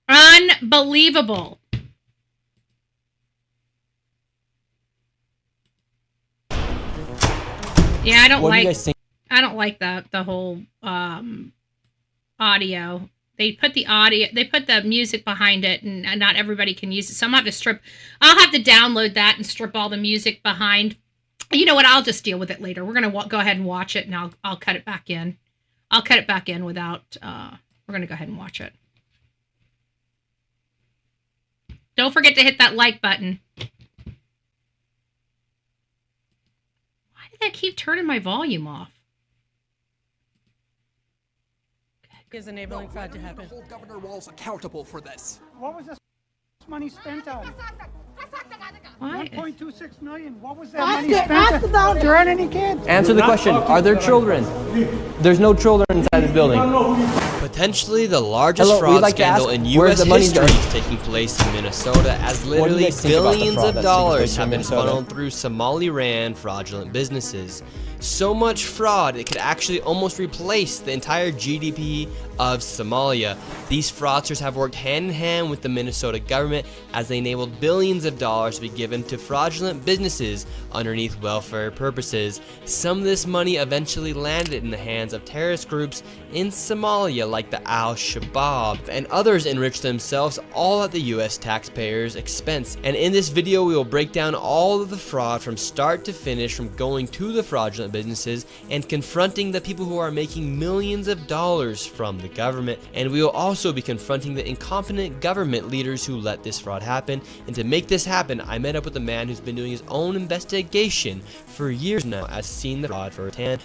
Speaker 4: Unbelievable. Yeah, I don't like the whole audio. They put the music behind it, and not everybody can use it. So I'll have to download that and strip all the music behind. You know what? I'll just deal with it later. We're gonna go ahead and watch it, and I'll cut it back in. I'll cut it back in without. We're gonna go ahead and watch it. Don't forget to hit that like button. Why did that keep turning my volume off?
Speaker 17: Is enabling fraud to happen.
Speaker 18: Hold Governor Walz accountable for this.
Speaker 14: What was this money spent on? 1.26 million. What was that money spent on? There aren't any kids.
Speaker 8: Answer the question. Are there children? There's no children inside this building.
Speaker 19: Potentially the largest fraud scandal in U.S. history is taking place in Minnesota, as literally billions of dollars have been funneled through Somali-ran fraudulent businesses. So much fraud, it could actually almost replace the entire GDP of Somalia. These fraudsters have worked hand in hand with the Minnesota government as they enabled billions of dollars to be given to fraudulent businesses underneath welfare purposes. Some of this money eventually landed in the hands of terrorist groups in Somalia like the Al-Shabaab, and others enriched themselves all at the US taxpayers' expense. And in this video we will break down all of the fraud from start to finish, from going to the fraudulent businesses and confronting the people who are making millions of dollars from the government. And we will also be confronting the incompetent government leaders who let this fraud happen. And to make this happen, I met up with a man who's been doing his own investigation for years now, as seen the fraud firsthand.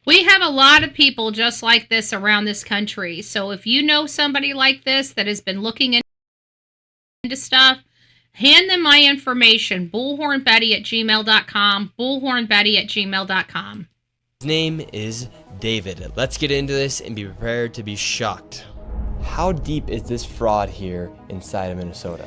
Speaker 4: We have a lot of people just like this around this country. So if you know somebody like this that has been looking into stuff, hand them my information. Bullhornbetty@gmail.com. Bullhornbetty@gmail.com.
Speaker 19: His name is David. Let's get into this and be prepared to be shocked.
Speaker 8: How deep is this fraud here inside of Minnesota?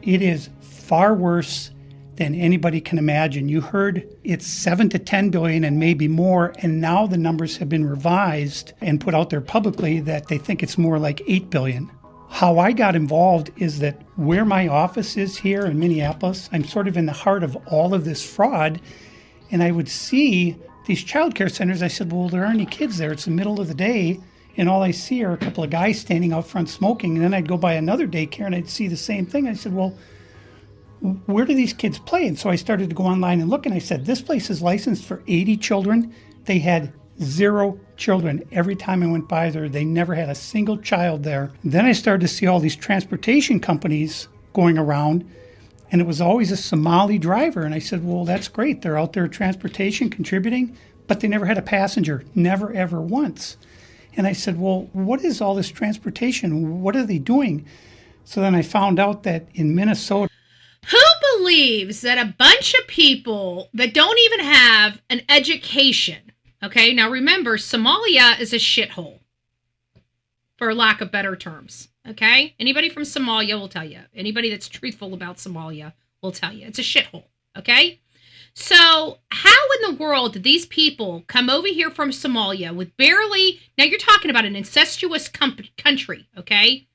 Speaker 14: It is far worse than anybody can imagine. You heard it's 7 to 10 billion and maybe more, and now the numbers have been revised and put out there publicly that they think it's more like 8 billion. How I got involved is that where my office is here in Minneapolis, I'm sort of in the heart of all of this fraud, and I would see these child care centers. I said, well, there aren't any kids there. It's the middle of the day. and all I see are a couple of guys standing out front smoking. And then I'd go by another daycare and I'd see the same thing. I said, well, where do these kids play? And so I started to go online and look, and I said, this place is licensed for 80 children. They had 0 children. Every time I went by there, they never had a single child there. Then I started to see all these transportation companies going around, and it was always a Somali driver. And I said, well, that's great. They're out there transportation, contributing, but they never had a passenger, never, ever once. And I said, well, what is all this transportation? What are they doing? So then I found out that in Minnesota,
Speaker 4: who believes that a bunch of people that don't even have an education, okay? Now remember, Somalia is a shithole, for lack of better terms, okay? Anybody from Somalia will tell you. Anybody that's truthful about Somalia will tell you. It's a shithole, okay? So how in the world did these people come over here from Somalia with barely, now you're talking about an incestuous country, okay?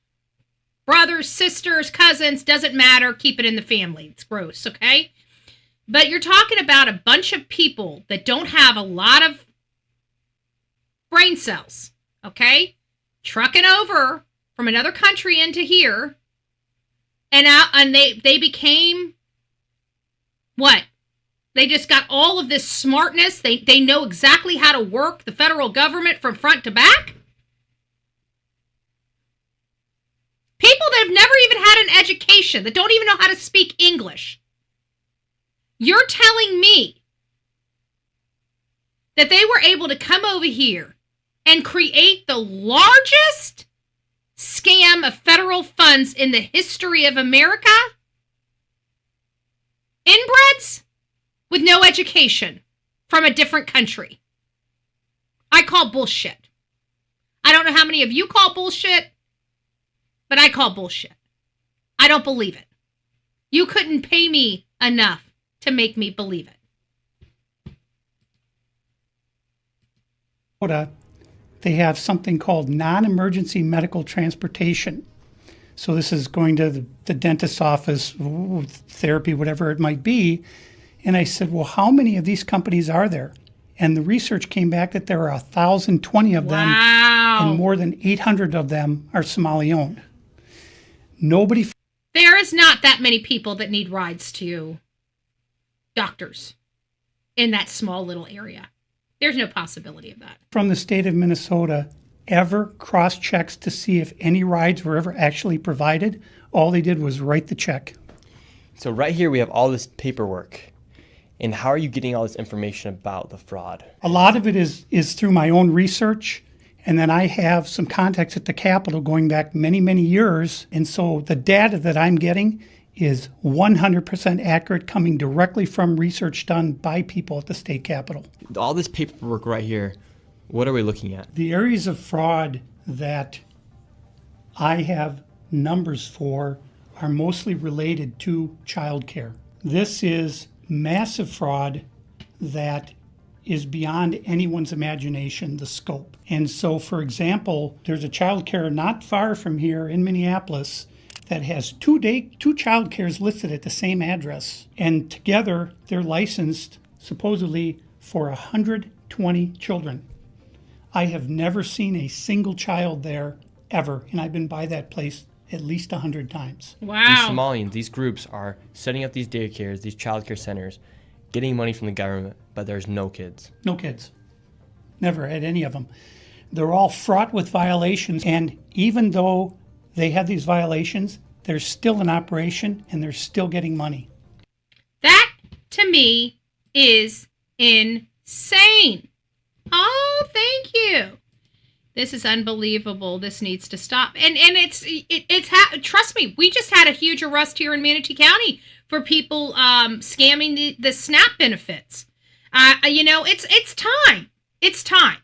Speaker 4: Brothers, sisters, cousins, doesn't matter. Keep it in the family. It's gross, okay? But you're talking about a bunch of people that don't have a lot of brain cells, okay? Trucking over from another country into here, and they became what? They just got all of this smartness. They know exactly how to work the federal government from front to back. People that have never even had an education, that don't even know how to speak English. You're telling me that they were able to come over here and create the largest scam of federal funds in the history of America? Inbreds with no education from a different country. I call bullshit. I don't know how many of you call bullshit, but I call bullshit. I don't believe it. You couldn't pay me enough to make me believe it.
Speaker 14: They have something called non-emergency medical transportation. So this is going to the dentist's office, therapy, whatever it might be. And I said, well, how many of these companies are there? And the research came back that there are 1,020 of them, and more than 800 of them are Somali-owned.
Speaker 4: There is not that many people that need rides to doctors in that small little area. There's no possibility of that.
Speaker 14: From the state of Minnesota ever cross-checks to see if any rides were ever actually provided. All they did was write the check.
Speaker 19: So right here we have all this paperwork. And how are you getting all this information about the fraud?
Speaker 14: A lot of it is through my own research. And then I have some contacts at the Capitol going back many, many years. And so the data that I'm getting is 100% accurate, coming directly from research done by people at the state Capitol.
Speaker 19: All this paperwork right here, what are we looking at?
Speaker 14: The areas of fraud that I have numbers for are mostly related to childcare. This is massive fraud that is beyond anyone's imagination, the scope. And so, for example, there's a child care not far from here in Minneapolis that has two child cares listed at the same address. And together, they're licensed supposedly for 120 children. I have never seen a single child there ever, and I've been by that place at least 100 times.
Speaker 4: Wow.
Speaker 19: These Somalians, these groups are setting up these daycares, these child care centers, getting money from the government, but there's no kids.
Speaker 14: No kids. Never had any of them. They're all fraught with violations, and even though they have these violations, they're still in operation and they're still getting money.
Speaker 4: That, to me, is insane. Oh, thank you. This is unbelievable. This needs to stop. And trust me, we just had a huge arrest here in Manatee County for people scamming the SNAP benefits. It's time. It's time.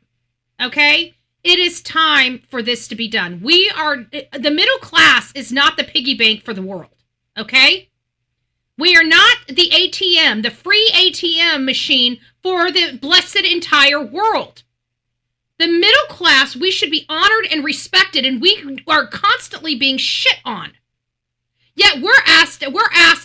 Speaker 4: Okay? It is time for this to be done. The middle class is not the piggy bank for the world. Okay? We are not the ATM, the free ATM machine for the blessed entire world. The middle class, we should be honored and respected, and we are constantly being shit on. Yet we're asked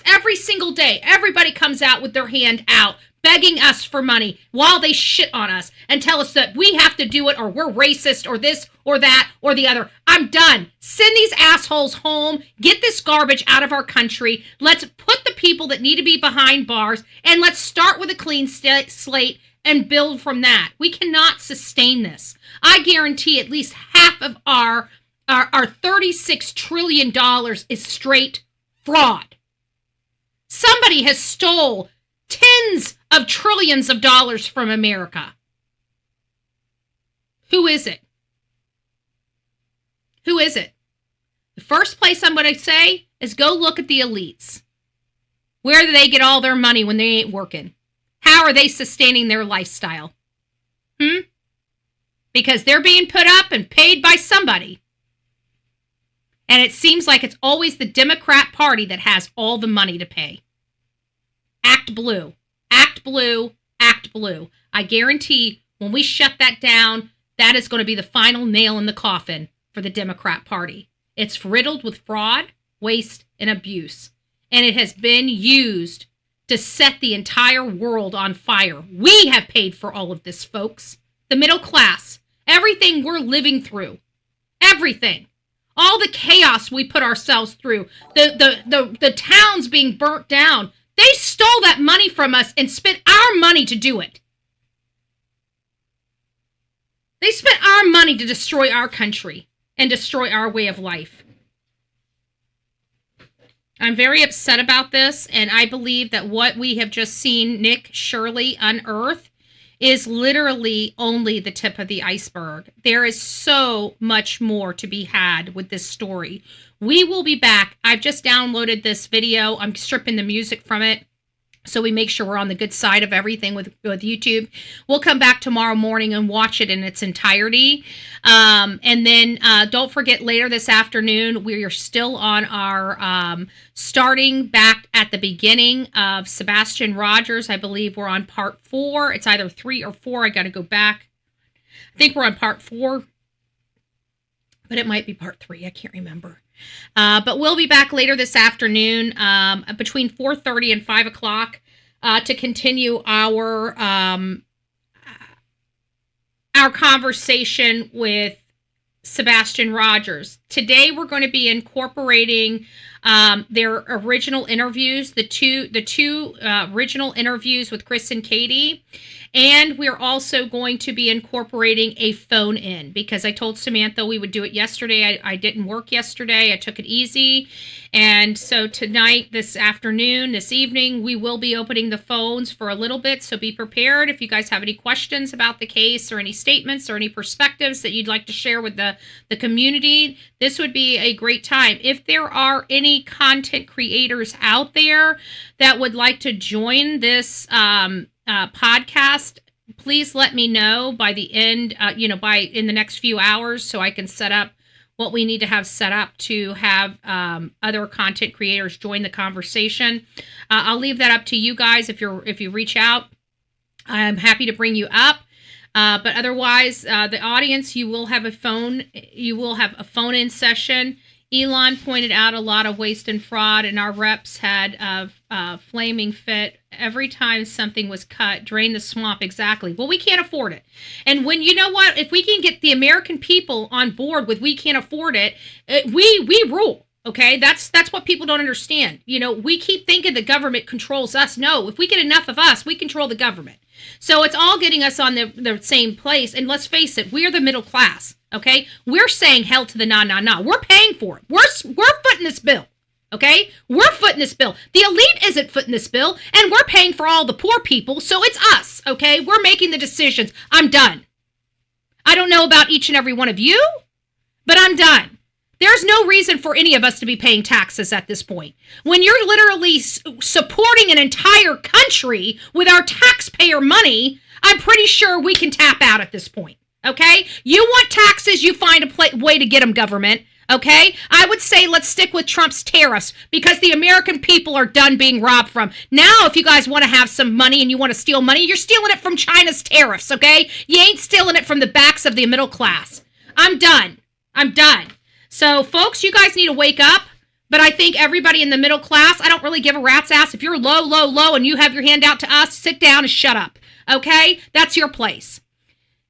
Speaker 4: every single day. Everybody comes out with their hand out, begging us for money while they shit on us and tell us that we have to do it or we're racist or this or that or the other. I'm done. Send these assholes home. Get this garbage out of our country. Let's put the people that need to be behind bars and let's start with a clean slate and build from that. We cannot sustain this. I guarantee at least half of our $36 trillion is straight fraud. Somebody has stole tens of trillions of dollars from America. Who is it? Who is it? The first place I'm going to say is go look at the elites. Where do they get all their money when they ain't working? How are they sustaining their lifestyle? Because they're being put up and paid by somebody. And it seems like it's always the Democrat Party that has all the money to pay. Act blue. Act blue. Act blue. I guarantee when we shut that down, that is going to be the final nail in the coffin for the Democrat Party. It's riddled with fraud, waste, and abuse. And it has been used to set the entire world on fire. We have paid for all of this, folks. The middle class. Everything we're living through. Everything. All the chaos we put ourselves through. The towns being burnt down. They stole that money from us and spent our money to do it. They spent our money to destroy our country and destroy our way of life. I'm very upset about this, and I believe that what we have just seen Nick Shirley unearth is literally only the tip of the iceberg. There is so much more to be had with this story. We will be back. I've just downloaded this video. I'm stripping the music from it so we make sure we're on the good side of everything with YouTube. We'll come back tomorrow morning and watch it in its entirety. And then don't forget, later this afternoon, we are still on our starting back at the beginning of Sebastian Rogers. I believe we're on part 4. It's either 3 or 4. I got to go back. I think we're on part 4, but it might be part 3. I can't remember. But we'll be back later this afternoon between 4:30 and 5 o'clock to continue our conversation with Sebastian Rogers. Today we're going to be incorporating their original interviews, the two original interviews with Chris and Katie. And we're also going to be incorporating a phone in because I told Samantha we would do it yesterday. I didn't work yesterday. I took it easy. And so tonight, this afternoon, this evening, we will be opening the phones for a little bit. So be prepared. If you guys have any questions about the case or any statements or any perspectives that you'd like to share with the community, this would be a great time. If there are any content creators out there that would like to join this podcast, please let me know by the end, in the next few hours so I can set up what we need to have set up to have other content creators join the conversation. I'll leave that up to you guys. If you reach out, I'm happy to bring you up. But otherwise, the audience, you will have a phone-in session. Elon pointed out a lot of waste and fraud, and our reps had a flaming fit every time something was cut. Drain the swamp, exactly. Well, we can't afford it. And when, you know what, if we can get the American people on board with we can't afford it, we rule. Okay, that's what people don't understand. You know, we keep thinking the government controls us. No, if we get enough of us, we control the government. So it's all getting us on the same place. And let's face it, we're the middle class. Okay, we're saying hell to the nah. We're paying for it. We're footing this bill. Okay, we're footing this bill. The elite isn't footing this bill, and we're paying for all the poor people. So it's us. Okay, we're making the decisions. I'm done. I don't know about each and every one of you, but I'm done. There's no reason for any of us to be paying taxes at this point. When you're literally supporting an entire country with our taxpayer money, I'm pretty sure we can tap out at this point. Okay? You want taxes, you find a way to get them, government. Okay? I would say let's stick with Trump's tariffs because the American people are done being robbed from. Now, if you guys want to have some money and you want to steal money, you're stealing it from China's tariffs, okay? You ain't stealing it from the backs of the middle class. I'm done. So, folks, you guys need to wake up. But I think everybody in the middle class, I don't really give a rat's ass. If you're low, and you have your hand out to us, sit down and shut up. Okay? That's your place.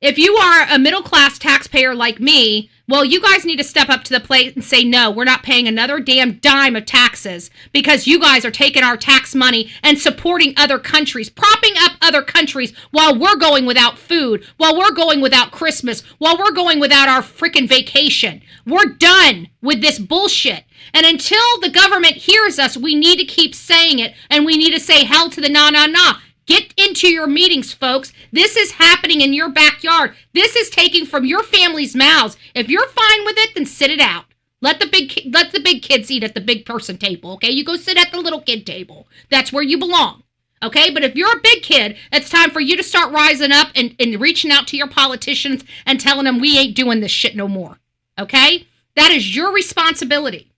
Speaker 4: If you are a middle class taxpayer like me, well, you guys need to step up to the plate and say, no, we're not paying another damn dime of taxes because you guys are taking our tax money and supporting other countries, propping up other countries while we're going without food, while we're going without Christmas, while we're going without our freaking vacation. We're done with this bullshit. And until the government hears us, we need to keep saying it, and we need to say hell to the nah. Get into your meetings, folks. This is happening in your backyard. This is taking from your family's mouths. If you're fine with it, then sit it out. Let the big kids eat at the big person table, okay? You go sit at the little kid table. That's where you belong, okay? But if you're a big kid, it's time for you to start rising up and reaching out to your politicians and telling them we ain't doing this shit no more, okay? That is your responsibility.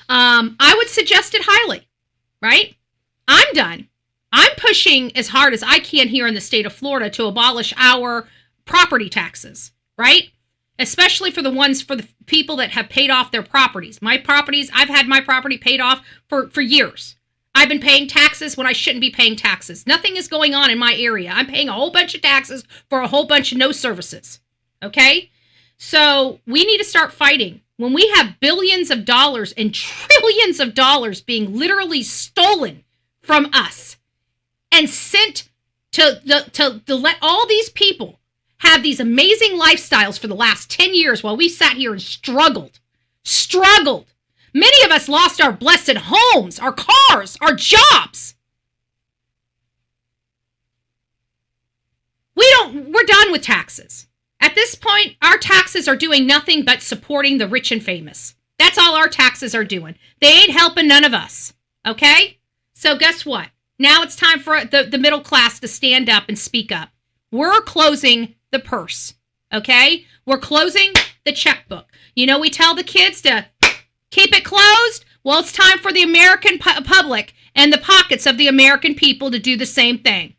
Speaker 4: I would suggest it highly, right? I'm done. I'm pushing as hard as I can here in the state of Florida to abolish our property taxes, right? Especially for the people that have paid off their properties. My properties, I've had my property paid off for years. I've been paying taxes when I shouldn't be paying taxes. Nothing is going on in my area. I'm paying a whole bunch of taxes for a whole bunch of no services, okay? So we need to start fighting. When we have billions of dollars and trillions of dollars being literally stolen from us, and sent to let all these people have these amazing lifestyles for the last 10 years while we sat here and struggled. Many of us lost our blessed homes, our cars, our jobs. We're done with taxes. At this point, our taxes are doing nothing but supporting the rich and famous. That's all our taxes are doing. They ain't helping none of us, okay? So guess what? Now it's time for the middle class to stand up and speak up. We're closing the purse, okay? We're closing the checkbook. You know, we tell the kids to keep it closed. Well, it's time for the American public and the pockets of the American people to do the same thing.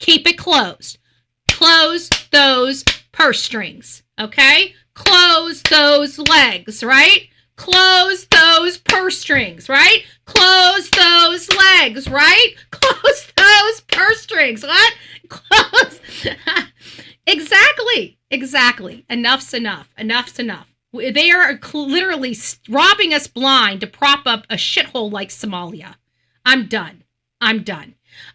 Speaker 4: Keep it closed. Close those purse strings, okay? Close those legs, right? Close those purse strings, right? Close those legs, right? Close those purse strings, what? Close. Exactly. Enough's enough. They are literally robbing us blind to prop up a shithole like Somalia. I'm done. All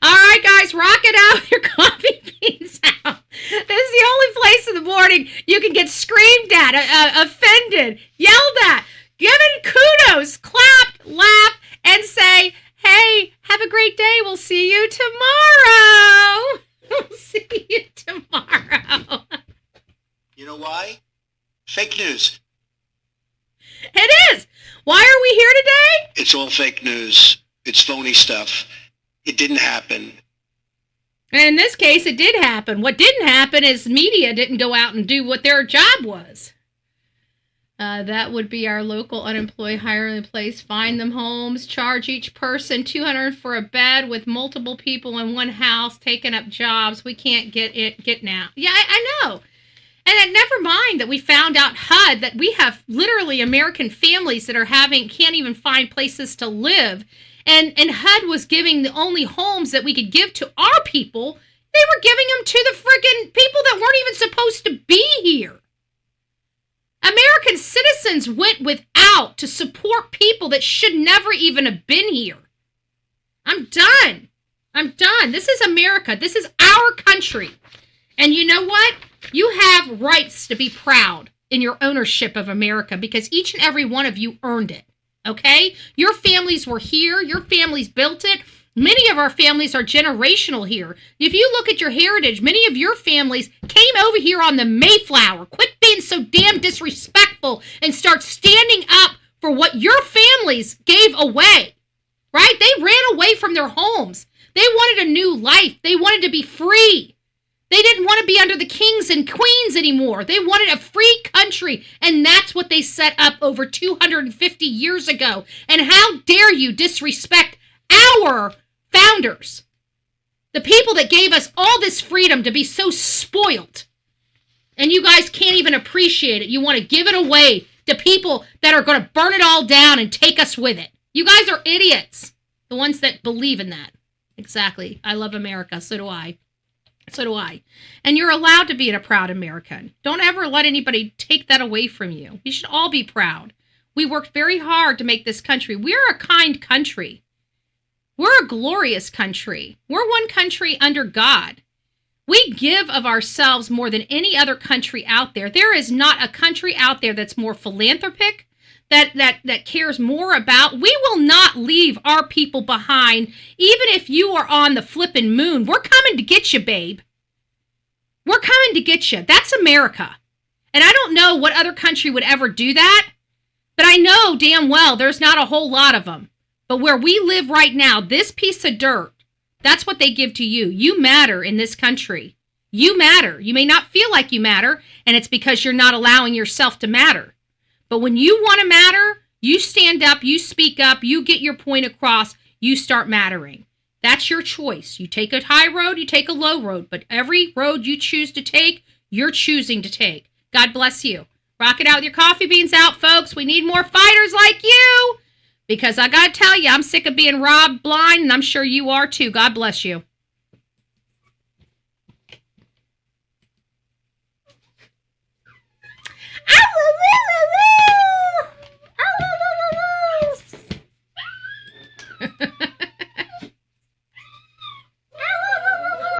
Speaker 4: right, guys, rock it out with your coffee beans out. This is the only place in the morning you can get screamed at, offended, yelled at, given kudos, clapped, laugh, and say, hey, have a great day. We'll see you tomorrow.
Speaker 6: You know why? Fake news.
Speaker 4: It is. Why are we here today?
Speaker 6: It's all fake news. It's phony stuff. It didn't happen.
Speaker 4: And in this case, it did happen. What didn't happen is media didn't go out and do what their job was. That would be our local unemployed hire in place, find them homes, charge each person $200 for a bed with multiple people in one house, taking up jobs. We can't get now. Yeah, I know. And then never mind that we found out HUD that we have literally American families that can't even find places to live. And HUD was giving the only homes that we could give to our people. They were giving them to the friggin' people that weren't even supposed to be here. American citizens went without to support people that should never even have been here. I'm done. This is America. This is our country. And you know what? You have rights to be proud in your ownership of America because each and every one of you earned it. Okay? Your families were here. Your families built it. Many of our families are generational here. If you look at your heritage, many of your families came over here on the Mayflower. Quit being so damn disrespectful and start standing up for what your families gave away. Right? They ran away from their homes. They wanted a new life. They wanted to be free. They didn't want to be under the kings and queens anymore. They wanted a free country, and that's what they set up over 250 years ago. And how dare you disrespect our founders, the people that gave us all this freedom to be so spoiled. And you guys can't even appreciate it. You want to give it away to people that are going to burn it all down and take us with it. You guys are idiots. The ones that believe in that. Exactly. I love America. So do I. So do I. And you're allowed to be a proud American. Don't ever let anybody take that away from you. You should all be proud. We worked very hard to make this country. We're a kind country. We're a glorious country. We're one country under God. We give of ourselves more than any other country out there. There is not a country out there that's more philanthropic, that cares more about. We will not leave our people behind, even if you are on the flippin' moon. We're coming to get you, babe. We're coming to get you. That's America. And I don't know what other country would ever do that, but I know damn well there's not a whole lot of them. But where we live right now, this piece of dirt, that's what they give to you. You matter in this country. You matter. You may not feel like you matter, and it's because you're not allowing yourself to matter. But when you want to matter, you stand up, you speak up, you get your point across, you start mattering. That's your choice. You take a high road, you take a low road, but every road you choose to take, you're choosing to take. God bless you. Rock it out with your coffee beans out, folks. We need more fighters like you. Because I got to tell you, I'm sick of being robbed blind, and I'm sure you are too. God bless you.